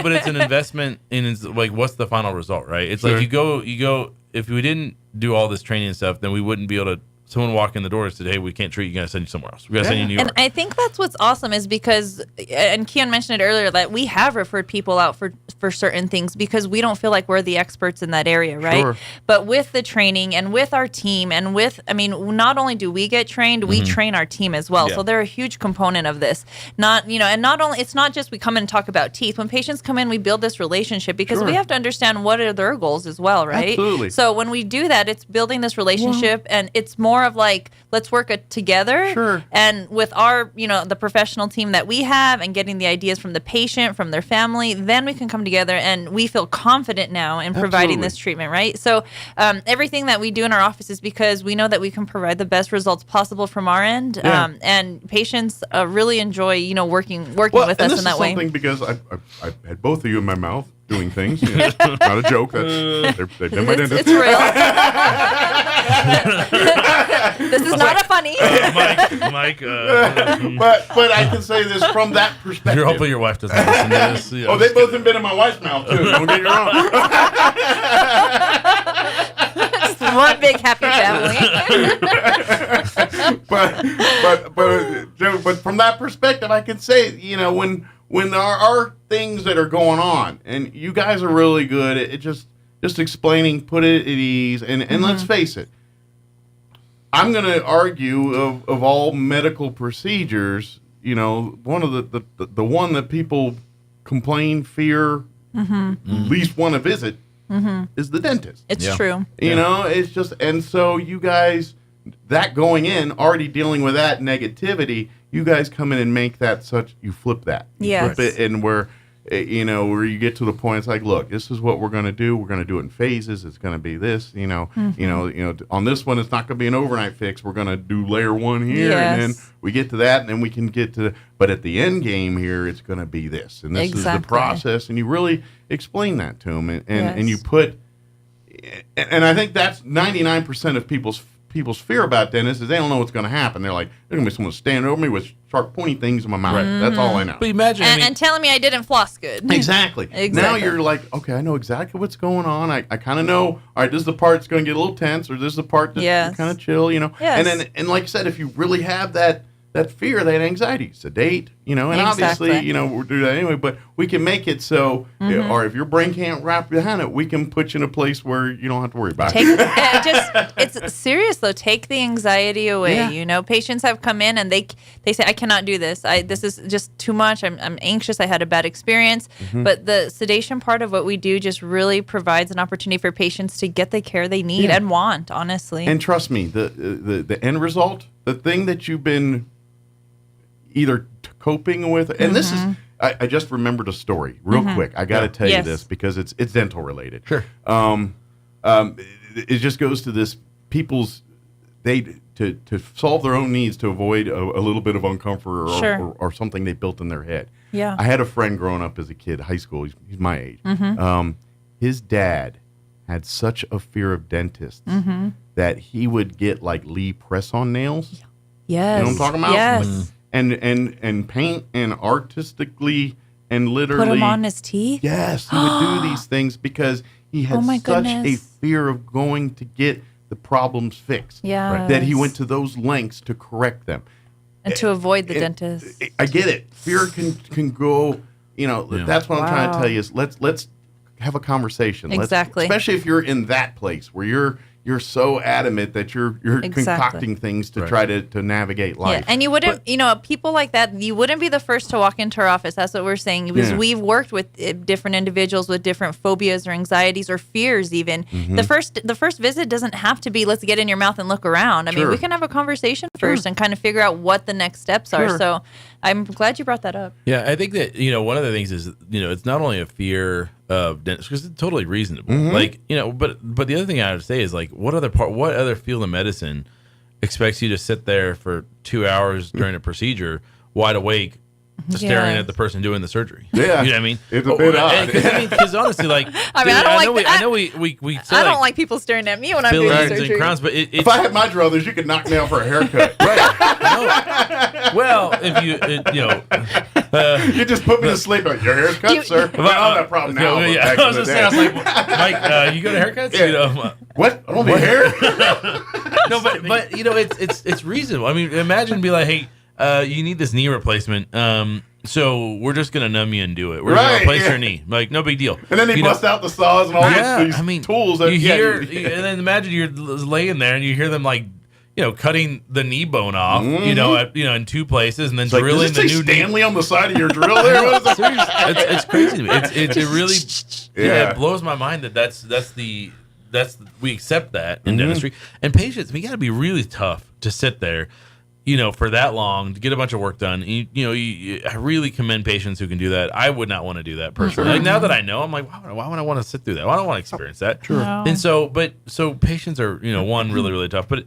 Speaker 16: But it's an investment in like what's the final result, right? It's like you go. If we didn't do all this training and stuff, then we wouldn't be able to. Someone walk in the door and said, hey, we can't treat you, gotta send you somewhere else. We gotta send you to New York.
Speaker 18: And I think that's what's awesome is because, and Keon mentioned it earlier, that we have referred people out for certain things because we don't feel like we're the experts in that area, right?
Speaker 13: Sure.
Speaker 18: But with the training and with our team and not only do we get trained, we train our team as well.
Speaker 16: Yeah.
Speaker 18: So they're a huge component of this. And not only, it's not just we come in and talk about teeth. When patients come in, we build this relationship because we have to understand what are their goals as well, right?
Speaker 13: Absolutely.
Speaker 18: So when we do that, it's building this relationship and it's more of like, let's work it together.
Speaker 13: Sure.
Speaker 18: And with our, the professional team that we have and getting the ideas from the patient, from their family, then we can come together and we feel confident now in providing this treatment, right? So everything that we do in our office is because we know that we can provide the best results possible from our end.
Speaker 13: Yeah.
Speaker 18: And patients really enjoy, working with us in that way.
Speaker 13: Something because I had both of you in my mouth doing things. Not a joke. They've been my dentist.
Speaker 18: It's real. This is not a funny.
Speaker 16: Mike.
Speaker 13: But I can say this from that perspective.
Speaker 16: Hopefully your wife doesn't listen to this.
Speaker 13: They both have been in my wife's mouth too. Don't get me wrong.
Speaker 18: Just one big happy family.
Speaker 13: but from that perspective, I can say, when there are things that are going on, and you guys are really good at just explaining, put it at ease, and let's face it, I'm going to argue of all medical procedures, one of the one that people complain, fear, least want to visit is the dentist.
Speaker 18: It's true.
Speaker 13: It's just, and so you guys, that going in, already dealing with that negativity, you guys come in and make that you flip that.
Speaker 18: Yes.
Speaker 13: Flip it, and where you get to the point, it's like, look, this is what we're going to do. We're going to do it in phases. It's going to be this, on this one, it's not going to be an overnight fix. We're going to do layer 1 here, and then we get to that, and then we can get to, but at the end game here, it's going to be this, and this is the process, and you really explain that to them, and you put, and I think that's 99% of people's fear about dentists is they don't know what's going to happen. They're like, there's going to be someone standing over me with sharp pointy things in my mouth. Right. That's all I know.
Speaker 16: But imagine,
Speaker 18: and telling me I didn't floss good.
Speaker 13: Exactly. Now you're like, okay, I know exactly what's going on. I kind of know, all right, this is the part that's going to get a little tense, or this is the part that's kind of chill, Yes. And like I said, if you really have that fear, that anxiety, sedate, and obviously, we'll do that anyway, but we can make it so, or if your brain can't wrap behind it, we can put you in a place where you don't have to worry about it.
Speaker 18: It's serious though. Take the anxiety away.
Speaker 13: Yeah.
Speaker 18: Patients have come in and they say, I cannot do this. This is just too much. I'm anxious. I had a bad experience. But the sedation part of what we do just really provides an opportunity for patients to get the care they need and want, honestly.
Speaker 13: And trust me, the end result, the thing that you've been either coping with, and this is, I just remembered a story real quick. I got to tell you this because it's dental related.
Speaker 16: Sure.
Speaker 13: It just goes to this people's, to solve their own needs, to avoid a little bit of uncomfort or something they built in their head.
Speaker 18: Yeah.
Speaker 13: I had a friend growing up as a kid, high school. He's my age. His dad had such a fear of dentists that he would get like Lee press-on nails.
Speaker 18: Yes.
Speaker 13: You know what I'm talking about?
Speaker 18: Yes.
Speaker 13: And paint and artistically and literally
Speaker 18: put him on his teeth.
Speaker 13: Yes, he would do these things because he had such a fear of going to get the problems fixed.
Speaker 18: Yeah,
Speaker 13: that he went to those lengths to correct them.
Speaker 18: And to avoid the dentist.
Speaker 13: I get it. Fear can go. That's what I'm trying to tell you is let's have a conversation.
Speaker 18: Exactly.
Speaker 13: Especially if you're in that place where you're so adamant that you're concocting things to try to navigate life.
Speaker 18: Yeah, and you wouldn't, people like that, you wouldn't be the first to walk into our office. That's what we're saying. Because we've worked with different individuals with different phobias or anxieties or fears even.
Speaker 13: Mm-hmm.
Speaker 18: The first visit doesn't have to be, let's get in your mouth and look around. I mean, we can have a conversation first and kind of figure out what the next steps are. So I'm glad you brought that up.
Speaker 16: Yeah, I think that, one of the things is, it's not only a fear of dentists, because it's totally reasonable.
Speaker 13: Mm-hmm.
Speaker 16: But the other thing I would say is what other field of medicine expects you to sit there for 2 hours during a procedure, wide awake, staring at the person doing the surgery?
Speaker 13: Yeah,
Speaker 16: you know what I mean.
Speaker 13: It's a bit odd.
Speaker 16: Because honestly, I know we.
Speaker 18: I don't like people staring at me when I'm doing surgery.
Speaker 16: And crowns, but
Speaker 13: if I had my druthers, you could knock me out for a haircut.
Speaker 16: Well, if
Speaker 13: you just put me to sleep. Your hair's cut, sir. I don't have that problem now.
Speaker 16: I was just saying, I was like, Mike, you go to haircuts?
Speaker 13: Yeah. What? I don't need hair.
Speaker 16: No, but it's reasonable. I mean, imagine be like, hey, you need this knee replacement. So we're just gonna numb you and do it. We're gonna replace your knee. Like, no big deal.
Speaker 13: And then they bust out the saws and all these tools. That,
Speaker 16: you hear, and then imagine you're laying there and you hear them cutting the knee bone off.
Speaker 13: Mm-hmm.
Speaker 16: In two places, and then
Speaker 13: it's
Speaker 16: drilling
Speaker 13: the new Stanley on the side of your drill there. What is that?
Speaker 16: It's crazy to me. It really it blows my mind that's we accept that in dentistry. And patients, we got to be really tough to sit there, for that long to get a bunch of work done. I really commend patients who can do that. I would not want to do that personally. Like, now that I know, I'm like, why would I want to sit through that? I don't want to experience that.
Speaker 13: Sure.
Speaker 18: No.
Speaker 16: And so patients are, one, really, really tough, but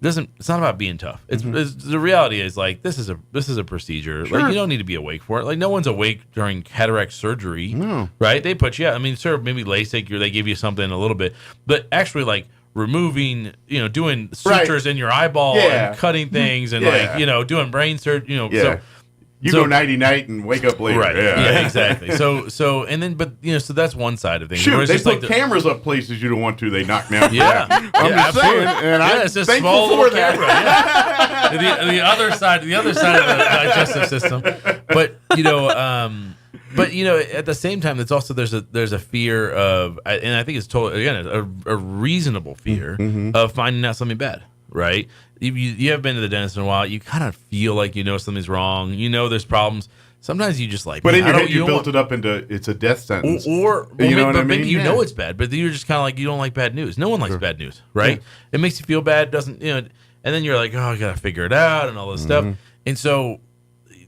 Speaker 16: it's not about being tough. It's the reality is, like, this is a procedure.
Speaker 13: Sure.
Speaker 16: Like, you don't need to be awake for it. Like, no one's awake during cataract surgery.
Speaker 13: No.
Speaker 16: Right? They put you out. I mean, sure, maybe LASIK, or they give you something a little bit, but actually, like, removing, doing sutures in your eyeball and cutting things and doing brain surgery, so
Speaker 13: you go nighty-night and wake up later.
Speaker 16: Right. Yeah, exactly. So and then, but so that's one side of things.
Speaker 13: Shoot, they put cameras up places you don't want to. They knock down.
Speaker 16: Yeah.
Speaker 13: I'm just saying, and I'm
Speaker 16: it's a
Speaker 13: thankful
Speaker 16: small
Speaker 13: for
Speaker 16: little
Speaker 13: that.
Speaker 16: camera. Yeah. the other side of the digestive system. But at the same time, it's also there's a fear of, and I think it's totally, again, a reasonable fear of finding out something bad. Right? You haven't been to the dentist in a while. You kind of feel like something's wrong. There's problems. Sometimes you just like.
Speaker 13: But in your head, you built it up into it's a death sentence.
Speaker 16: Maybe know it's bad, but you're just kind of like, you don't like bad news. No one likes bad news, right? Yeah. It makes you feel bad. Doesn't and then you're like, I gotta figure it out and all this stuff. And so,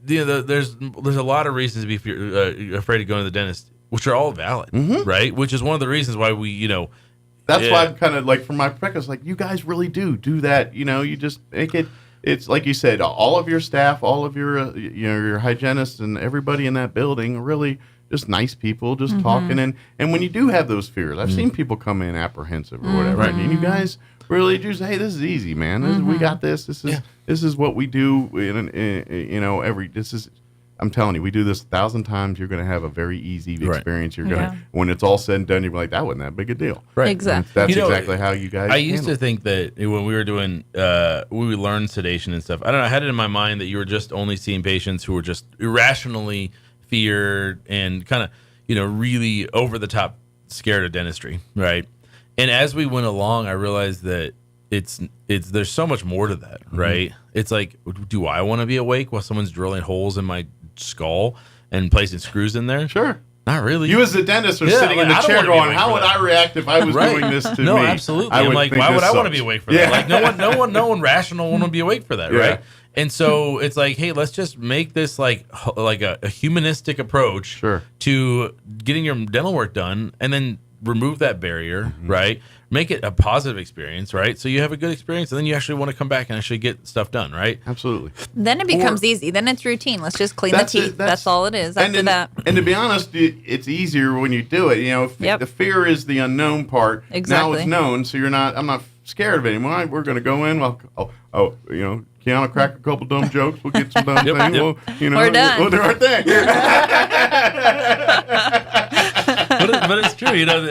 Speaker 16: there's a lot of reasons to be afraid of going to the dentist, which are all valid, right? Which is one of the reasons why we
Speaker 13: That's why I'm kind of like, from my practice, like, you guys really do that. You just make it. It's like you said, all of your staff, all of your your hygienists and everybody in that building are really just nice people, just talking. And when you do have those fears, I've seen people come in apprehensive or whatever, and you guys really do say, hey, this is easy, man. We got this. This is what we do. I'm telling you, we do this 1,000 times. You're going to have a very easy experience. You're going to, when it's all said and done, you're like, that wasn't that big a deal.
Speaker 16: Right.
Speaker 18: Exactly.
Speaker 13: That's exactly how you guys.
Speaker 16: I used to think that when we were doing, we learned sedation and stuff. I don't know. I had it in my mind that you were just only seeing patients who were just irrationally feared and kind of, really over the top scared of dentistry, right? And as we went along, I realized that there's so much more to that, right? It's like, do I want to be awake while someone's drilling holes in my skull and placing screws in there?
Speaker 13: Sure.
Speaker 16: Not really.
Speaker 13: You as the dentist are sitting in the chair going, how would I react if I was doing this to me?
Speaker 16: No, absolutely. I'm like, why would I want to be awake for that? Like, no one rational want to be awake for that, right? And so it's like, hey, let's just make this like a humanistic approach to getting your dental work done, and then remove that barrier, right? Make it a positive experience, right? So you have a good experience, and then you actually want to come back and actually get stuff done, right?
Speaker 13: Absolutely.
Speaker 18: Then it becomes easy. Then it's routine. Let's just clean the teeth. That's all it is after that.
Speaker 13: And to be honest, it's easier when you do it. The fear is the unknown part.
Speaker 18: Exactly.
Speaker 13: Now it's known, so I'm not scared of it anymore. We're going to go in. Keanu crack a couple dumb jokes. We'll get some dumb things.
Speaker 18: We're done.
Speaker 13: We'll do our thing.
Speaker 16: but it's true. You know,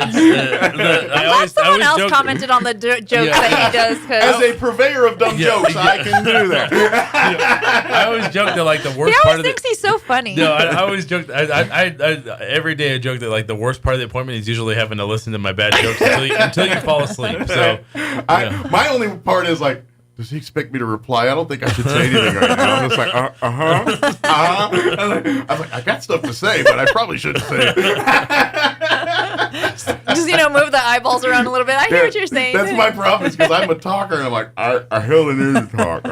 Speaker 18: Someone else commented on the jokes that he does.
Speaker 13: As a purveyor of dumb jokes, I can do that.
Speaker 16: I always joke that like the worst
Speaker 18: He
Speaker 16: part
Speaker 18: always
Speaker 16: of
Speaker 18: thinks he's so funny.
Speaker 16: No, I always joke. I every day I joke that like the worst part of the appointment is usually having to listen to my bad jokes until you fall asleep. So
Speaker 13: my only part is like, does he expect me to reply? I don't think I should say anything right now. I'm just like, I was like, I got stuff to say, but I probably shouldn't say it.
Speaker 18: Just move the eyeballs around a little bit. I hear what you're saying.
Speaker 13: That's my problem, is because I'm a talker, and I'm like, I really need to talk.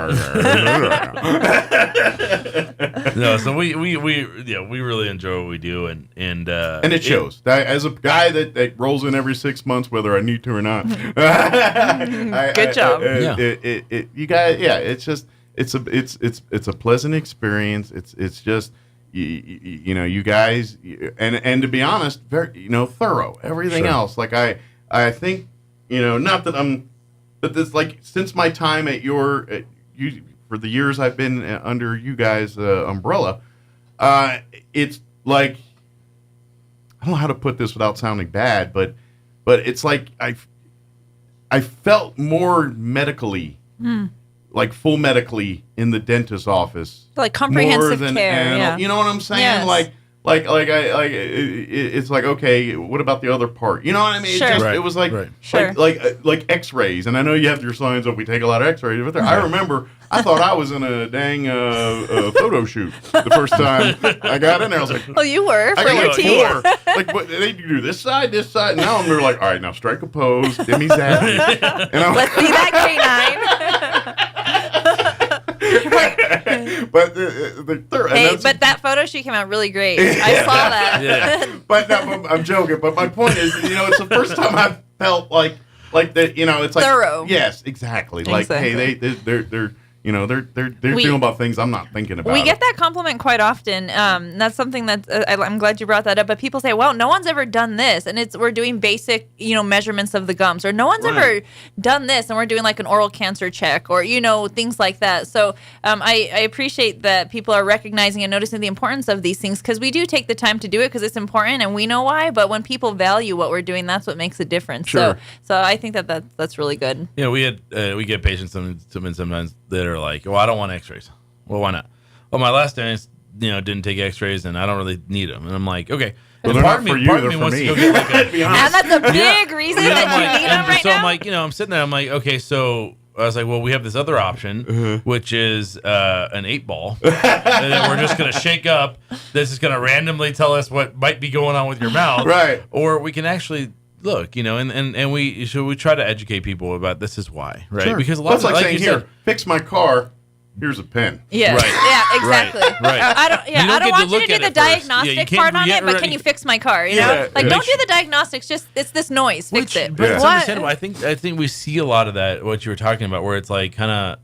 Speaker 16: No, so we really enjoy what we do, and
Speaker 13: it shows. As a guy that rolls in every 6 months, whether I need to or not.
Speaker 18: Good job.
Speaker 13: You guys, it's just it's a pleasant experience. It's just you guys, and to be honest, very thorough. Everything else, like I think not that but this, like, since my time at you for the years I've been under you guys' umbrella, it's like, I don't know how to put this without sounding bad, but it's like I felt more medically, like full medically in the dentist's office,
Speaker 18: like comprehensive care. Yeah.
Speaker 13: You know what I'm saying?
Speaker 18: Yes.
Speaker 13: It's like, okay, what about the other part? You know what I mean?
Speaker 18: Sure.
Speaker 13: It was like like X-rays, and I know you have your signs of we take a lot of X-rays, but I remember I thought I was in a dang photo shoot the first time I got in there. I was like,
Speaker 18: well, you were for your team.
Speaker 13: Like, what, they do this side. Now they're like, all right, now strike a pose, Demi's happy.
Speaker 18: Let's see that canine.
Speaker 13: But
Speaker 18: but that photo shoot came out really great. I saw that.
Speaker 13: Yeah. But I'm joking. But my point is, it's the first time I felt like that. It's like
Speaker 18: thorough.
Speaker 13: Yes, exactly. Like, hey, they're feeling about things I'm not thinking about.
Speaker 18: We get that compliment quite often. That's something that I'm glad you brought that up. But people say, well, no one's ever done this. And we're doing basic, measurements of the gums. Or no one's ever done this. And we're doing like an oral cancer check or, things like that. So I appreciate that people are recognizing and noticing the importance of these things, because we do take the time to do it because it's important and we know why. But when people value what we're doing, that's what makes a difference.
Speaker 13: Sure.
Speaker 18: So I think that's really good.
Speaker 16: Yeah, we get patients sometimes that are like, well, I don't want X-rays. Well, why not? Well, my last dentist, didn't take X-rays, and I don't really need them. And I'm like, okay.
Speaker 13: Well, they're not for you, they're for me.
Speaker 16: To go get like
Speaker 18: and that's a big reason that you need them right now.
Speaker 16: So I'm like, I'm sitting there, I'm like, okay, so I was like, well, we have this other option, which is an 8-ball, and then we're just going to shake up. This is going to randomly tell us what might be going on with your mouth.
Speaker 13: Right.
Speaker 16: Or we can actually look, and we try to educate people about this is why, right?
Speaker 13: Sure.
Speaker 16: Because a lot
Speaker 13: that's
Speaker 16: of
Speaker 13: like saying, here, fix my car. Here's a pen.
Speaker 18: Yeah,
Speaker 16: right.
Speaker 18: Yeah, exactly.
Speaker 16: Right.
Speaker 18: I don't want you to do the diagnostic part on it, but can you fix my car? You know, don't do the diagnostics. Just it's this noise. Fix it.
Speaker 16: But it's understandable. I think we see a lot of that. What you were talking about, where it's like kind of,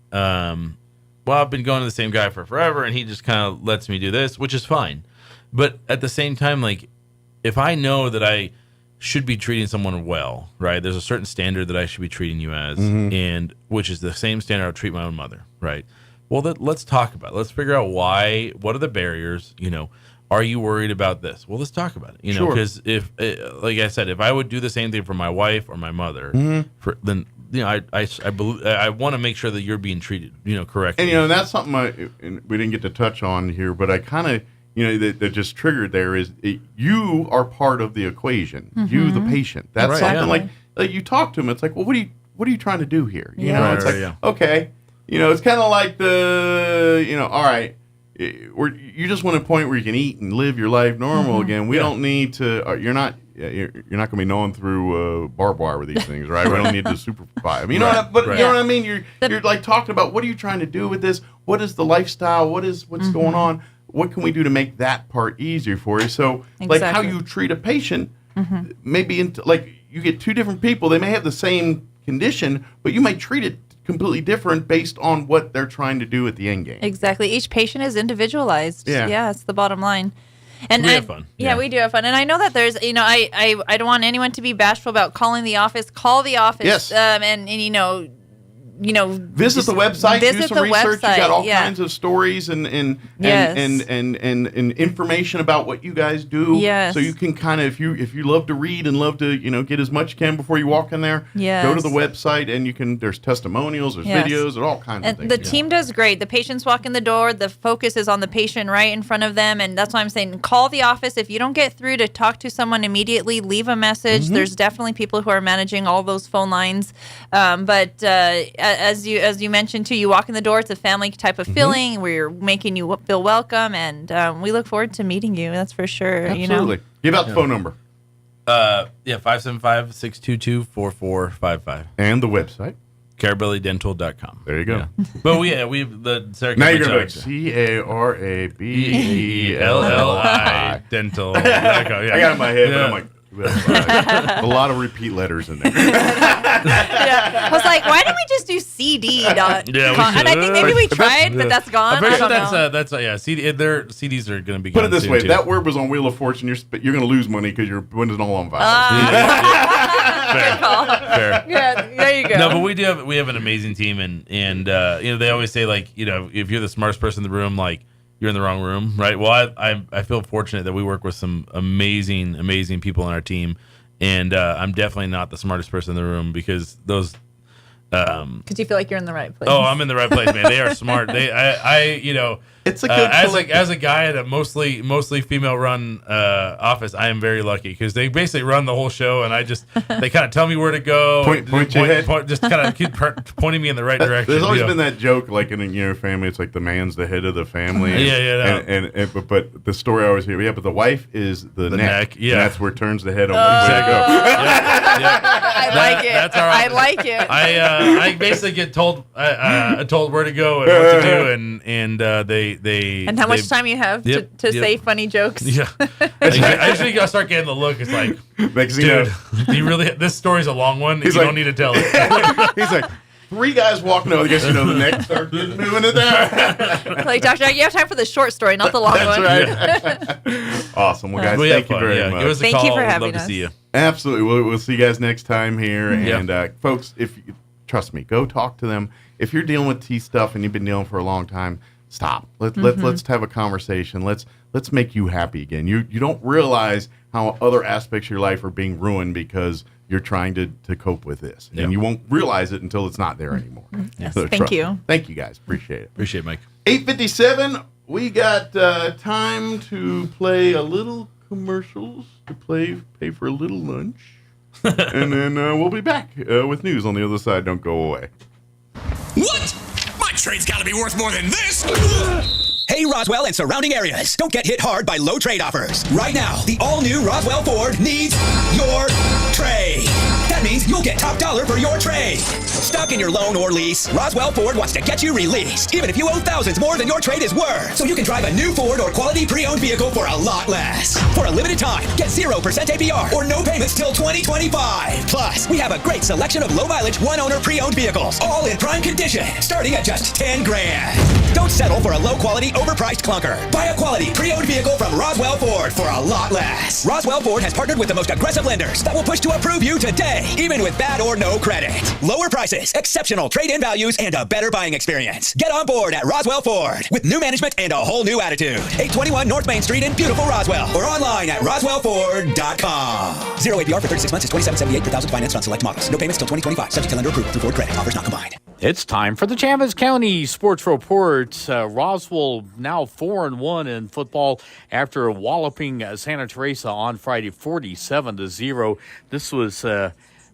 Speaker 16: well, I've been going to the same guy for forever, and he just kind of lets me do this, which is fine. But at the same time, like, if I know that I should be treating someone well, right? There's a certain standard that I should be treating you as, and which is the same standard I would treat my own mother, right? Well, let's talk about it. Let's figure out why. What are the barriers? Are you worried about this? Well, let's talk about it. Because if, like I said, if I would do the same thing for my wife or my mother, then I believe I want to make sure that you're being treated, correctly.
Speaker 13: And that's something we didn't get to touch on here, but I kind of. That just triggered there is you are part of the equation. You, the patient. That's something like you talk to him. It's like, well, what are you trying to do here? Okay. It's kind of like all right. You just want a point where you can eat and live your life normal again. We don't need to. You're not going to be gnawing through barbed wire with these things, right? We don't need to supervise. I mean, you know what I mean? You're like talking about what are you trying to do with this? What is the lifestyle? What's going on? What can we do to make that part easier for you? So, like how you treat a patient, maybe like you get two different people. They may have the same condition, but you might treat it completely different based on what they're trying to do at the end game.
Speaker 18: Exactly. Each patient is individualized. Yeah, that's the bottom line. And
Speaker 16: we have fun.
Speaker 18: Yeah, we do have fun. And I know that there's, I don't want anyone to be bashful about calling the office. Call the office.
Speaker 13: Yes.
Speaker 18: And
Speaker 13: visit the website, do some research. You got all kinds of stories and information about what you guys do.
Speaker 18: Yes.
Speaker 13: So you can kind of, if you love to read and love to, get as much you can before you walk in there, go to the website and there's testimonials, there's videos, and all kinds of things.
Speaker 18: The team does great. The patients walk in the door. The focus is on the patient right in front of them. And that's why I'm saying call the office. If you don't get through to talk to someone immediately, leave a message. Mm-hmm. There's definitely people who are managing all those phone lines. But as you mentioned too, you walk in the door, it's a family type of feeling. We're making you feel welcome, and we look forward to meeting you. That's for sure.
Speaker 13: Absolutely. Give out the phone number.
Speaker 16: 575-622-4455.
Speaker 13: And the website.
Speaker 16: CarabelliDental.com.
Speaker 13: There you go.
Speaker 16: Yeah. But we have the
Speaker 13: now you're going to CARABELLI
Speaker 16: dental.
Speaker 13: I got it in my head, but I'm like, a lot of repeat letters in there.
Speaker 18: I was like, why didn't we just do CD? And I think maybe we tried, but that's gone.
Speaker 16: I'm pretty sure that's CD. Their CDs are going to be.
Speaker 13: Put it this way: if that word was on Wheel of Fortune, you're going to lose money because you're putting it all on vinyl.
Speaker 16: Fair.
Speaker 18: Yeah, there you go.
Speaker 16: No, but we have an amazing team, and they always say, like, if you're the smartest person in the room, like, you're in the wrong room, right? Well, I feel fortunate that we work with some amazing people on our team, and I'm definitely not the smartest person in the room because those.
Speaker 18: Because you feel like you're in the right place.
Speaker 16: Oh, I'm in the right place, man. They are smart.
Speaker 13: It's a good
Speaker 16: as a guy at a mostly female run office, I am very lucky because they basically run the whole show, and they kind of tell me where to go,
Speaker 13: point your head,
Speaker 16: just kind of keep pointing me in the right direction.
Speaker 13: There's always been that joke, like in a family, it's like the man's the head of the family. But the story I always hear, but the wife is the neck. Yeah, and that's where it turns the head on where to go.
Speaker 18: I like it. I like it.
Speaker 16: I basically get told where to go and what to do, and they
Speaker 18: and how much time you have to say funny jokes.
Speaker 16: Yeah, I usually gotta start getting the look. It's like, dude, do you really? This story's a long one. You don't need to tell it.
Speaker 13: He's like, 3 guys walking over. I guess the next start moving it there.
Speaker 18: Like, Doctor, you have time for the short story, not the long one.
Speaker 13: Right. Awesome. Well, guys, thank you very much.
Speaker 16: Give us a
Speaker 18: thank
Speaker 16: call.
Speaker 18: you for having
Speaker 16: We'd love
Speaker 18: us.
Speaker 16: to see you.
Speaker 13: Absolutely. We'll see you guys next time here. And folks, trust me, go talk to them. If you're dealing with T stuff and you've been dealing for a long time, stop. Let's have a conversation. Let's make you happy again. You don't realize how other aspects of your life are being ruined because you're trying to cope with this. And you won't realize it until it's not there anymore.
Speaker 18: Yes.
Speaker 13: So
Speaker 18: Thank you.
Speaker 13: Thank you, guys. Appreciate it.
Speaker 16: Appreciate it, Mike.
Speaker 13: 8:57. We got time to play a little commercials, to pay for a little lunch. And then we'll be back with news on the other side. Don't go away.
Speaker 4: What? My trade's got to be worth more than this. Hey, Roswell and surrounding areas, don't get hit hard by low trade offers. Right now, the all-new Roswell Ford needs your trade. That means you'll get top dollar for your trade. Stuck in your loan or lease, Roswell Ford wants to get you released, even if you owe thousands more than your trade is worth. So you can drive a new Ford or quality pre-owned vehicle for a lot less. For a limited time, get 0% APR or no payments till 2025. Plus, we have a great selection of low-mileage, one-owner pre-owned vehicles, all in prime condition, starting at just $10,000. Don't settle for a low-quality, overpriced clunker. Buy a quality pre-owned vehicle from Roswell Ford for a lot less. Roswell Ford has partnered with the most aggressive lenders that will push to approve you today, even with bad or no credit. Lower prices, exceptional trade-in values, and a better buying experience. Get on board at Roswell Ford with new management and a whole new attitude. 821 North Main Street in beautiful Roswell, or online at roswellford.com. 0 APR for 36 months is $27.78 per thousand financed on select models. No payments till 2025. Subject to lender approval through Ford credit. Offers not combined.
Speaker 20: It's time for the Chaves County Sports Report. Roswell now 4-1 in football after walloping Santa Teresa on Friday 47-0. This was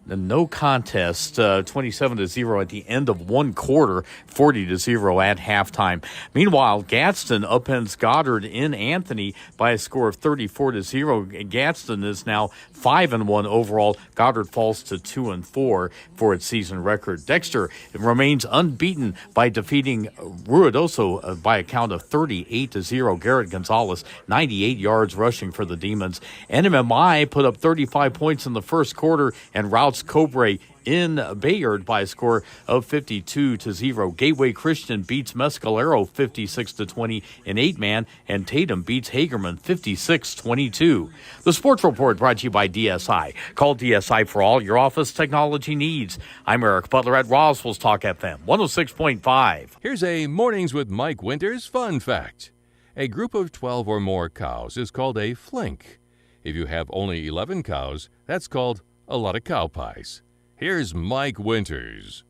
Speaker 20: no contest, 27-0 at the end of one quarter, 40-0 at halftime. Meanwhile, Gadsden upends Goddard in Anthony by a score of 34-0. Gadsden is now 5-1 overall. Goddard falls to 2-4 for its season record. Dexter remains unbeaten by defeating Ruidoso by a count of 38-0. Garrett Gonzalez, 98 yards rushing for the Demons. NMMI put up 35 points in the first quarter and routed Scouts Cobre in Bayard by a score of 52-0. Gateway Christian beats Mescalero 56-20 in 8-man, and Tatum beats Hagerman 56-22. The Sports Report brought to you by DSI. Call DSI for all your office technology needs. I'm Eric Butler at Roswell's Talk FM 106.5.
Speaker 12: Here's a Mornings with Mike Winters fun fact. A group of 12 or more cows is called a flink. If you have only 11 cows, that's called a lot of cow pies. Here's Mike Winters.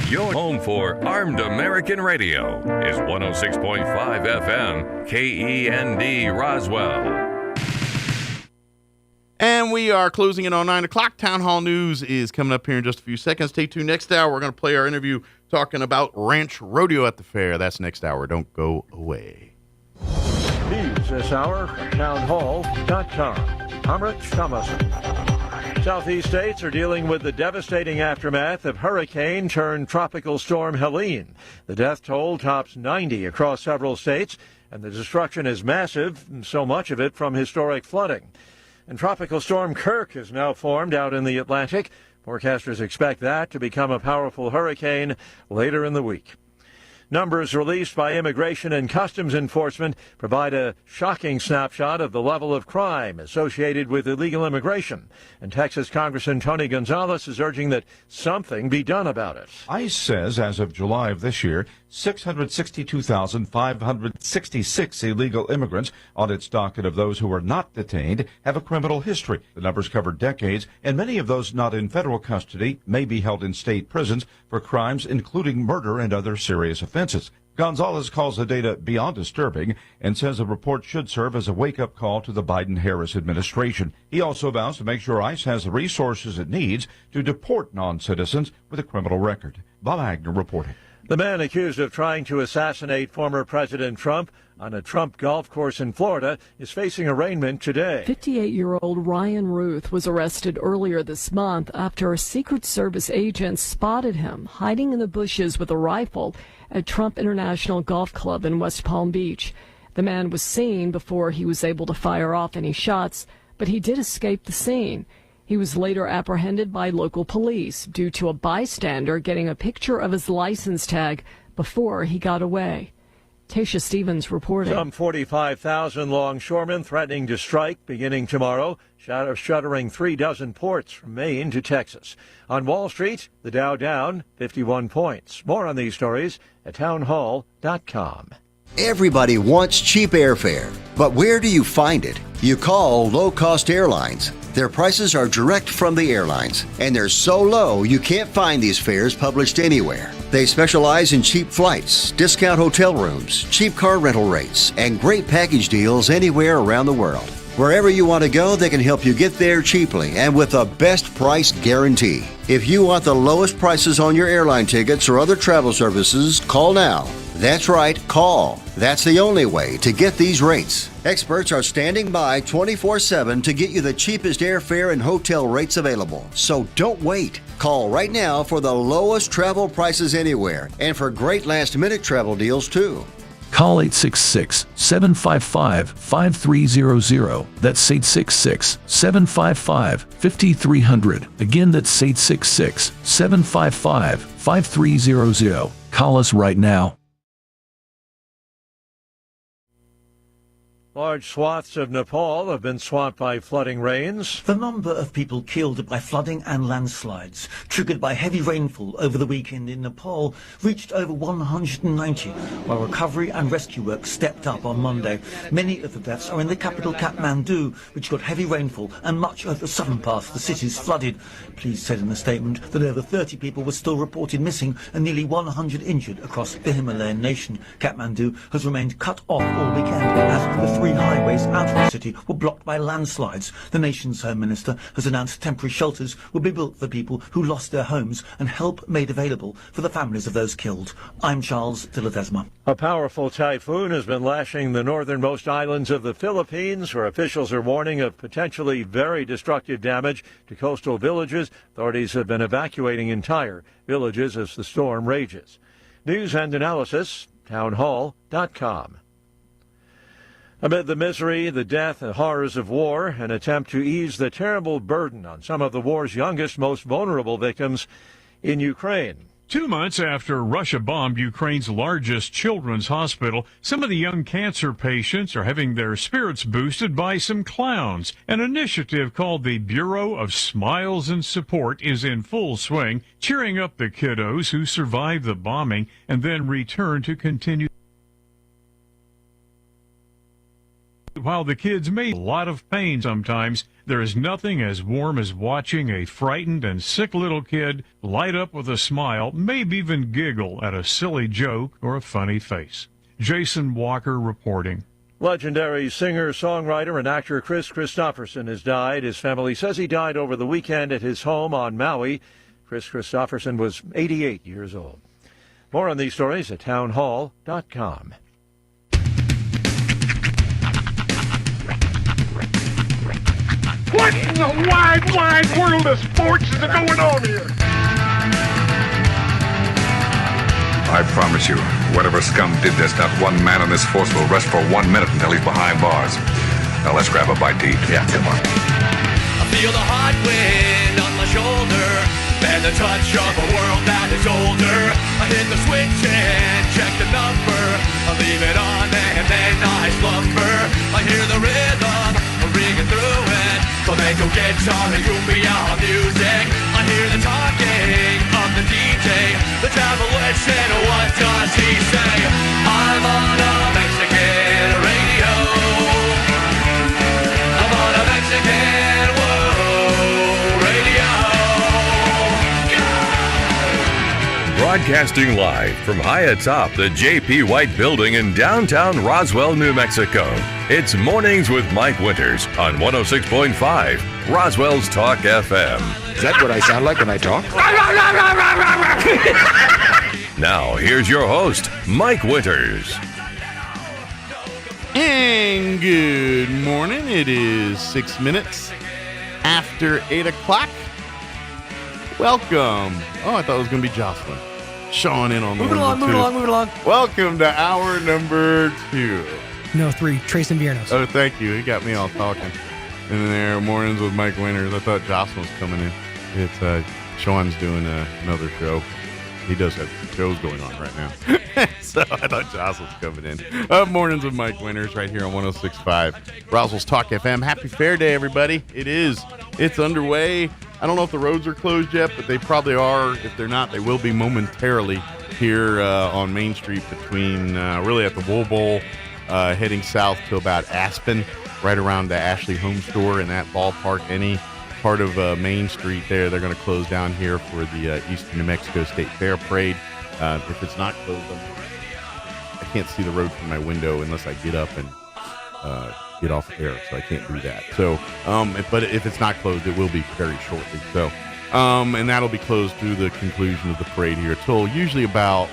Speaker 12: Your home for Armed American Radio is 106.5 FM, KEND Roswell.
Speaker 13: And we are closing in on 9 o'clock. Town Hall News is coming up here in just a few seconds. Stay tuned. Next hour, we're going to play our interview talking about ranch rodeo at the fair. That's next hour. Don't go away.
Speaker 1: News this hour from townhall.com. I'm Rich Thomason. Southeast states are dealing with the devastating aftermath of hurricane turned tropical storm Helene. The death toll tops 90 across several states, and the destruction is massive, so much of it from historic flooding. And Tropical Storm Kirk has now formed out in the Atlantic. Forecasters expect that to become a powerful hurricane later in the week. Numbers released by Immigration and Customs Enforcement provide a shocking snapshot of the level of crime associated with illegal immigration. And Texas Congressman Tony Gonzalez is urging that something be done about it.
Speaker 6: ICE says as of July of this year, 662,566 illegal immigrants on its docket of those who are not detained have a criminal history. The numbers cover decades, and many of those not in federal custody may be held in state prisons for crimes including murder and other serious offenses. Gonzalez calls the data beyond disturbing and says the report should serve as a wake-up call to the Biden-Harris administration. He also vows to make sure ICE has the resources it needs to deport non-citizens with a criminal record. Bob Agner reporting.
Speaker 1: The man accused of trying to assassinate former President Trump on a Trump golf course in Florida is facing arraignment today.
Speaker 19: 58-year-old Ryan Ruth was arrested earlier this month after a Secret Service agent spotted him hiding in the bushes with a rifle at Trump International Golf Club in West Palm Beach. The man was seen before he was able to fire off any shots, but he did escape the scene. He was later apprehended by local police due to a bystander getting a picture of his license tag before he got away. Tasha Stevens reporting.
Speaker 1: Some 45,000 longshoremen threatening to strike beginning tomorrow, shuttering 36 ports from Maine to Texas. On Wall Street, the Dow down 51 points. More on these stories at townhall.com.
Speaker 21: Everybody wants cheap airfare, but where do you find it? You call low-cost airlines. Their prices are direct from the airlines, and they're so low you can't find these fares published anywhere. They specialize in cheap flights, discount hotel rooms, cheap car rental rates, and great package deals anywhere around the world. Wherever you want to go, they can help you get there cheaply and with a best price guarantee. If you want the lowest prices on your airline tickets or other travel services, call now. That's right, call. That's the only way to get these rates. Experts are standing by 24/7 to get you the cheapest airfare and hotel rates available. So don't wait. Call right now for the lowest travel prices anywhere and for great last-minute travel deals too.
Speaker 22: Call 866-755-5300. That's 866-755-5300. Again, that's 866-755-5300. Call us right now.
Speaker 1: Large swaths of Nepal have been swamped by flooding rains.
Speaker 23: The number of people killed by flooding and landslides triggered by heavy rainfall over the weekend in Nepal reached over 190, while recovery and rescue work stepped up on Monday. Many of the deaths are in the capital Kathmandu, which got heavy rainfall, and much of the southern part of the city is flooded. Police said in a statement that over 30 people were still reported missing and nearly 100 injured across the Himalayan nation. Kathmandu has remained cut off all weekend as the three highways out of the city were blocked by landslides. The nation's Home Minister has announced temporary shelters will be built for people who lost their homes and help made available for the families of those killed. I'm Charles de Ledesma.
Speaker 1: A powerful typhoon has been lashing the northernmost islands of the Philippines, where officials are warning of potentially very destructive damage to coastal villages. Authorities have been evacuating entire villages as the storm rages. News and analysis townhall.com. Amid the misery, the death, and horrors of war, an attempt to ease the terrible burden on some of the war's youngest, most vulnerable victims in Ukraine.
Speaker 7: 2 months after Russia bombed Ukraine's largest children's hospital, some of the young cancer patients are having their spirits boosted by some clowns. An initiative called the Bureau of Smiles and Support is in full swing, cheering up the kiddos who survived the bombing and then returned to continue. While the kids may a lot of pain sometimes, there is nothing as warm as watching a frightened and sick little kid light up with a smile, maybe even giggle at a silly joke or a funny face. Jason Walker reporting.
Speaker 1: Legendary singer, songwriter, and actor Chris Christopherson has died. His family says he died over the weekend at his home on Maui. Chris Christopherson was 88 years old. More on these stories at townhall.com.
Speaker 8: What in the wide, wide world of sports is going on here?
Speaker 10: I promise you, whatever scum did this, not one man on this force will rest for 1 minute until he's behind bars. Now let's grab a bite to eat. Yeah, come on.
Speaker 11: I feel the hot wind on my shoulder and the touch of a world that is older. I hit the switch and check the number. I leave it on and then I slumber. I hear the rhythm ringing through it. Flamenco guitar and cumbia music. I hear the talking of the DJ. The tabloid said, what does he say? I'm on a Mexican radio. I'm on a Mexican radio.
Speaker 12: Broadcasting live from high atop the J.P. White Building in downtown Roswell, New Mexico. It's Mornings with Mike Winters on 106.5 Roswell's Talk FM.
Speaker 9: Is that what I sound like when I talk?
Speaker 12: Now, here's your host, Mike Winters.
Speaker 13: And good morning. It is 6 minutes after 8 o'clock. Welcome. Oh, I thought it was going to be Jocelyn. Sean in on the
Speaker 14: moving along.
Speaker 13: Welcome to hour number 2.
Speaker 14: No, 3. Trace and Viernos.
Speaker 13: Oh, thank you. He got me all talking. In there, Mornings with Mike Winters. I thought Jocelyn was coming in. It's Sean's doing another show. He does have shows going on right now. So I thought Jocelyn's coming in. Mornings with Mike Winters right here on 106.5 Roswell's Talk FM. Happy Fair Day, everybody. It is. It's underway. I don't know if the roads are closed yet, but they probably are. If they're not, they will be momentarily here on Main Street between really at the Wool Bowl, heading south to about Aspen, right around the Ashley Home Store in that ballpark. Any part of Main Street there, they're going to close down here for the Eastern New Mexico State Fair Parade. If it's not closed, I can't see the road from my window unless I get up and get off air, so I can't do that. So, but if it's not closed, it will be very shortly. So, and that'll be closed through the conclusion of the parade here till usually about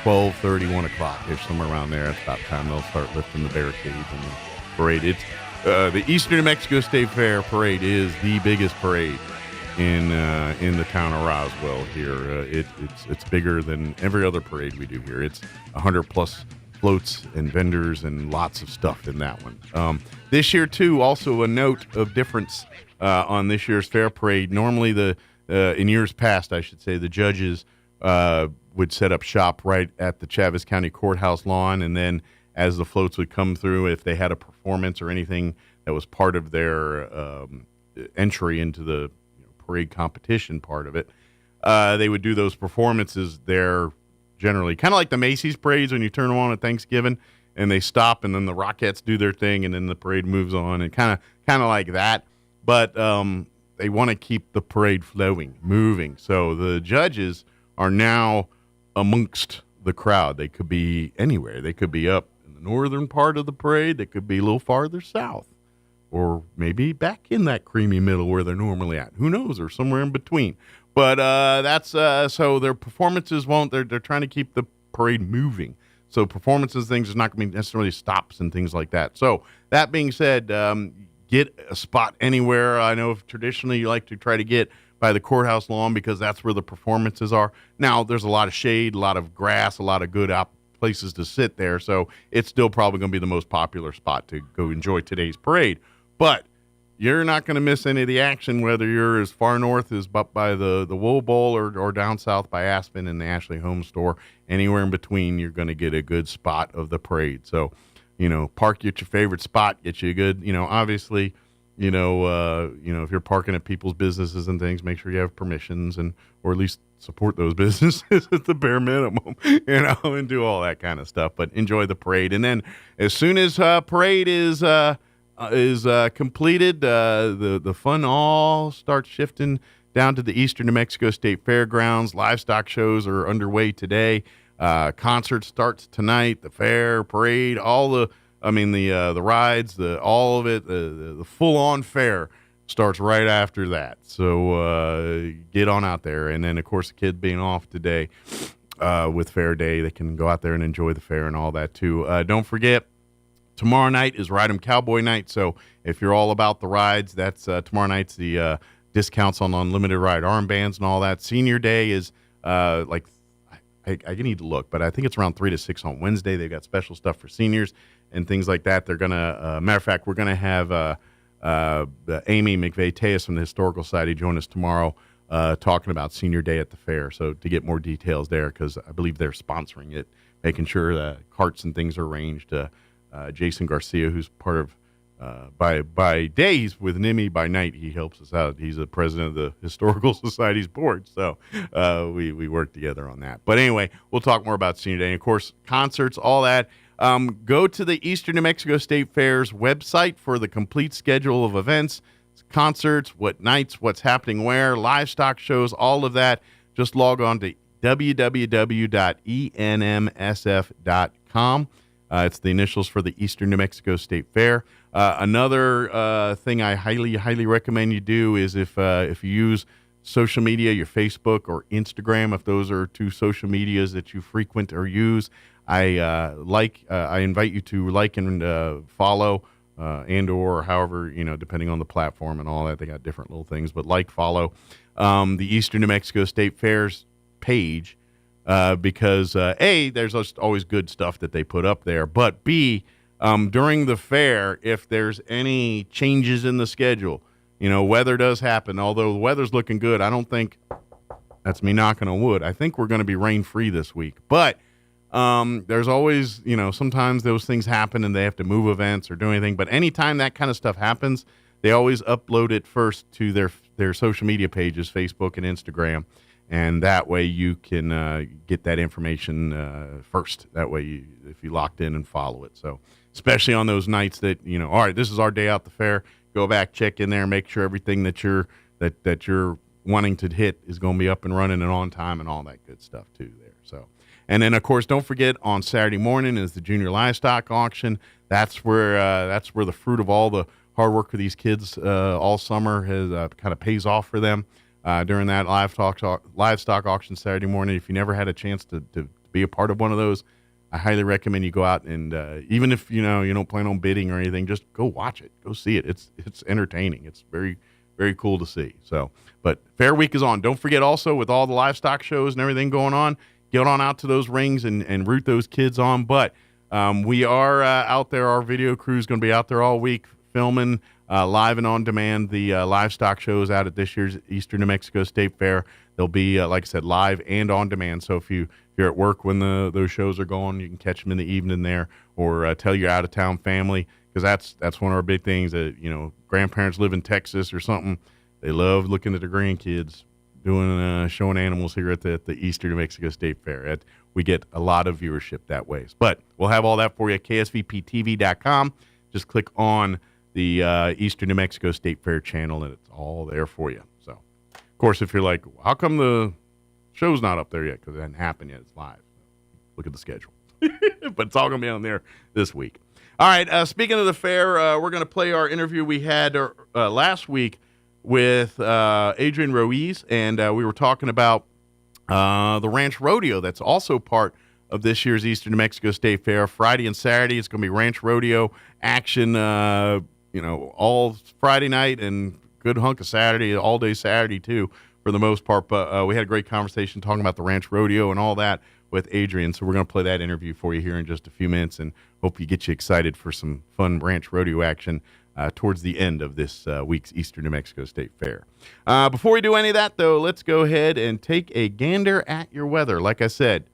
Speaker 13: 12:30, 1 o'clock-ish, somewhere around there. That's about the time they'll start lifting the barricades and the parade. It's the Eastern New Mexico State Fair Parade is the biggest parade in the town of Roswell here. It's bigger than every other parade we do here. It's 100 plus floats and vendors and lots of stuff in that one. This year too, also a note of difference on this year's fair parade. Normally in years past, I should say, the judges would set up shop right at the Chaves County Courthouse lawn, and then as the floats would come through, if they had a performance or anything that was part of their entry into the parade competition part of it, they would do those performances there. Generally, kind of like the Macy's parades when you turn them on at Thanksgiving and they stop and then the Rockettes do their thing and then the parade moves on, and kind of like that. But they want to keep the parade flowing, moving. So the judges are now amongst the crowd. They could be anywhere. They could be up in the northern part of the parade. They could be a little farther south, or maybe back in that creamy middle where they're normally at. Who knows? Or somewhere in between. But that's so their performances won't. They're trying to keep the parade moving. So performances, things is not going to be necessarily stops and things like that. So that being said, get a spot anywhere. I know traditionally you like to try to get by the courthouse lawn because that's where the performances are. Now there's a lot of shade, a lot of grass, a lot of good places to sit there, so it's still probably going to be the most popular spot to go enjoy today's parade. But you're not going to miss any of the action, whether you're as far north as by the Wool Bowl or down south by Aspen and the Ashley Home Store. Anywhere in between, you're going to get a good spot of the parade. So, park at your favorite spot, get you a good, obviously, if you're parking at people's businesses and things, make sure you have permissions or at least support those businesses at the bare minimum, and do all that kind of stuff. But enjoy the parade. And then as soon as parade is completed, the fun all starts shifting down to the Eastern New Mexico State Fairgrounds. Livestock shows are underway today. Concert starts tonight. The fair, parade, the rides, all of it, the full-on fair starts right after that. So get on out there. And then, of course, the kids being off today with Fair Day, they can go out there and enjoy the fair and all that too. Don't forget, tomorrow night is Ride 'em Cowboy Night. So if you're all about the rides, that's tomorrow night's the discounts on unlimited ride armbands and all that. Senior Day is I need to look, but I think it's around 3 to 6 on Wednesday. They've got special stuff for seniors and things like that. They're going to, matter of fact, we're going to have Amy McVeigh-Tejas from the Historical Society join us tomorrow talking about Senior Day at the fair. So to get more details there, because I believe they're sponsoring it, making sure that carts and things are arranged. Jason Garcia, who's part of, by day he's with NIMI, by night he helps us out. He's the president of the Historical Society's board, so we work together on that. But anyway, we'll talk more about Senior Day. And of course, concerts, all that. Go to the Eastern New Mexico State Fair's website for the complete schedule of events, concerts, what nights, what's happening where, livestock shows, all of that. Just log on to www.enmsf.com. It's the initials for the Eastern New Mexico State Fair. Another thing I highly recommend you do is if you use social media, your Facebook or Instagram, if those are two social medias that you frequent or use, I invite you to like and follow and or however, depending on the platform and all that. They got different little things, but follow the Eastern New Mexico State Fair's page. Because A, there's just always good stuff that they put up there, but B, during the fair, if there's any changes in the schedule, weather does happen. Although the weather's looking good, I don't think, that's me knocking on wood, I think we're going to be rain-free this week. But there's always, sometimes those things happen and they have to move events or do anything. But anytime that kind of stuff happens, they always upload it first to their social media pages, Facebook and Instagram. And that way you can get that information first. That way, if you locked in and follow it. So, especially on those nights that, all right, this is our day out the fair. Go back, check in there, make sure everything that you're wanting to hit is going to be up and running and on time and all that good stuff too there. So, and then of course, don't forget on Saturday morning is the Junior Livestock Auction. That's where the fruit of all the hard work of these kids all summer has kind of pays off for them. During that livestock auction Saturday morning. If you never had a chance to be a part of one of those, I highly recommend you go out and even if you don't plan on bidding or anything, just go watch it, go see it. It's entertaining. It's very, very cool to see. So, but Fair Week is on. Don't forget also with all the livestock shows and everything going on, get on out to those rings and root those kids on. But we are out there. Our video crew is going to be out there all week filming. Live and on demand, the livestock shows out at this year's Eastern New Mexico State Fair. They'll be, like I said, live and on demand. So if you're at work when those shows are going, you can catch them in the evening there, or tell your out-of-town family, because that's one of our big things that, grandparents live in Texas or something. They love looking at their grandkids doing showing animals here at the Eastern New Mexico State Fair. We get a lot of viewership that way. But we'll have all that for you at ksvptv.com. Just click on the Eastern New Mexico State Fair channel, and it's all there for you. So, of course, if you're like, how come the show's not up there yet? Because it hasn't happened yet. It's live. Look at the schedule. But it's all going to be on there this week. All right, speaking of the fair, we're going to play our interview we had last week with Adrian Ruiz, and we were talking about the Ranch Rodeo that's also part of this year's Eastern New Mexico State Fair. Friday and Saturday, it's going to be Ranch Rodeo action, all Friday night and good hunk of Saturday, all day Saturday too, for the most part. But we had a great conversation talking about the Ranch Rodeo and all that with Adrian. So we're going to play that interview for you here in just a few minutes, and hope you get you excited for some fun ranch rodeo action towards the end of this week's Eastern New Mexico State Fair. Before we do any of that, though, let's go ahead and take a gander at your weather. Like I said,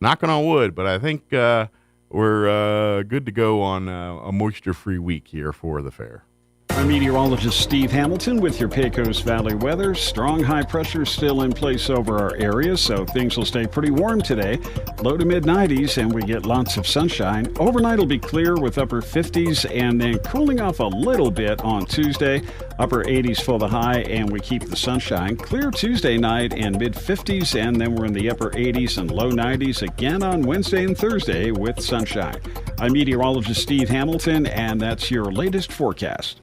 Speaker 13: knocking on wood, but I think we're good to go on a moisture-free week here for the fair.
Speaker 2: I'm meteorologist Steve Hamilton with your Pecos Valley weather. Strong high pressure still in place over our area, so things will stay pretty warm today. Low to mid 90s, and we get lots of sunshine. Overnight will be clear with upper 50s, and then cooling off a little bit on Tuesday. Upper 80s for the high, and we keep the sunshine. Clear Tuesday night and mid 50s, and then we're in the upper 80s and low 90s again on Wednesday and Thursday with sunshine. I'm meteorologist Steve Hamilton, and that's your latest forecast.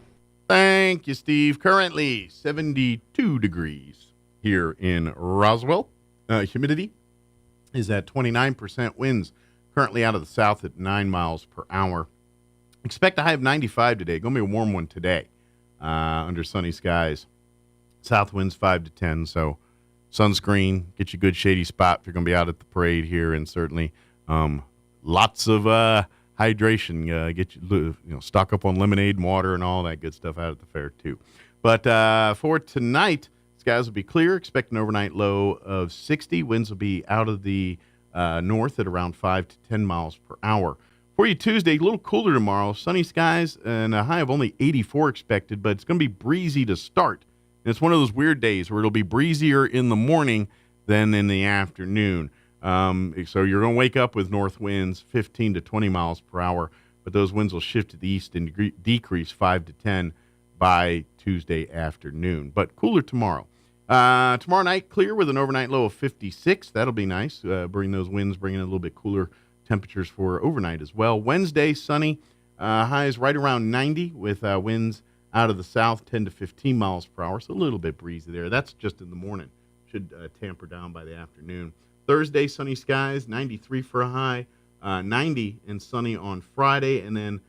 Speaker 13: Thank you, Steve. Currently 72 degrees here in Roswell. Humidity is at 29%. Winds currently out of the south at 9 miles per hour. Expect a high of 95 today. Going to be a warm one today under sunny skies. South winds 5 to 10. So sunscreen, get you a good shady spot if you're going to be out at the parade here. And certainly lots of hydration, get you stock up on lemonade and water and all that good stuff out at the fair too. But for tonight, skies will be clear. Expect an overnight low of 60. Winds will be out of the north at around 5 to 10 miles per hour. For you Tuesday, a little cooler tomorrow. Sunny skies and a high of only 84 expected, but it's going to be breezy to start. And it's one of those weird days where it'll be breezier in the morning than in the afternoon. So you're going to wake up with north winds 15 to 20 miles per hour, but those winds will shift to the east and decrease 5 to 10 by Tuesday afternoon. But cooler tomorrow. Tomorrow night, clear with an overnight low of 56. That'll be nice. Bring those winds, bringing in a little bit cooler temperatures for overnight as well. Wednesday, sunny. Highs right around 90 with winds out of the south 10 to 15 miles per hour. So a little bit breezy there. That's just in the morning. Should tamper down by the afternoon. Thursday, sunny skies, 93 for a high, 90 and sunny on Friday. And then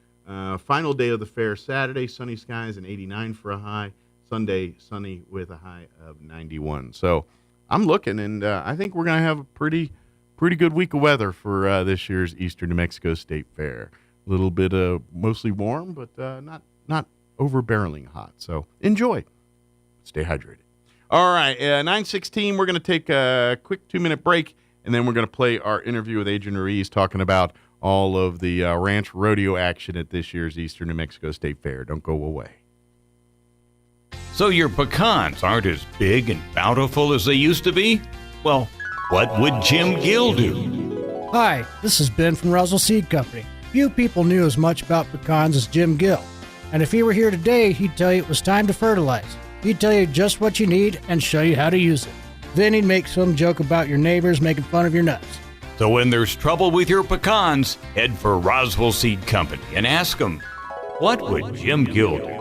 Speaker 13: final day of the fair, Saturday, sunny skies and 89 for a high. Sunday, sunny with a high of 91. So I'm looking, and I think we're going to have a pretty good week of weather for this year's Eastern New Mexico State Fair. A little bit mostly warm, but not overbarreling hot. So enjoy. Stay hydrated. All right, 9:16, we're going to take a quick 2-minute break, and then we're going to play our interview with Adrian Ruiz talking about all of the ranch rodeo action at this year's Eastern New Mexico State Fair. Don't go away.
Speaker 5: So your pecans aren't as big and bountiful as they used to be? Well, what would Jim Gill do?
Speaker 17: Hi, this is Ben from Roswell Seed Company. Few people knew as much about pecans as Jim Gill, and if he were here today, he'd tell you it was time to fertilize. He'd tell you just what you need and show you how to use it. Then he'd make some joke about your neighbors making fun of your nuts.
Speaker 5: So when there's trouble with your pecans, head for Roswell Seed Company and ask them, what would Jim Gill do?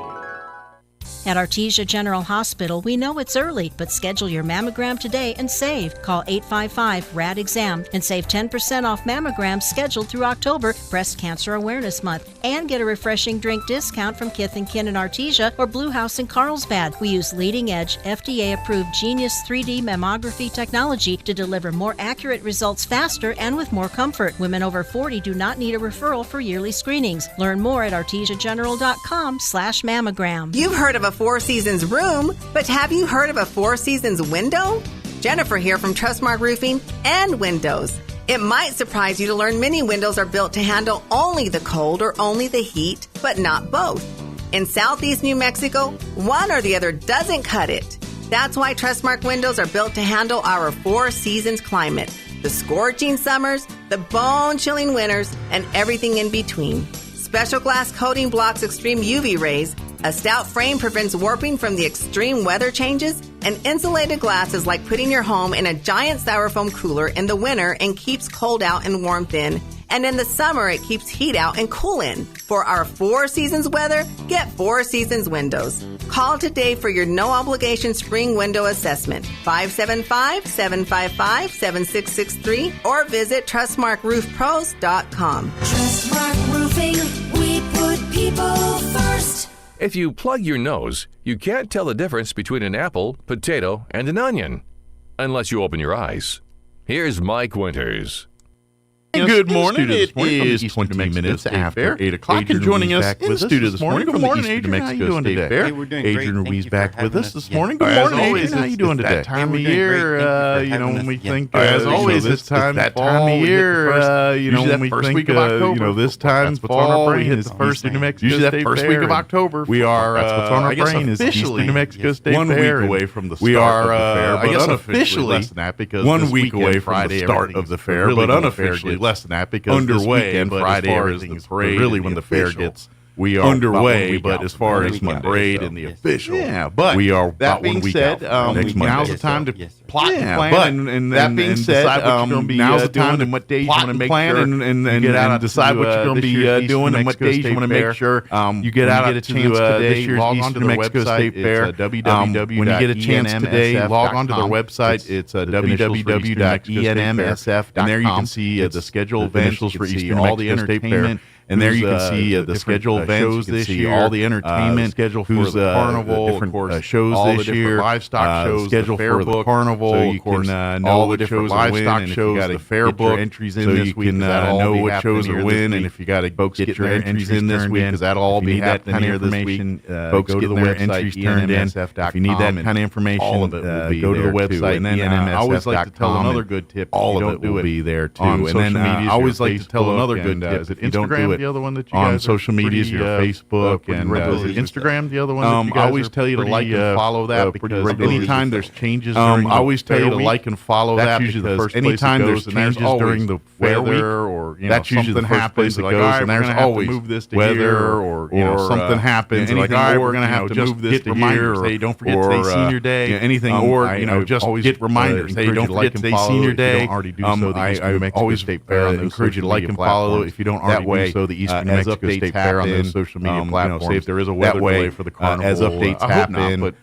Speaker 24: At Artesia General Hospital, we know it's early, but schedule your mammogram today and save. Call 855-RAD-EXAM and save 10% off mammograms scheduled through October, Breast Cancer Awareness Month. And get a refreshing drink discount from Kith & Kin in Artesia or Blue House in Carlsbad. We use leading-edge, FDA-approved Genius 3D mammography technology to deliver more accurate results faster and with more comfort. Women over 40 do not need a referral for yearly screenings. Learn more at artesiageneral.com/mammogram.
Speaker 15: You've heard of a Four Seasons room, but have you heard of a Four Seasons window? Jennifer here from Trustmark Roofing and Windows. It might surprise you to learn many windows are built to handle only the cold or only the heat, but not both. In Southeast New Mexico, one or the other doesn't cut it. That's why Trustmark windows are built to handle our Four Seasons climate, the scorching summers, the bone-chilling winters, and everything in between. Special glass coating blocks extreme UV rays. A stout frame prevents warping from the extreme weather changes, and insulated glass is like putting your home in a giant styrofoam cooler in the winter and keeps cold out and warmth in. And in the summer, it keeps heat out and cool in. For our Four Seasons weather, get Four Seasons windows. Call today for your no-obligation spring window assessment, 575-755-7663, or visit TrustmarkRoofPros.com.
Speaker 25: Trustmark Roofing, we put people first.
Speaker 12: If you plug your nose, you can't tell the difference between an apple, potato, and an onion, unless you open your eyes. Here's Mike Winters.
Speaker 13: Good morning. It is 20 minutes after 8 o'clock. And joining us in the studio this morning from the Eastern New Mexico State Fair, Adrian Ruiz back with us this morning. Good morning, Adrian. How you doing today?
Speaker 3: That time of year,
Speaker 13: when we think,
Speaker 3: as always,
Speaker 13: this time of year, when we think, this time fall, we hit the first New Mexico State Fair. Usually that first week of October. We are, that's what's on our brain is Eastern New Mexico State Fair. 1 week away from the start of the fair. I guess unofficially less than that because 1 week away from the start of the fair, but unofficially less than that because underway and Friday everything's really when the fair gets underway, but as far as the parade and the official, but we are about 1 week out. Now's the time to plot and plan, and that being said, now's the time and what days you want to make sure and get out and decide what you're going to be doing and what days you want to make sure you get out a chance today. Log on to their website. It's www. When you get a chance today, log on to their website. It's www.enmsf, and there you can see the schedule of events for Eastern all the entertainment. And there you can see the scheduled events this year, all the entertainment schedule for the carnival, different shows all this year, livestock shows, schedule for the carnival, so you can know what shows livestock shows, the fair book entries in this week, know what shows are when, and if you got to folks get your entries in this week, because that'll all be happening here this week. Folks get their entries turned in. If you need that kind of information, all of it will be go to the website. And then I always like to tell another good tip. All of it will be there too. And then I always like to tell another good tip. If you don't do it, the other one that you on social media, your Facebook and Instagram. The other one that I always tell you to like and follow that because anytime there's changes, I always tell you to like and follow that because anytime there's changes during the weather or that's usually something happens that goes and there's always move this to weather or something happens like we're going to have to move this to here or don't forget today's senior day anything or just get reminders hey don't forget today's senior day. I always encourage you to like and follow if you don't already do so the Eastern New Mexico State Fair on those social media platforms. Say if there is a weather delay for the carnival, as updates happen, but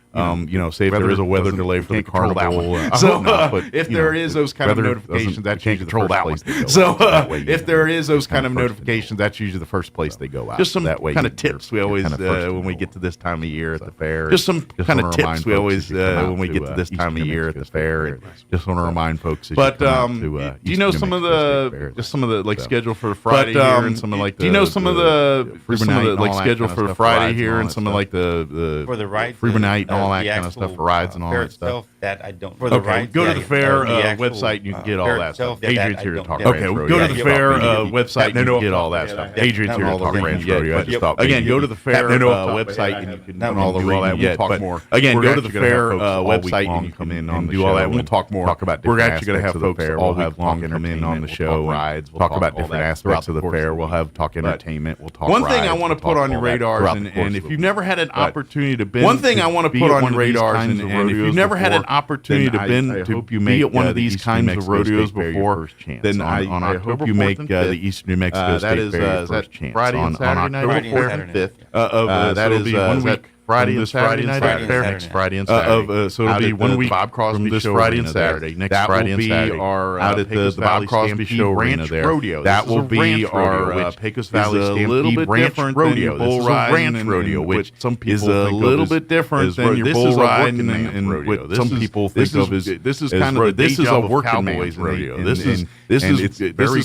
Speaker 13: say if there is a weather delay for the carnival. So if there is those kind of notifications, that's usually the first place they go. So if there is those kind of notifications, that's usually the first place they go out. Just some kind of tips we always when we get to this time of year at the fair. Just some kind of tips we always when we get to this time of year at the fair. Just want to remind folks. But do you know some of the like schedule for Friday here and some of like the do you know some of the like schedule for Friday here and some of like the
Speaker 3: for the ride
Speaker 13: Freeman Night and all that kind of stuff for rides and all that stuff.
Speaker 3: That I don't. For the ride,
Speaker 13: go to the fair website and you can get all that stuff. Adrian's here to talk. Okay, go to the fair website and you can get all that stuff. Adrian's here to talk Ranch Rodeo. I just thought again, go to the fair website and you can do all that. We'll talk more. Again, go to the fair website and you come in and do all that. We'll talk more. Talk about. We're actually going to have folks all week long come in on the show. Rides. We'll talk about different aspects of the fair. We'll have talk entertainment. We'll talk. One thing I want to put on your radars, and if you've never had an opportunity to be one thing I want to put on your radars, and if you've never had an opportunity to be at one of these kinds of rodeos before, then I hope you make the Eastern New Mexico State Fair your first chance. Friday and Saturday night, October 4th and 5th. That is 1 week. Friday and Saturday night fair. Next Friday and Saturday. So it'll be 1 week Bob Crosby this Friday and Saturday. Next Friday and Saturday. Out at the Bob Crosby Show Ranch Rodeo. That will be our Pecos Valley Stampede Ranch Rodeo. This is a ranch rodeo, which some people is a little bit different than your bull riding and what some people think of as this is kind of this is a working man's rodeo. This is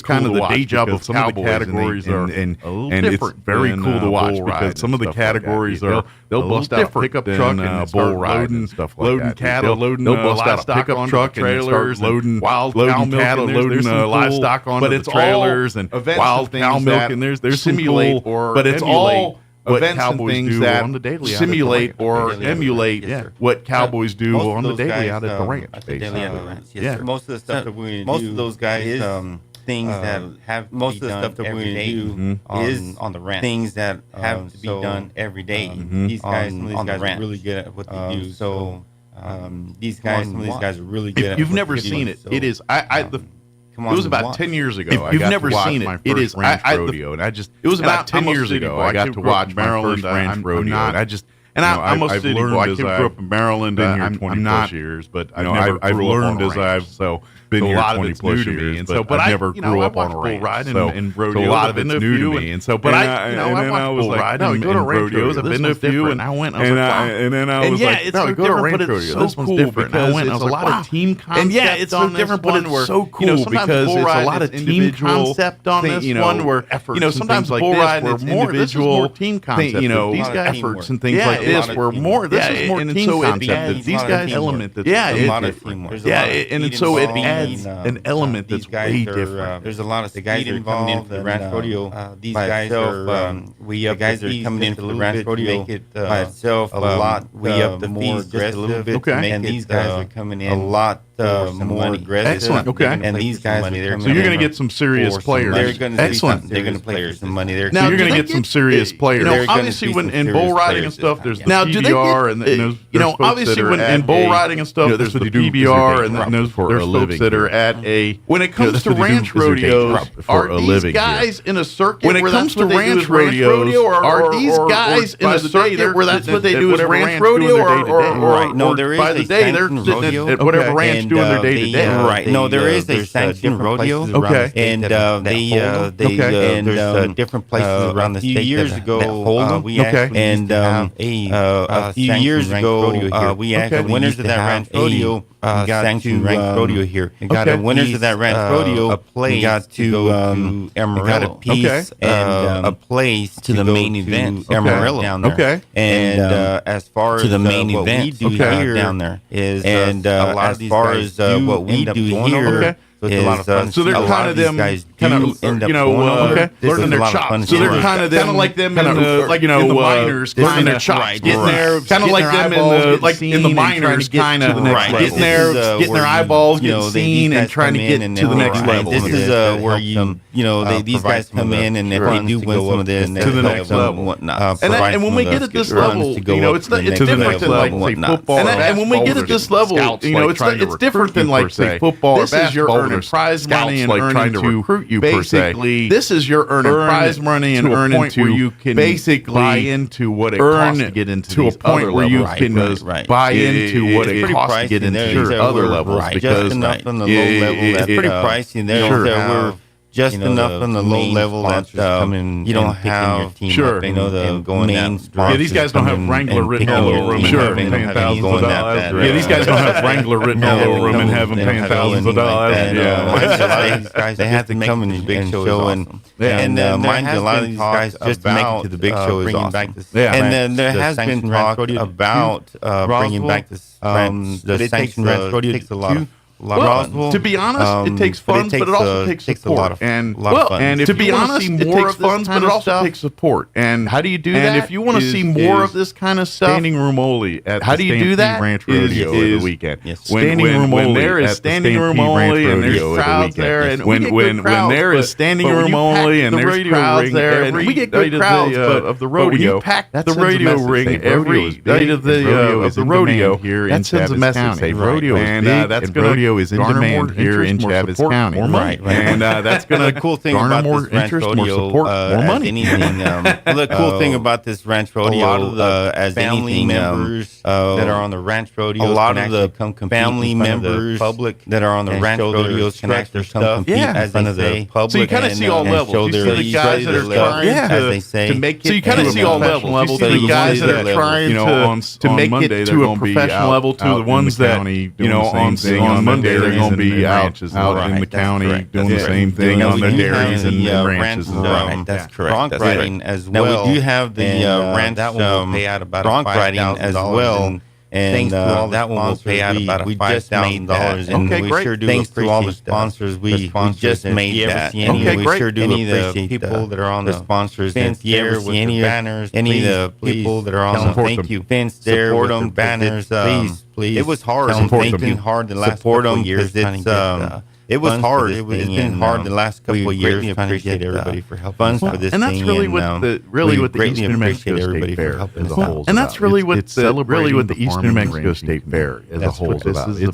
Speaker 13: kind of the day job of some of the categories are and it's very cool to watch because some of the categories are they'll bust out a pickup truck and bull riding and stuff like that. Cattle, loading livestock a pickup truck trailers, loading wild cattle, loading livestock onto the trailers and wild cow milk. And there's simulate or but it's all events and things that simulate or emulate what cowboys do on the daily out at the ranch.
Speaker 3: Yeah, most of the stuff that we most of those guys. Things that have to most be of the stuff that we do is on the ranch. Things that have to be done every day. These guys, some of these guys are really good at what they do. So these guys, some of these guys are really good.
Speaker 13: If you've never seen it, it is. It was about 10 years ago. If you've never seen it, it is ranch rodeo, and it was about 10 years ago. I got to watch Maryland ranch rodeo, and I just. And I'm a city boy. I grew up in Maryland. Been here 20 plus years, but I've learned as I've been here 20 plus years, and so, but I never grew up on a ranch. And rodeo, a lot of it's new to me, and so, but I watched bull riding. No, you go to rodeos. I've been to a few, and I went. And then I was like, no, go to a ranch rodeo. This one's different. I went. I was like, wow. A lot of team concept. And yeah, it's so different, but it's so cool because it's a lot of team concept on this one. Where sometimes bull riding is more team concept. These guys efforts and things like this were more. This is more team concept. These guys element that's a lot of teamwork. Yeah, and so it adds an element that's way different.
Speaker 3: There's a lot of the guys that are coming in for the ranch rodeo. These guys are the guys are coming in for the ranch rodeo make it by itself a lot. We up the fees just a little bit. Okay, and these guys are coming in a lot more aggressive.
Speaker 13: Excellent. Okay,
Speaker 3: and these guys, so
Speaker 13: you're going to get some serious players.
Speaker 3: Excellent. They're going to play for some money.
Speaker 13: Now you're going to get some serious players. Obviously, when in bull riding and stuff, there's the PBR and obviously when in bull riding and stuff, there's the PBR and there's folks that are at a. When it comes to ranch rodeos, are these guys in a circuit? When it comes to ranch rodeos, are these guys in a circuit where that's what they do is ranch rodeo, or
Speaker 3: right? No, there is
Speaker 13: by the day they're sitting at whatever ranch doing their day to day.
Speaker 3: Right. No, there is a sanctioned rodeo.
Speaker 13: Okay.
Speaker 3: And there's different places around the state. A few years ago, we actually a few years ago, we actually winners of that ranch rodeo. Sanctioned ranch rodeo here. We got a winners of that ranch rodeo. A place got to Amarillo. Got a piece and a place to the main event. Amarillo down there. Okay. And as far as the main event, we do here down there is a lot of these guys what we do here. So it's a lot of fun.
Speaker 13: So they're kind of them, kind of learning their chops. So they're kind of them, kind of like them in the minors, learning their chops, getting there, kind of like them in the minors, kind of getting their eyeballs, getting seen, and trying to get to the next level.
Speaker 3: This is where these guys come in, and if they do win some of this,
Speaker 13: to the next level, whatnot. And when we get at this level, it's different than like say football. And when we get at this level, it's different than like say football or basketball. Prize money and like trying to recruit you basically. This is your earning prize money and earning to where you can basically buy into what it costs to get into to a point where you can buy into what it costs to get into other levels because
Speaker 3: enough on the low level that's pretty pricey there. We're just enough on the low level that you don't have the main sponsors.
Speaker 13: Yeah, these guys don't have Wrangler written all over them. Sure, paying thousands of dollars. Yeah, these guys don't have Wrangler written all over them and have them paying thousands of dollars.
Speaker 3: Yeah, they have to come in the big show and mind you, a lot of these guys just to make it to the big show is awesome. And then there has been talk about bringing back the sanctioned ranch rodeo. Takes a lot of.
Speaker 13: To be honest, it takes funds, but it also takes support. And to be honest, it takes funds, but it also takes support. And how do you do that? And if you want to see more of this kind of stuff, standing room only at how do you do that? Ranch rodeo over the weekend. Standing room only. There is standing room only, and there's crowds there. And when there is standing room only, and there's crowds there, and we get good crowds of the rodeo. Pack the rodeo ring every night of the rodeo here in Chaves County. Rodeo is big, and rodeo is in demand here in Chaves County.
Speaker 3: More money,
Speaker 13: and that's going to
Speaker 3: cool thing about
Speaker 13: more
Speaker 3: this ranch
Speaker 13: interest,
Speaker 3: rodeo,
Speaker 13: more support, more money.
Speaker 3: The cool thing about this ranch rodeo, a lot of the family members that are on the ranch rodeo, a lot of the family members, public that are on the ranch rodeos can actually come compete as in the public.
Speaker 13: So you kind of see all levels. You see the guys that are trying to make it. So you kind of see all levels. You see the guys that are trying to make it to a professional level, to the ones that on Monday they're going to be out in the county doing the same thing on their dairies and ranches.
Speaker 3: That's correct. Bronc riding as well. Now we do have the ranch that will pay out about bronc riding as well. And that one will pay out about $5,000. And we sure do thanks to all the sponsors. We just made that. We sure do appreciate people that are on the sponsors. Vince there with the banners. Any of the people that are on the thank you. Vince there with the banners. Please. It was hard. It's been hard the last couple of years. It was hard. It's been hard the last couple of years. Appreciate everybody for helping us for this
Speaker 13: thing. And that's really what the Eastern New Mexico State Fair as a whole is about. And that's really what the Eastern New Mexico State Fair as a whole is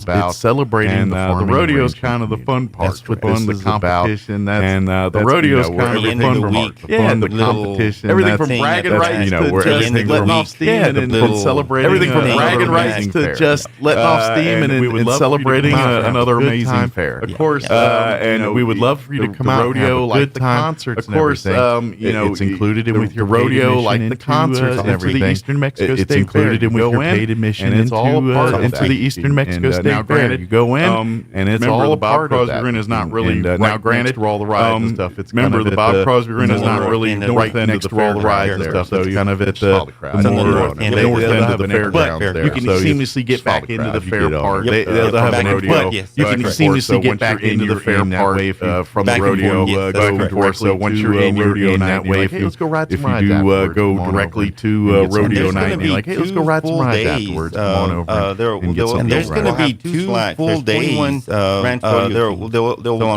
Speaker 13: about. It's celebrating the rodeo is kind of the fun part. That's what fun is about. And the rodeo is kind of the fun part. Yeah, the competition. Everything from bragging rights to just letting off steam and celebrating. Everything from bragging rights to
Speaker 4: just letting off steam and celebrating another amazing fair.
Speaker 13: Of course,
Speaker 4: and we would love for you to come out
Speaker 13: rodeo,
Speaker 4: and have a good time.
Speaker 13: concerts.
Speaker 4: Of course,
Speaker 13: it's included in with your
Speaker 4: rodeo, like the concerts and everything.
Speaker 13: The Eastern Mexico
Speaker 4: it's
Speaker 13: State
Speaker 4: included
Speaker 13: Fair.
Speaker 4: in with your paid admission, and it's all part of
Speaker 13: into the Eastern Mexico State
Speaker 4: Now, granted,
Speaker 13: you go in,
Speaker 4: and it's all a part of that. Crosby Grin is not really
Speaker 13: now, granted,
Speaker 4: to all the rides and stuff. It's
Speaker 13: remember the Bob Crosby Grin is not really
Speaker 4: right next to all the rides and stuff. So kind of at the north end of the fairgrounds there.
Speaker 13: You can seamlessly get back into the fair part.
Speaker 4: They'll have a rodeo.
Speaker 13: You can seamlessly get back into the fair part from the rodeo. Go directly. So once you're in rodeo night, if you go directly to rodeo night, and you're like, hey, let's go ride some rides afterwards. Come on over and get some.
Speaker 3: And there's going to be 2 full days. They'll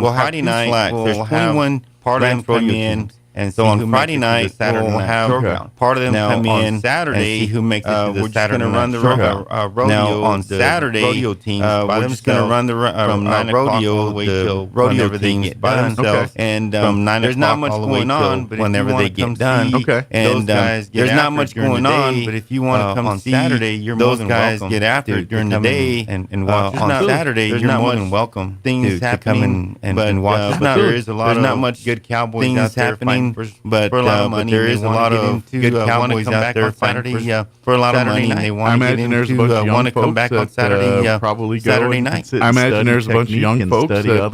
Speaker 3: Friday night. There's 21 part of them come in. And so on Friday night, we'll have part of them come in. On Saturday, and see who makes it to the Saturday night. We're just going to run the rodeo. Now, on Saturday, rodeo teams, we're just going to run the from 9 o'clock all the way till rodeo teams by themselves. And there's not much going on, but whenever they get done, and there's not much going on, but if you want to come on Saturday, you're more than welcome. Those guys get after it during the day and watch. On Saturday, you're more than welcome. Things happening and watch. There is a lot of not much good cowboys out there happening. But for a lot of money, there is a lot of good cowboys out there Saturday. For a lot of money, they want to get into want to come back on Saturday.
Speaker 4: Probably
Speaker 3: Saturday night.
Speaker 4: I imagine there's a bunch of young folks that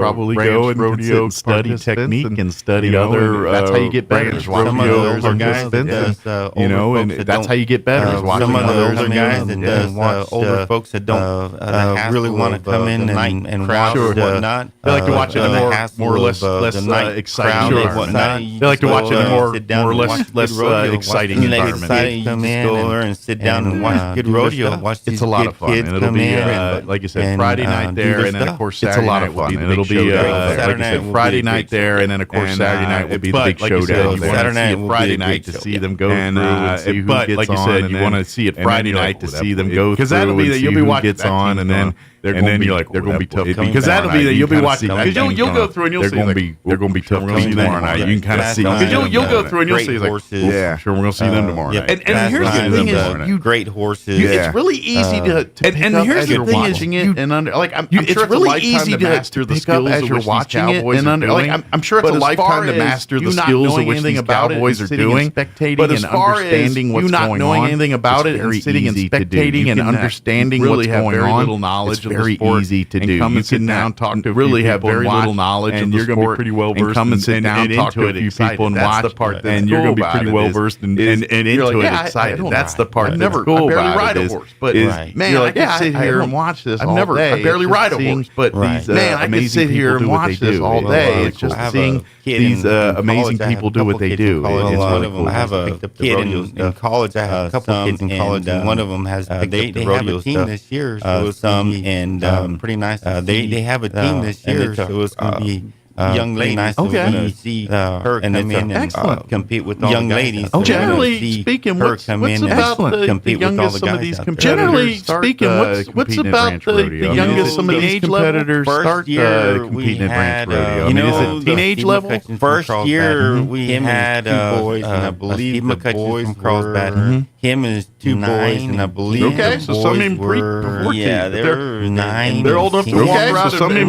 Speaker 4: probably go and rodeo, study technique and study other.
Speaker 13: That's how you get better.
Speaker 3: Some of the older guys,
Speaker 4: and that's how you get better.
Speaker 3: Some of the older guys that watch older folks that don't really want to come in and watch or whatnot.
Speaker 4: They like to watch it more or less exciting or whatnot. They like to watch it in more or less exciting environment.
Speaker 3: Come in and sit down and watch good rodeo. Watch
Speaker 4: it's a lot of fun. And it'll be like you said, Friday night there, and then of course Saturday night will be the big showdown. Like you said, Friday night there, and then of course Saturday night will be the big showdown.
Speaker 3: Saturday night,
Speaker 4: Friday night to see them go through and see who gets on. Like you said, you want to see it Friday night to see them go through, because that'll be that you'll be watching gets on, and then. And then you're like, they're going to be tough. Because that'll be that you'll be watching. Because you'll go through and you'll see. They're going to be tough tomorrow night. You can kind of see. Because you'll go through and you'll see. Like, yeah, sure, we're going to see them tomorrow night.
Speaker 3: And here's the thing is, you great horses.
Speaker 4: It's really easy to pick up as you're watching it. And like, I'm sure it's really easy to master the skills as you're watching it. And like, I'm sure it's a lifetime to master the skills of which these cowboys are doing. But as far as you not knowing anything about it and sitting and spectating and understanding what's going on, it's very easy to do. Come and sit down, talk to really have very little knowledge, and you're going to be pretty well versed. Come and sit down, talk to a few people, and watch. And you're going to be pretty well versed and into it, excited. That's the part that's cool about it. But man, I can sit here and watch this all day. I barely ride a horse, but man, I can sit here and watch this all day. It's just seeing these amazing people do what they do.
Speaker 3: I have a kid in college. I have a couple kids in college, and one of them has they have a team this year. And pretty nice. They have a team this year, so it's going to be young ladies. Nice to see her come in and compete with all young ladies.
Speaker 4: Generally speaking, what's about the youngest some of these competitors? Generally speaking, what's about the youngest some of these competitors start competing in ranch rodeo? Is it teenage level?
Speaker 3: First year we had 2 boys, and I believe the boys from Carlsbad. Him is 2 boys, and I believe
Speaker 4: the boys
Speaker 3: some
Speaker 4: were
Speaker 3: they're 9.
Speaker 4: They're old enough to walk around. So some they're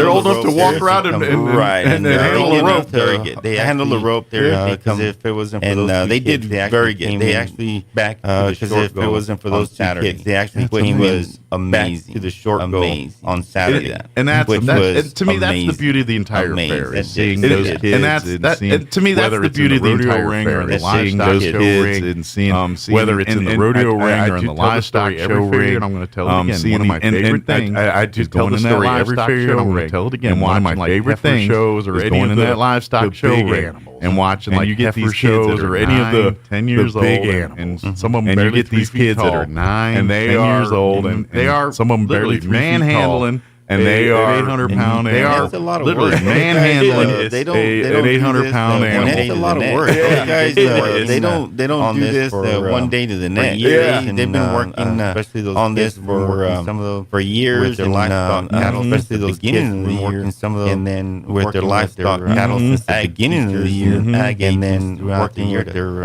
Speaker 4: old enough to walk around and handle the rope.
Speaker 3: They handle the rope there because if it wasn't for those they did very good. They actually back because if it wasn't for those 2 kids, they actually came was amazing to the short goal on Saturday.
Speaker 4: And that's to me that's the beauty of the entire fair is seeing those kids. And that's to me that's the beauty of the entire fair is seeing those kids and seeing whether it's in the rodeo ring or in the livestock show ring. And I'm going to tell it again. One of my favorite things. I just tell the story every fair. I'm going to tell it again. One of my favorite things shows or any of that livestock show ring and watching like you get these shows or any of the 10 years old and some of them barely get these kids that are 9 and 10 years old and they are some of them barely manhandling and they are 800-pound. They are literally manhandling an 800-pound animal.
Speaker 3: It's a lot of work. Those guys, they don't do this one day to the next. They've been working, especially those on this for years. Their livestock cattle, especially those beginning of the year, some of them, and then with their livestock cattle since the beginning of the year, and then working with their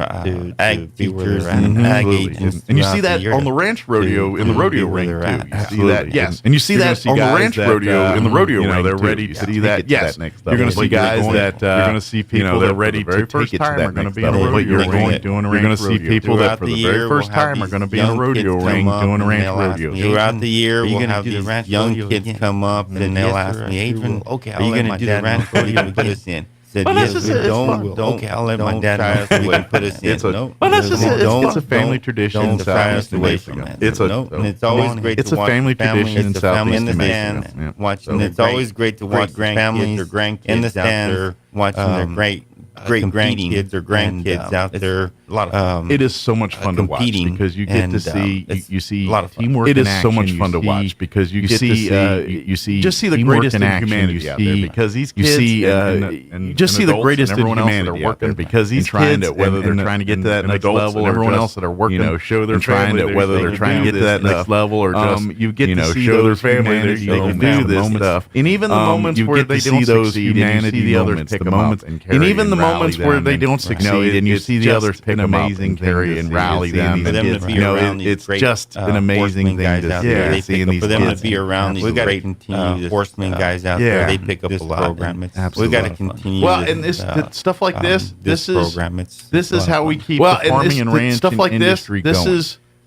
Speaker 3: ag features and ag agents.
Speaker 4: And you see that on the ranch rodeo in the rodeo ring too. You see that, yes. And you see that on the ranch rodeo in the rodeo ring. They're ready to see that. Yes, you're going to see guys that you're going to see people that are ready to take it to that next level. But you're going doing a ranch rodeo. You're going to see people that for the very first time are going to be in a rodeo ring doing a ranch rodeo.
Speaker 3: Throughout the year, we'll have these young kids come up and they'll ask me, Adrian, okay, are you going to do the ranch rodeo and put us in? Said, yes, we don't. Okay, I'll let my dad know so we can put us in.
Speaker 4: It's a family tradition in Southeast New Mexico.
Speaker 3: It's always great to watch
Speaker 4: family tradition in Southeast New
Speaker 3: Mexico. Watching, it's always great to watch families or grandkids in the stands watching their great grandkids or grandkids out there.
Speaker 4: A lot of it is so much fun to watch because you get to see you see a lot of teamwork. It is so much fun to watch because you get to see just see the greatest in humanity out there because these kids you just see the greatest in humanity out there because these kids whether they're trying to get to that next level or everyone else that are working show their trying to whether they're trying to get to that next level or just you get to show their family they can do this stuff and even the moments where they don't succeed and you see the others pick them up and even the moments where they don't succeed and you see the others pick them up and carry and rally them. It's just an amazing thing to see these
Speaker 3: for them to be around these great horsemen guys out there. They pick up a lot. We've got to continue.
Speaker 4: Well, and this stuff like this is how we keep the farming and ranching industry going.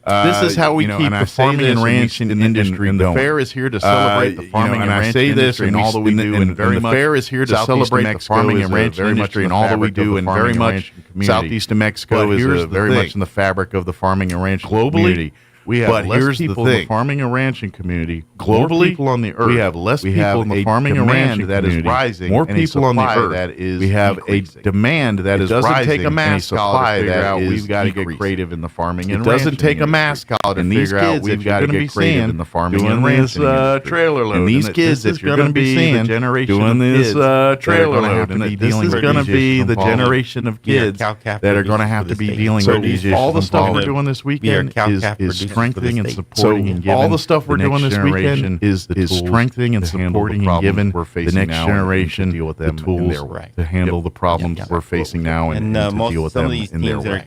Speaker 4: This is how we keep the farming and ranching industry going. The fair is here to celebrate the farming and ranching industry and all that we do. And the fair is here to celebrate the farming and ranching industry and all that we do. And very much Southeast New Mexico is very much in the fabric of the farming and ranching community. We have less people in the farming and ranching community. Globally, people on the earth. We have less people in the farming and ranching that is rising. More people on the earth. That is we have a demand that is rising. It doesn't take a mass scholar to figure out we've got to get creative in the farming and ranching. It doesn't take a mass scholar to figure out we've got to get creative in the farming and ranching. Trailer load. And these kids that you're going to be seeing doing this trailer load. And this is going to be the generation of kids that are going to have to be dealing with these issues. All the stuff we're doing this weekend is strengthening and supporting and giving all the stuff we're doing this weekend is strengthening and supporting and giving the next generation the tools to handle the problems we're facing now and to deal with them in their way.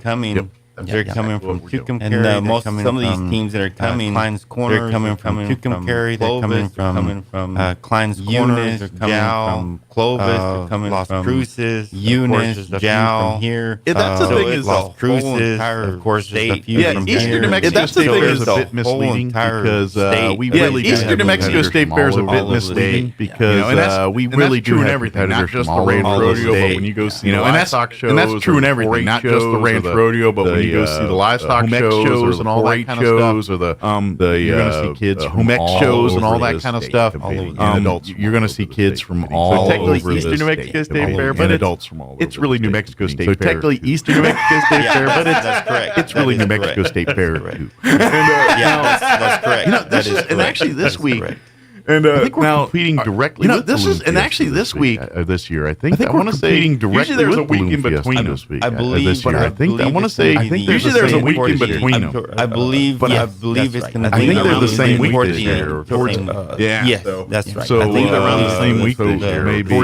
Speaker 3: They're coming from Tucumcari. And some of these teams that are coming, Klein's Corner, they're coming from Tucumcari. They're coming from Klein's Corner. They're coming from Clovis. They're coming from Cruces, Eunice, Jow. From here.
Speaker 4: That's the thing is
Speaker 3: Las Cruces. Of course, there's a few from
Speaker 4: Eastern New Mexico State Fair is a bit misleading because we really Eastern New Mexico State Fair is a bit misleading because we really do have everything, not just the ranch rodeo, but when you go see the livestock shows, and that's true in everything, not just the ranch rodeo, but when you go see the livestock shows and all that kind of stuff, or you're going to see kids from shows and all that kind of stuff. You're going to see kids from all over the Eastern New Mexico State Fair, but adults from all over. It's really New Mexico State Fair. So technically Eastern New Mexico State Fair, but
Speaker 3: that's correct.
Speaker 4: It's really New Mexico State Fair too.
Speaker 3: Yeah, that's correct.
Speaker 4: And actually this week. And I think we're competing directly. This is this week, this year. I think I want to say directly. Usually there's a week in between this week.
Speaker 3: I believe
Speaker 4: this year. I think I want to say. I think usually there's a week in between them.
Speaker 3: I believe it's going to be.
Speaker 4: I think they're the same week this year.
Speaker 3: Yeah, yes, that's right.
Speaker 4: So I think they're around the same week this year. Maybe.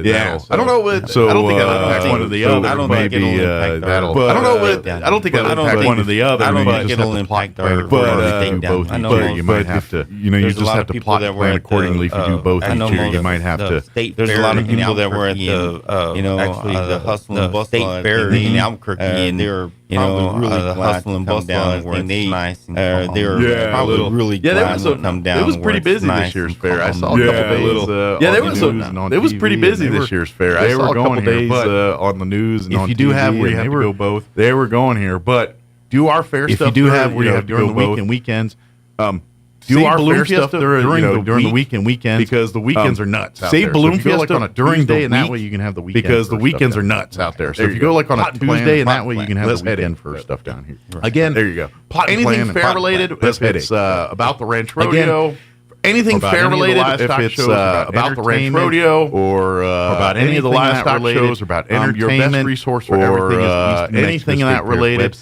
Speaker 4: Yeah. I don't know. So I don't think that'll impact one or the other. Maybe that'll. I don't know. I don't think that'll impact one or the other.
Speaker 3: I don't think it'll impact our
Speaker 4: both. But you might have to. You just have to plot plan accordingly. If you do both each year, you might have to.
Speaker 3: There's a lot of people that were at the Hustle and Bustle state fair in Albuquerque, and they were really the Hustle and Bustle down where they nice. They were probably really glad to come down.
Speaker 4: It was pretty busy this year's fair. I saw a couple days. It was pretty busy this year's fair. I saw a couple days on the news and on TV. If you do have where you have to go both, they were going here. But do our fair stuff. If you do have where you have to go both and weekends. Do our fair stuff during the week and weekends because the weekends are nuts. Save Balloon Fiesta during day and that way you can have the weekend because the weekends are nuts out there. So if you go like on a Tuesday and that way you can have the weekend for stuff down here. Again, there you go. Anything fair related, it's about the ranch rodeo. anything fair related, if it's about the ranch rodeo or about any of the livestock shows, or about entertainment, your best resource for everything is anything that related.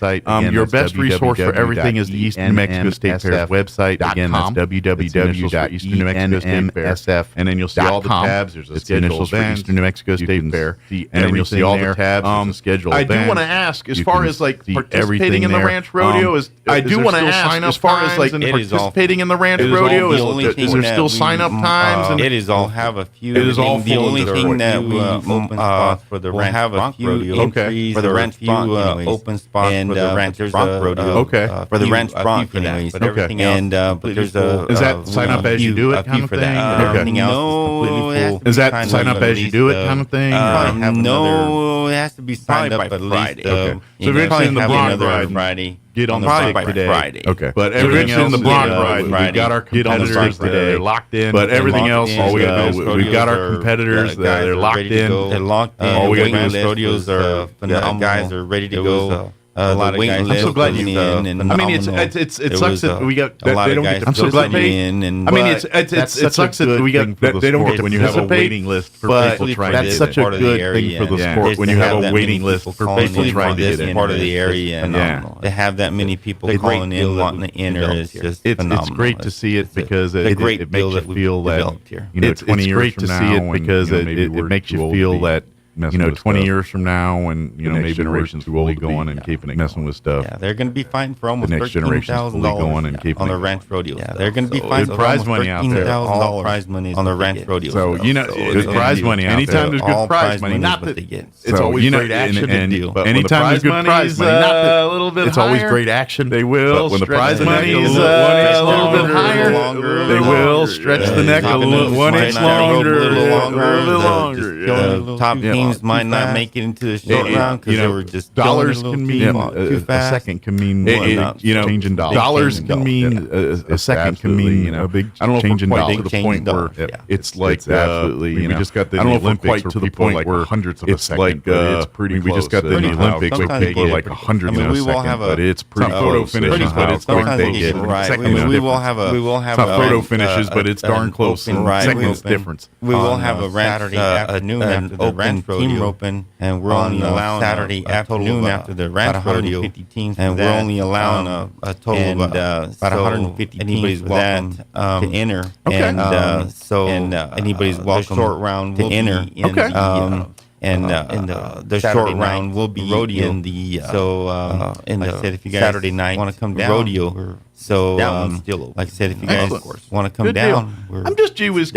Speaker 4: Your best resource for everything is the Eastern New Mexico State Fair's website. Again, that's www.easternNewMexicoStateFair. And then you'll see all the tabs. There's a schedule for Eastern New Mexico State Fair, and then you'll see all the tabs. There's a schedule. I do want to ask, as far as like participating in the ranch rodeo, I do want to ask, as far as like participating in the ranch rodeo, is there still sign up times?
Speaker 3: It is all have a few. It is all the only thing that we open spots for the ranch have a few entries for the ranch open spots for the ranch bronc rodeo. For the ranch bronc anyways. But everything else, but there's a
Speaker 4: is that sign up as you do it kind of thing?
Speaker 3: Everything else is completely full.
Speaker 4: Is that sign up as you do it kind of thing?
Speaker 3: No, it has to be signed up at Friday.
Speaker 4: So if you're interested in the bronc ride,
Speaker 3: Friday.
Speaker 4: Get on the bike today.
Speaker 3: Friday.
Speaker 4: Okay. But everything else in the bronc ride, we've got our competitors today. They're locked in. But everything else, all we got is we've got our competitors. They're locked in.
Speaker 3: They're locked in.
Speaker 4: All we got to do is
Speaker 3: rodeos are phenomenal. Guys are ready to go. A lot of guys.
Speaker 4: I'm so glad you. I mean, it sucks that we got. They don't get to participate. I mean, it sucks that we got. They don't get to when you have a waiting list for people trying to get in. That's such a good thing for the sport when you have a waiting list for people trying to get in.
Speaker 3: Part of the area, and to have that many people calling in wanting to enter is just phenomenal.
Speaker 4: It's great to see it because it makes you feel that 20 years from now, because it makes you feel that. 20 years from now, when maybe generations fully going and keeping it messing with stuff.
Speaker 3: Yeah, they're going to be fighting for almost $13,000 on the ranch rodeo. Yeah, they're going to be fighting for almost $13,000 prize money on the ranch rodeo.
Speaker 4: So good prize money. Anytime there's good prize money, not that it's always great action. Anytime there's good prize money, not that a little bit. It's always great action. They will. When the prize money is a little bit higher, they will stretch the neck a little 1 inch longer, a little longer.
Speaker 3: Top teams might not make it into the short round because they were just
Speaker 4: dollars can mean a second can mean changing dollars. Dollars can mean a second can mean a big changing dollars to the point where it's like absolutely. We just got the Olympics to the point where hundreds of a second. It's pretty. We just got the Olympics where people are like 100 in a second, but it's pretty photo finishes. But it's darn they get
Speaker 3: we will have a
Speaker 4: photo finishes, but it's darn close. Seconds difference.
Speaker 3: We will have a Saturday afternoon after the ranch team open, and we're only allowing Saturday afternoon after the ranch rodeo, and we're only allowing a total of about 150 teams for that to enter, and so anybody's welcome short round to enter. The short round will be rodeo in the like I said, if you guys Saturday night want to come down rodeo. So, like I said, if you guys want to come down,
Speaker 4: I'm just curious, is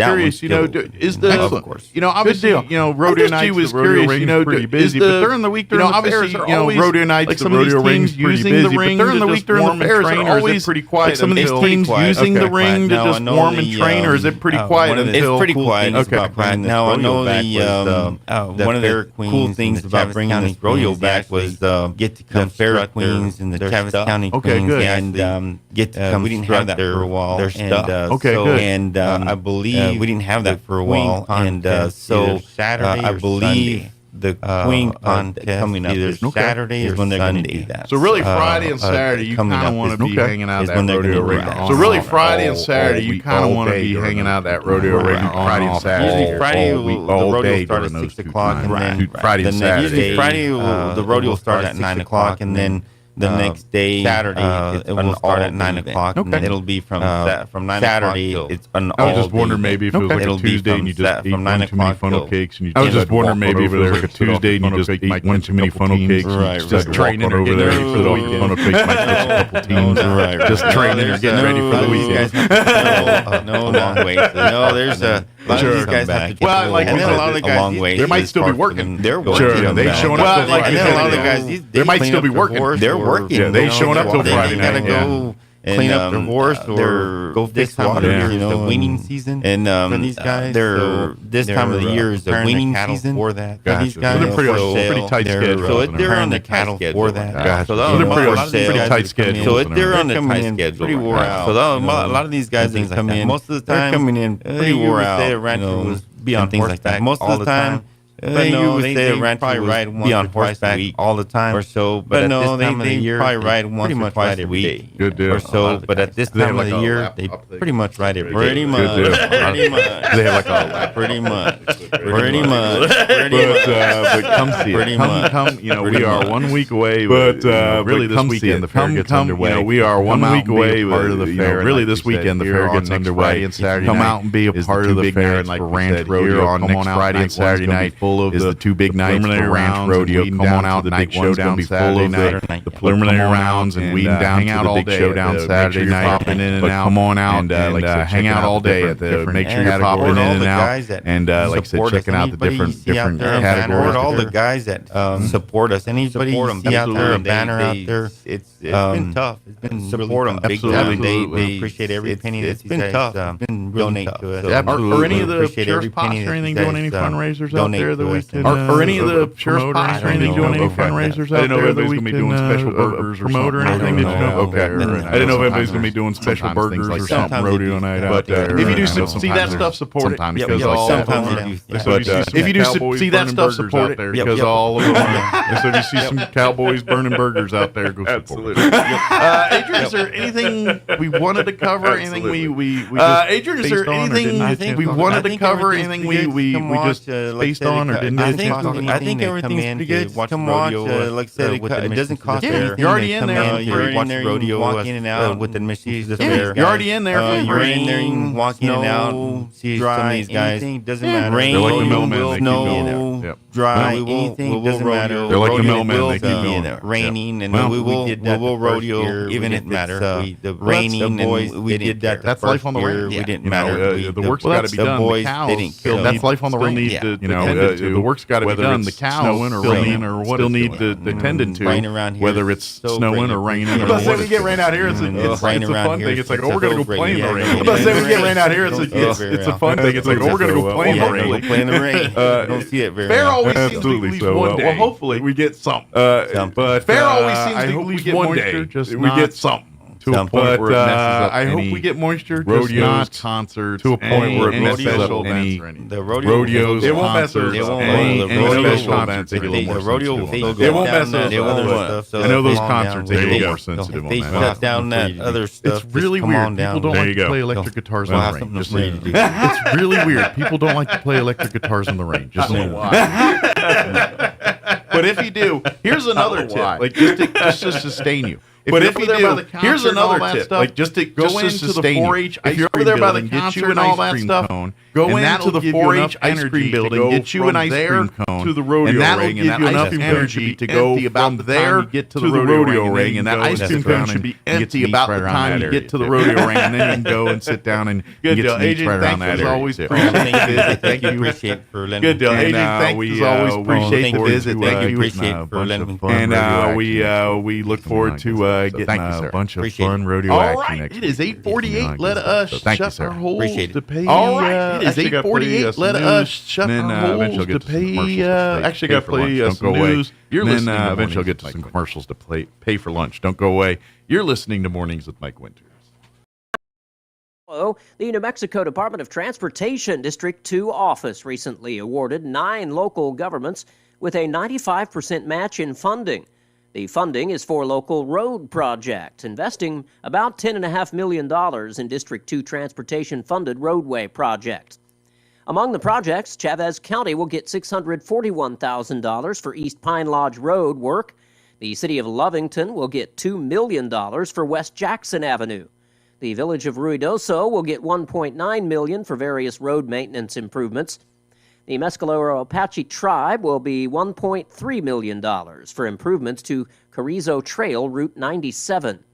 Speaker 4: the, obviously, rodeo nights, the rodeo ring is pretty busy, but during the week, during the fairs are always, rodeo nights, like some of these teams using the ring during the week, during the fairs are always pretty quiet. Like some of these teams using the ring to just warm and train, or is it pretty quiet until?
Speaker 3: It's pretty quiet. Okay. Now, I know one of the cool things about bringing this rodeo back was get to come fair queens and the Travis County queens and get to come. We didn't have that for a while. Their stuff.
Speaker 4: Good.
Speaker 3: And I believe we didn't have that for a while. And so Saturday, I believe the queen contest coming up either Saturday is when they're going to do that.
Speaker 4: So really, Friday and Saturday, you kind of want to be hanging out that rodeo ring. So really, Friday and Saturday, you kind of want to be hanging out that rodeo ring. Friday and Saturday.
Speaker 3: Usually Friday, the rodeo starts at 6 o'clock, and then
Speaker 4: Friday and Saturday.
Speaker 3: Usually Friday, the rodeo starts at 9 o'clock, and then the next day, Saturday, it will start at 9 o'clock. And it'll be from 9
Speaker 4: Saturday.
Speaker 3: It's an all.
Speaker 4: I was just wondering maybe if it was like a Tuesday and you just ate one too many funnel cakes. And you I was just wondering maybe if it was like a Tuesday and you just ate one too many funnel cakes. Just training over there for the weekend. Funnel cakes might coach a couple teams. Just training or getting ready for the weekend.
Speaker 3: No long ways. No, there's a. A lot of these guys have to get a lot of the guys,
Speaker 4: long way. They might still be working.
Speaker 3: They're working.
Speaker 4: They showing up.
Speaker 3: Well, and then a lot of the guys,
Speaker 4: they might still be working.
Speaker 3: They're working.
Speaker 4: Yeah, they showing up till Friday night.
Speaker 3: They gotta go clean up their horse or go fix water. The weaning season. And for these guys, this time of the year is the weaning season for that. For these guys,
Speaker 4: they're pretty tight schedule.
Speaker 3: So they're on the cattle for that. So
Speaker 4: they're pretty tight schedule.
Speaker 3: So they're on the tight schedule. Pretty wore out. So a lot of these guys that come in, most of the time, they're coming in pretty wore out. Be on things like that. Most of the time, They probably ride once or twice a week all the time or so. But no, they probably ride once or twice a week.
Speaker 13: Good deal.
Speaker 3: Or so. But at this time of the year, they pretty much ride it. Pretty much. Pretty much.
Speaker 13: They have like a lap.
Speaker 3: Pretty much. Pretty much.
Speaker 13: But come see it. Come, we are 1 week away. But really this weekend the fair gets underway. We are 1 week away. Part of the fair. Really this weekend the fair gets underway. Come out and be a part of the fair. And like Ranch Rodeo on next Friday and Saturday night. Full of the two big nights. The Ranch Rodeo. Come on out. The big showdown Saturday night. The preliminary rounds and weeding down to the big showdown Saturday night. But come on out and hang out all day at the. Make sure you're popping in and out. And like I said, checking out the different categories.
Speaker 3: All the guys that support us. Anybody see out there a banner out there? It's been tough. It's been support them big time. They appreciate every penny. It's been tough. It's been donate to us.
Speaker 13: Are any of the sheriff's pops or anything doing any fundraisers out there that we can? Are any of the sheriff's pops or anything doing any fundraisers out there that we can doing special burgers or promote or anything? Okay. I didn't know if anybody's going to be doing special burgers or something rodeo night out there.
Speaker 4: If you do see that stuff, support it. Because if you do see that stuff, support it.
Speaker 13: Because all of them. So if you see some cowboys burning burgers out there, go support it.
Speaker 4: Adrian, is there anything we wanted to cover? Anything we just
Speaker 13: Adrian, is there anything we wanted to cover? Anything we just spaced on or didn't?
Speaker 3: I think everything's pretty good. Come watch. Like I said, it doesn't cost anything.
Speaker 4: You're already in there.
Speaker 3: You're in there. You walk in and out with admissions.
Speaker 4: You're already in there.
Speaker 3: You're in there. You can walk in and out. See some of these guys. Doesn't matter.
Speaker 13: Rain,
Speaker 3: they're like the mailman. Snow, dry, anything doesn't matter.
Speaker 13: They're like the mailman. They keep going.
Speaker 3: Raining, and we will rodeo. Even it matter. The raining, and we did that.
Speaker 13: That's life on the range.
Speaker 3: We didn't matter.
Speaker 13: The work's got to be done.
Speaker 3: The cows
Speaker 13: they didn't kill. That's life on the range. The work's got to be done. The cows snowing or raining or what still need to attended to. Whether it's snowing or raining.
Speaker 4: I'm not saying we get rain out here. It's a fun thing. It's like, oh, we're gonna go play in the rain. I'm not saying we get rain out here. It's a fun thing. It's like, oh, we're gonna go play in the rain.
Speaker 3: Play in the rain. Don't see it very
Speaker 4: fair always seems to leave one day. Well, hopefully we get something.
Speaker 13: But
Speaker 4: fair always seems to leave one day.
Speaker 13: We get something. To a point where it messes up
Speaker 4: I hope we get moisture.
Speaker 13: Rodeos, concerts. To a point where it messes up any rodeos.
Speaker 4: It won't mess up.
Speaker 13: It won't mess up.
Speaker 3: The rodeo will
Speaker 13: it won't mess up. I know those concerts. They get more sensitive on that.
Speaker 3: They shut down that other stuff.
Speaker 4: It's really weird. People don't like to play electric guitars in the rain. Just it's really weird. People don't like to play electric guitars in the rain. Just saying. But if you do, here's another tip. Like just to sustain you. But if you do, here's another tip. Like just to go into the 4-H ice cream building, get you an ice cream cone. Go into the 4-H ice cream building, get you an ice cream cone to the rodeo ring, and that enough energy to go from there get to the rodeo ring, and that ice cream cone should be empty about the time you get to the rodeo ring, and then you can go and sit down and get some eats right around that area.
Speaker 3: Thank you, appreciate for lending.
Speaker 4: Good deal, Agent. Thanks as always. Appreciate the visit. Thank you,
Speaker 3: appreciate for lending.
Speaker 13: And we look forward to getting a bunch of fun rodeo action next week.
Speaker 4: It is 8:48. Let us shut our holes to pay.
Speaker 3: All
Speaker 4: right. It is 8:48. Let us shut our holes to pay. Actually, got to play some news.
Speaker 13: You're listening. Then eventually I'll get to some commercials to pay for lunch. Don't go away. You're listening to Mornings with Mike Winters.
Speaker 6: The New Mexico Department of Transportation District 2 office recently awarded 9 local governments with a 95% match in funding. The funding is for local road projects, investing about $10.5 million in District 2 transportation-funded roadway projects. Among the projects, Chavez County will get $641,000 for East Pine Lodge Road work. The City of Lovington will get $2 million for West Jackson Avenue. The Village of Ruidoso will get $1.9 million for various road maintenance improvements. The Mescalero Apache Tribe will be $1.3 million for improvements to Carrizo Trail Route 97.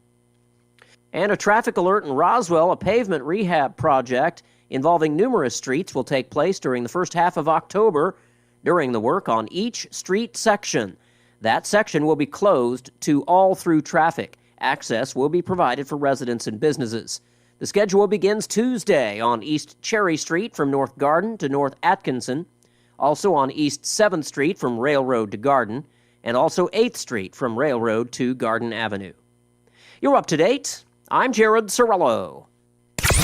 Speaker 6: And a traffic alert in Roswell, a pavement rehab project involving numerous streets, will take place during the first half of October during the work on each street section. That section will be closed to all through traffic. Access will be provided for residents and businesses. The schedule begins Tuesday on East Cherry Street from North Garden to North Atkinson, also on East 7th Street from Railroad to Garden, and also 8th Street from Railroad to Garden Avenue. You're up to date. I'm Jared Cirillo.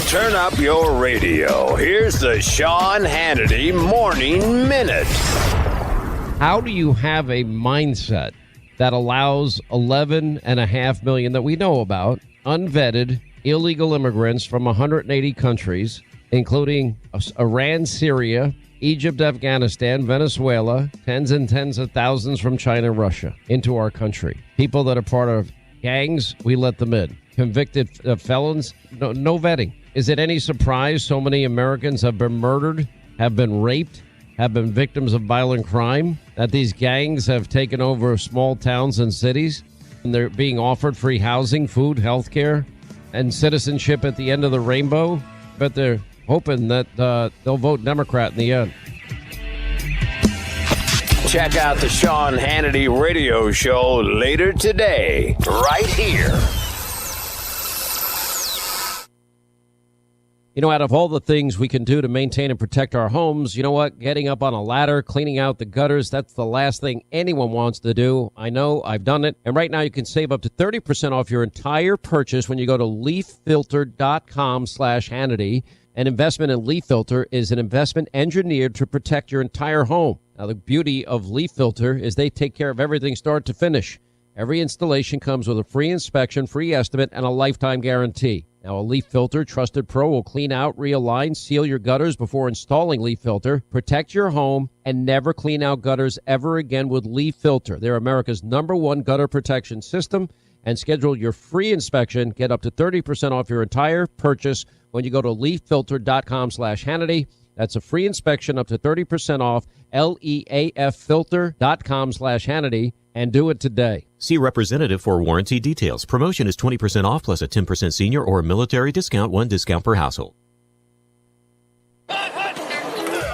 Speaker 16: Turn up your radio. Here's the Sean Hannity Morning Minute. How do you have a mindset that allows 11.5 million that we know about, unvetted, illegal immigrants from 180 countries, including Iran, Syria, Egypt, Afghanistan, Venezuela, tens and tens of thousands from China and Russia into our country? People that are part of gangs, we let them in. Convicted felons, no vetting. Is it any surprise so many Americans have been murdered, have been raped, have been victims of violent crime, that these gangs have taken over small towns and cities, and they're being offered free housing, food, health care, and citizenship at the end of the rainbow? But they're hoping that they'll vote Democrat in the end.
Speaker 18: Check out the Sean Hannity radio show later today, right here.
Speaker 16: You know, out of all the things we can do to maintain and protect our homes, you know what? Getting up on a ladder, cleaning out the gutters, that's the last thing anyone wants to do. I know, I've done it. And right now you can save up to 30% off your entire purchase when you go to leaffilter.com/Hannity. An investment in Leaf Filter is an investment engineered to protect your entire home. Now, the beauty of Leaf Filter is they take care of everything start to finish. Every installation comes with a free inspection, free estimate, and a lifetime guarantee. Now, a Leaf Filter Trusted Pro will clean out, realign, seal your gutters before installing Leaf Filter. Protect your home and never clean out gutters ever again with Leaf Filter. They're America's #1 gutter protection system. And schedule your free inspection. Get up to 30% off your entire purchase when you go to leaffilter.com/Hannity. That's a free inspection up to 30% off. LEAFfilter.com/Hannity. And do it today.
Speaker 19: See representative for warranty details. Promotion is 20% off plus a 10% senior or military discount, 1 discount per household.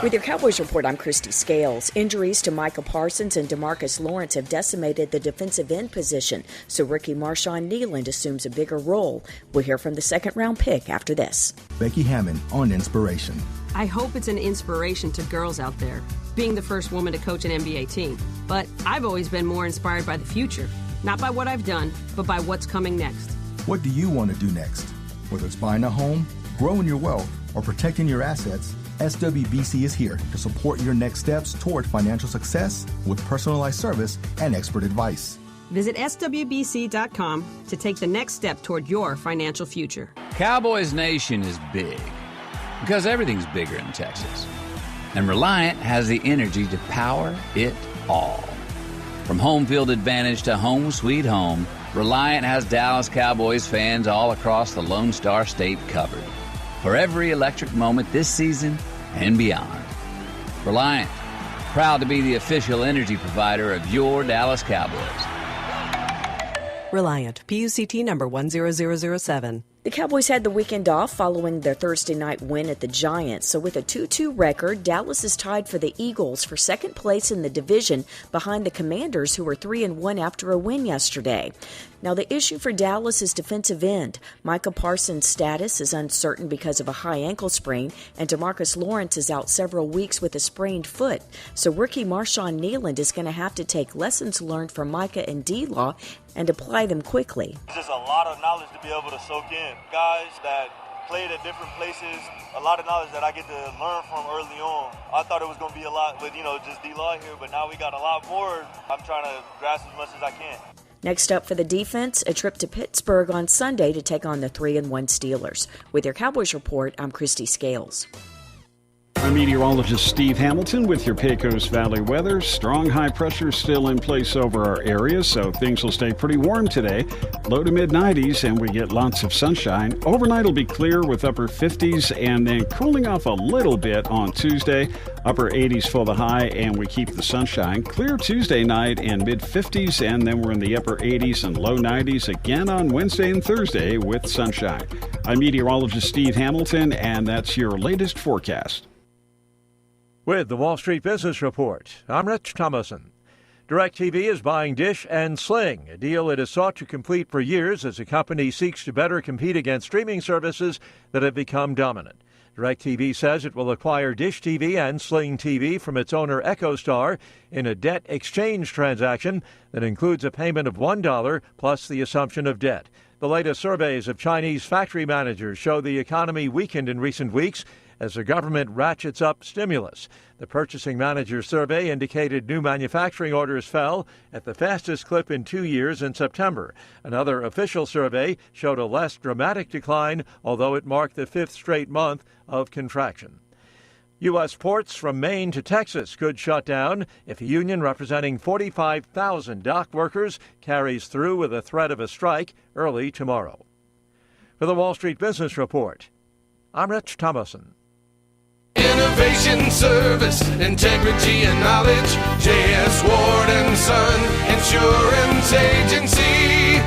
Speaker 20: With your Cowboys Report, I'm Christy Scales. Injuries to Micah Parsons and DeMarcus Lawrence have decimated the defensive end position, so rookie Marshawn Nealand assumes a bigger role. We'll hear from the second-round pick after this.
Speaker 21: Becky Hammond on Inspiration.
Speaker 26: I hope it's an inspiration to girls out there, being the first woman to coach an NBA team. But I've always been more inspired by the future, not by what I've done, but by what's coming next.
Speaker 21: What do you want to do next? Whether it's buying a home, growing your wealth, or protecting your assets, SWBC is here to support your next steps toward financial success with personalized service and expert advice.
Speaker 26: Visit SWBC.com to take the next step toward your financial future.
Speaker 27: Cowboys Nation is big because everything's bigger in Texas. And Reliant has the energy to power it all. From home field advantage to home sweet home, Reliant has Dallas Cowboys fans all across the Lone Star State covered for every electric moment this season and beyond. Reliant, proud to be the official energy provider of your Dallas Cowboys.
Speaker 28: Reliant, PUCT number 10007.
Speaker 20: The Cowboys had the weekend off following their Thursday night win at the Giants. So with a 2-2 record, Dallas is tied for the Eagles for second place in the division behind the Commanders, who were 3-1 after a win yesterday. Now, the issue for Dallas is defensive end. Micah Parsons' status is uncertain because of a high ankle sprain, and DeMarcus Lawrence is out several weeks with a sprained foot. So rookie Marshawn Nealand is going to have to take lessons learned from Micah and D-Law and apply them quickly.
Speaker 29: It's just a lot of knowledge to be able to soak in. Guys that played at different places, a lot of knowledge that I get to learn from early on. I thought it was going to be a lot with, just D-Law here, but now we got a lot more. I'm trying to grasp as much as I can.
Speaker 20: Next up for the defense, a trip to Pittsburgh on Sunday to take on the 3-1 Steelers. With your Cowboys Report, I'm Christy Scales.
Speaker 2: I'm meteorologist Steve Hamilton with your Pecos Valley weather. Strong high pressure still in place over our area, so things will stay pretty warm today. Low to mid-90s, and we get lots of sunshine. Overnight will be clear with upper 50s, and then cooling off a little bit on Tuesday. Upper 80s for the high, and we keep the sunshine. Clear Tuesday night and mid-50s, and then we're in the upper 80s and low 90s again on Wednesday and Thursday with sunshine. I'm meteorologist Steve Hamilton, and that's your latest forecast.
Speaker 1: With the Wall Street Business Report, I'm Rich Thomason. DirecTV is buying Dish and Sling, a deal it has sought to complete for years as the company seeks to better compete against streaming services that have become dominant. DirecTV says it will acquire Dish TV and Sling TV from its owner EchoStar in a debt exchange transaction that includes a payment of $1 plus the assumption of debt. The latest surveys of Chinese factory managers show the economy weakened in recent weeks as the government ratchets up stimulus. The Purchasing Manager Survey indicated new manufacturing orders fell at the fastest clip in 2 years in September. Another official survey showed a less dramatic decline, although it marked the 5th straight month of contraction. U.S. ports from Maine to Texas could shut down if a union representing 45,000 dock workers carries through with a threat of a strike early tomorrow. For the Wall Street Business Report, I'm Rich Thomason.
Speaker 7: Innovation, service, integrity, and knowledge. J.S. Ward & Son Insurance Agency.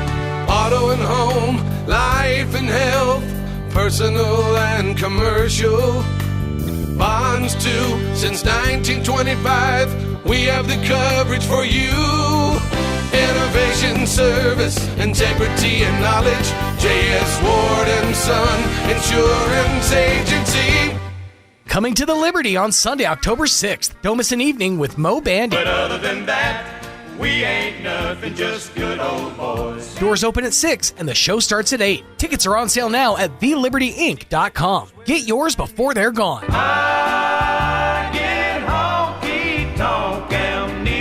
Speaker 7: Auto and home, life and health, personal and commercial. Bonds too, since 1925, we have the coverage for you. Innovation, service, integrity, and knowledge. J.S. Ward & Son Insurance Agency.
Speaker 8: Coming to the Liberty on Sunday, October 6th. Don't miss an evening with Mo Bandy.
Speaker 7: But other than that, we ain't nothing, just good old boys.
Speaker 8: Doors open at 6 and the show starts at 8. Tickets are on sale now at thelibertyinc.com. Get yours before they're gone.
Speaker 7: I get honky-tonk amnesia.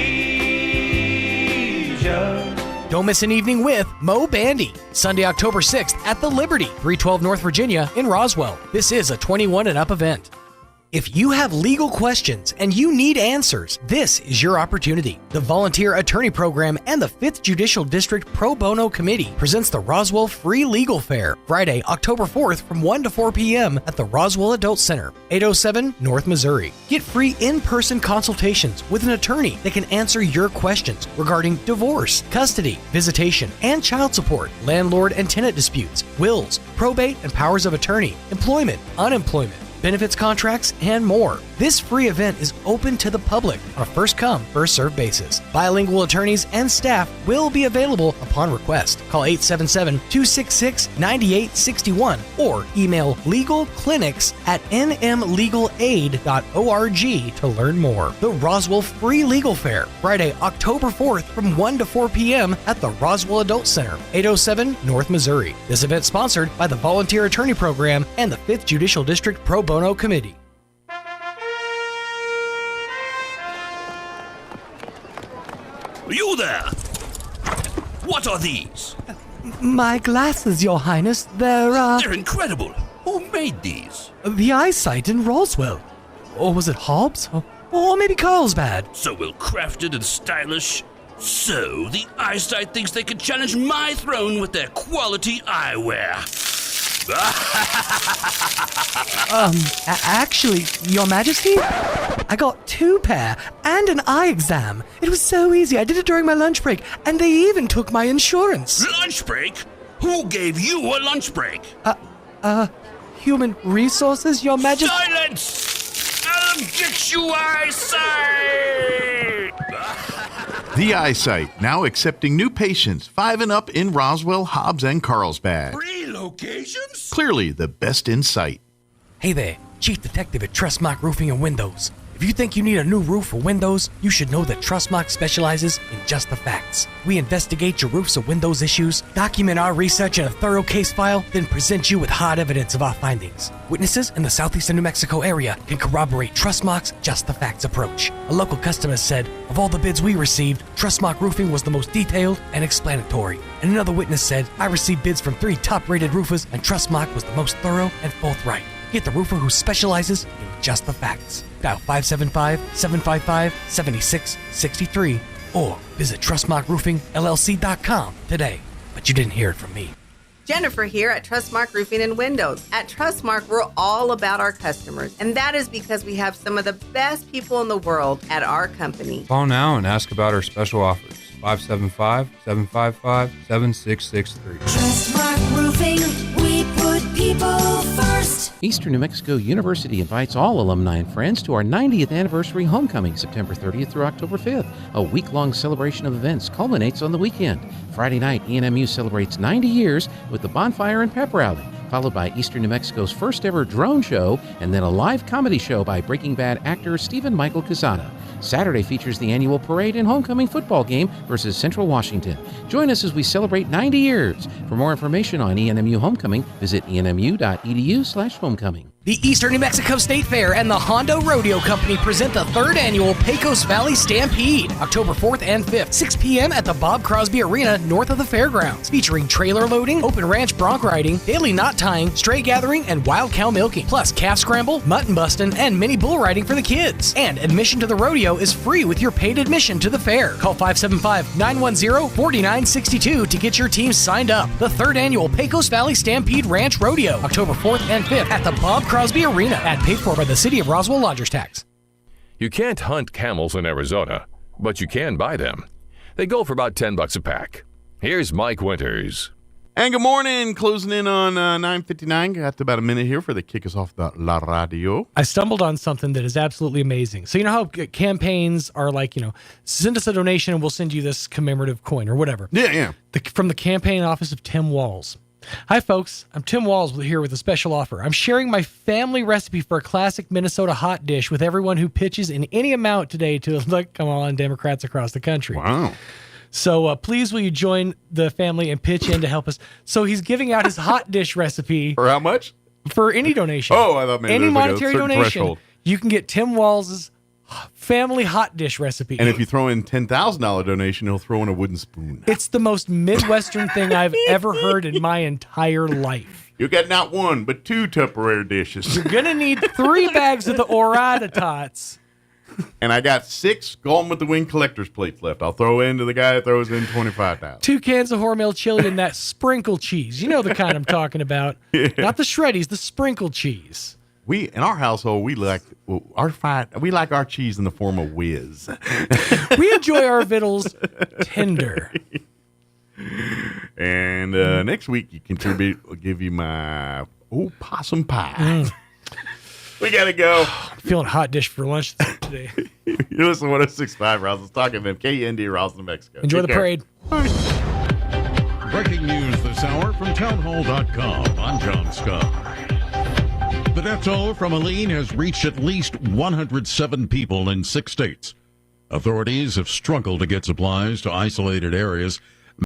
Speaker 8: Don't miss an evening with Mo Bandy. Sunday, October 6th at the Liberty, 312 North Virginia in Roswell. This is a 21 and up event. If you have legal questions and you need answers, this is your opportunity. The Volunteer Attorney Program and the 5th Judicial District Pro Bono Committee presents the Roswell Free Legal Fair, Friday, October 4th from 1 to 4 p.m. at the Roswell Adult Center, 807 North Missouri. Get free in-person consultations with an attorney that can answer your questions regarding divorce, custody, visitation, and child support, landlord and tenant disputes, wills, probate and powers of attorney, employment, unemployment, benefits contracts, and more. This free event is open to the public on a first-come, first-served basis. Bilingual attorneys and staff will be available upon request. Call 877-266-9861 or email legalclinics@nmlegalaid.org to learn more. The Roswell Free Legal Fair, Friday, October 4th from 1 to 4 p.m. at the Roswell Adult Center, 807 North Missouri. This event sponsored by the Volunteer Attorney Program and the 5th Judicial District Pro Bono Committee.
Speaker 9: You there! What are these?
Speaker 8: My glasses, Your Highness.
Speaker 9: They're incredible. Who made these?
Speaker 8: The eyesight in Roswell. Or was it Hobbs? Or maybe Carlsbad.
Speaker 9: So well crafted and stylish. So the eyesight thinks they can challenge my throne with their quality eyewear.
Speaker 8: Actually, Your Majesty, I got 2 pair and an eye exam. It was so easy. I did it during my lunch break, and they even took my insurance.
Speaker 9: Lunch break? Who gave you a lunch break?
Speaker 8: Human resources, Your Majesty.
Speaker 9: Silence! I'll get you eyesight!
Speaker 4: The Eyesight, now accepting new patients 5 and up in Roswell, Hobbs, and Carlsbad.
Speaker 9: 3 locations?
Speaker 4: Clearly the best in sight.
Speaker 8: Hey there, Chief Detective at Trustmark Roofing and Windows. If you think you need a new roof or windows, you should know that Trustmark specializes in just the facts. We investigate your roofs or windows issues, document our research in a thorough case file, then present you with hard evidence of our findings. Witnesses in the southeastern New Mexico area can corroborate Trustmark's just the facts approach. A local customer said, of all the bids we received, Trustmark Roofing was the most detailed and explanatory. And another witness said, I received bids from 3 top-rated roofers and Trustmark was the most thorough and forthright. Get the roofer who specializes in just the facts. Dial 575-755-7663 or visit TrustmarkRoofingLLC.com today. But you didn't hear it from me.
Speaker 15: Jennifer here at Trustmark Roofing and Windows. At Trustmark, we're all about our customers, and that is because we have some of the best people in the world at our company.
Speaker 10: Call now and ask about our special offers. 575-755-7663.
Speaker 25: Trustmark Roofing, we put people first.
Speaker 11: Eastern New Mexico University invites all alumni and friends to our 90th anniversary homecoming, September 30th through October 5th. A week-long celebration of events culminates on the weekend. Friday night, ENMU celebrates 90 years with the bonfire and pep rally, followed by Eastern New Mexico's first ever drone show, and then a live comedy show by Breaking Bad actor Stephen Michael Quezada. Saturday features the annual parade and homecoming football game versus Central Washington. Join us as we celebrate 90 years. For more information on ENMU Homecoming, visit enmu.edu/homecoming.
Speaker 8: The Eastern New Mexico State Fair and the Hondo Rodeo Company present the 3rd annual Pecos Valley Stampede, October 4th and 5th, 6 p.m. at the Bob Crosby Arena north of the fairgrounds, featuring trailer loading, open ranch bronc riding, daily knot tying, stray gathering, and wild cow milking, plus calf scramble, mutton busting, and mini bull riding for the kids. And admission to the rodeo is free with your paid admission to the fair. Call 575-910-4962 to get your team signed up. The 3rd annual Pecos Valley Stampede Ranch Rodeo, October 4th and 5th at the Bob Crosby Arena, and paid for by the City of Roswell Lodgers Tax.
Speaker 3: You can't hunt camels in Arizona, but you can buy them. They go for about $10 a pack. Here's Mike Winters.
Speaker 4: And good morning. Closing in on 9:59. Got about a minute here for the kick us off the La Radio.
Speaker 8: I stumbled on something that is absolutely amazing. So you know how campaigns are like, send us a donation and we'll send you this commemorative coin or whatever.
Speaker 4: Yeah.
Speaker 8: From the campaign office of Tim Walls. Hi, folks. I'm Tim Walls here with a special offer. I'm sharing my family recipe for a classic Minnesota hot dish with everyone who pitches in any amount today to come on Democrats across the country.
Speaker 4: Wow.
Speaker 8: So please will you join the family and pitch in to help us? So he's giving out his hot dish recipe.
Speaker 4: For how much?
Speaker 8: For any donation.
Speaker 4: Oh, I thought maybe
Speaker 8: any monetary
Speaker 4: like
Speaker 8: donation.
Speaker 4: Threshold.
Speaker 8: You can get Tim Walls' family hot dish recipe.
Speaker 4: And if you throw in $10,000 donation, he'll throw in a wooden spoon.
Speaker 8: It's the most Midwestern thing I've ever heard in my entire life.
Speaker 4: You got not one, but 2 Tupperware dishes.
Speaker 8: You're going to need 3 bags of the Orada Tots.
Speaker 4: And I got 6 Gone with the Wind collector's plates left. I'll throw in to the guy that throws in $25,000.
Speaker 8: 2 cans of Hormel chili and that sprinkle cheese. You know the kind I'm talking about. Yeah. Not the shreddies, the sprinkle cheese.
Speaker 4: In our household, we like our cheese in the form of whiz.
Speaker 8: We enjoy our victuals tender.
Speaker 4: And next week, you contribute. I'll give you my possum pie. We gotta go.
Speaker 8: I'm feeling hot dish for lunch today.
Speaker 4: You listen to 106.5 Roswell Talk FM, KND, Roswell, New Mexico.
Speaker 8: Enjoy the parade.
Speaker 5: Breaking news this hour from townhall.com. I'm John Scott. The death toll from Helene has reached at least 107 people in 6 states. Authorities have struggled to get supplies to isolated areas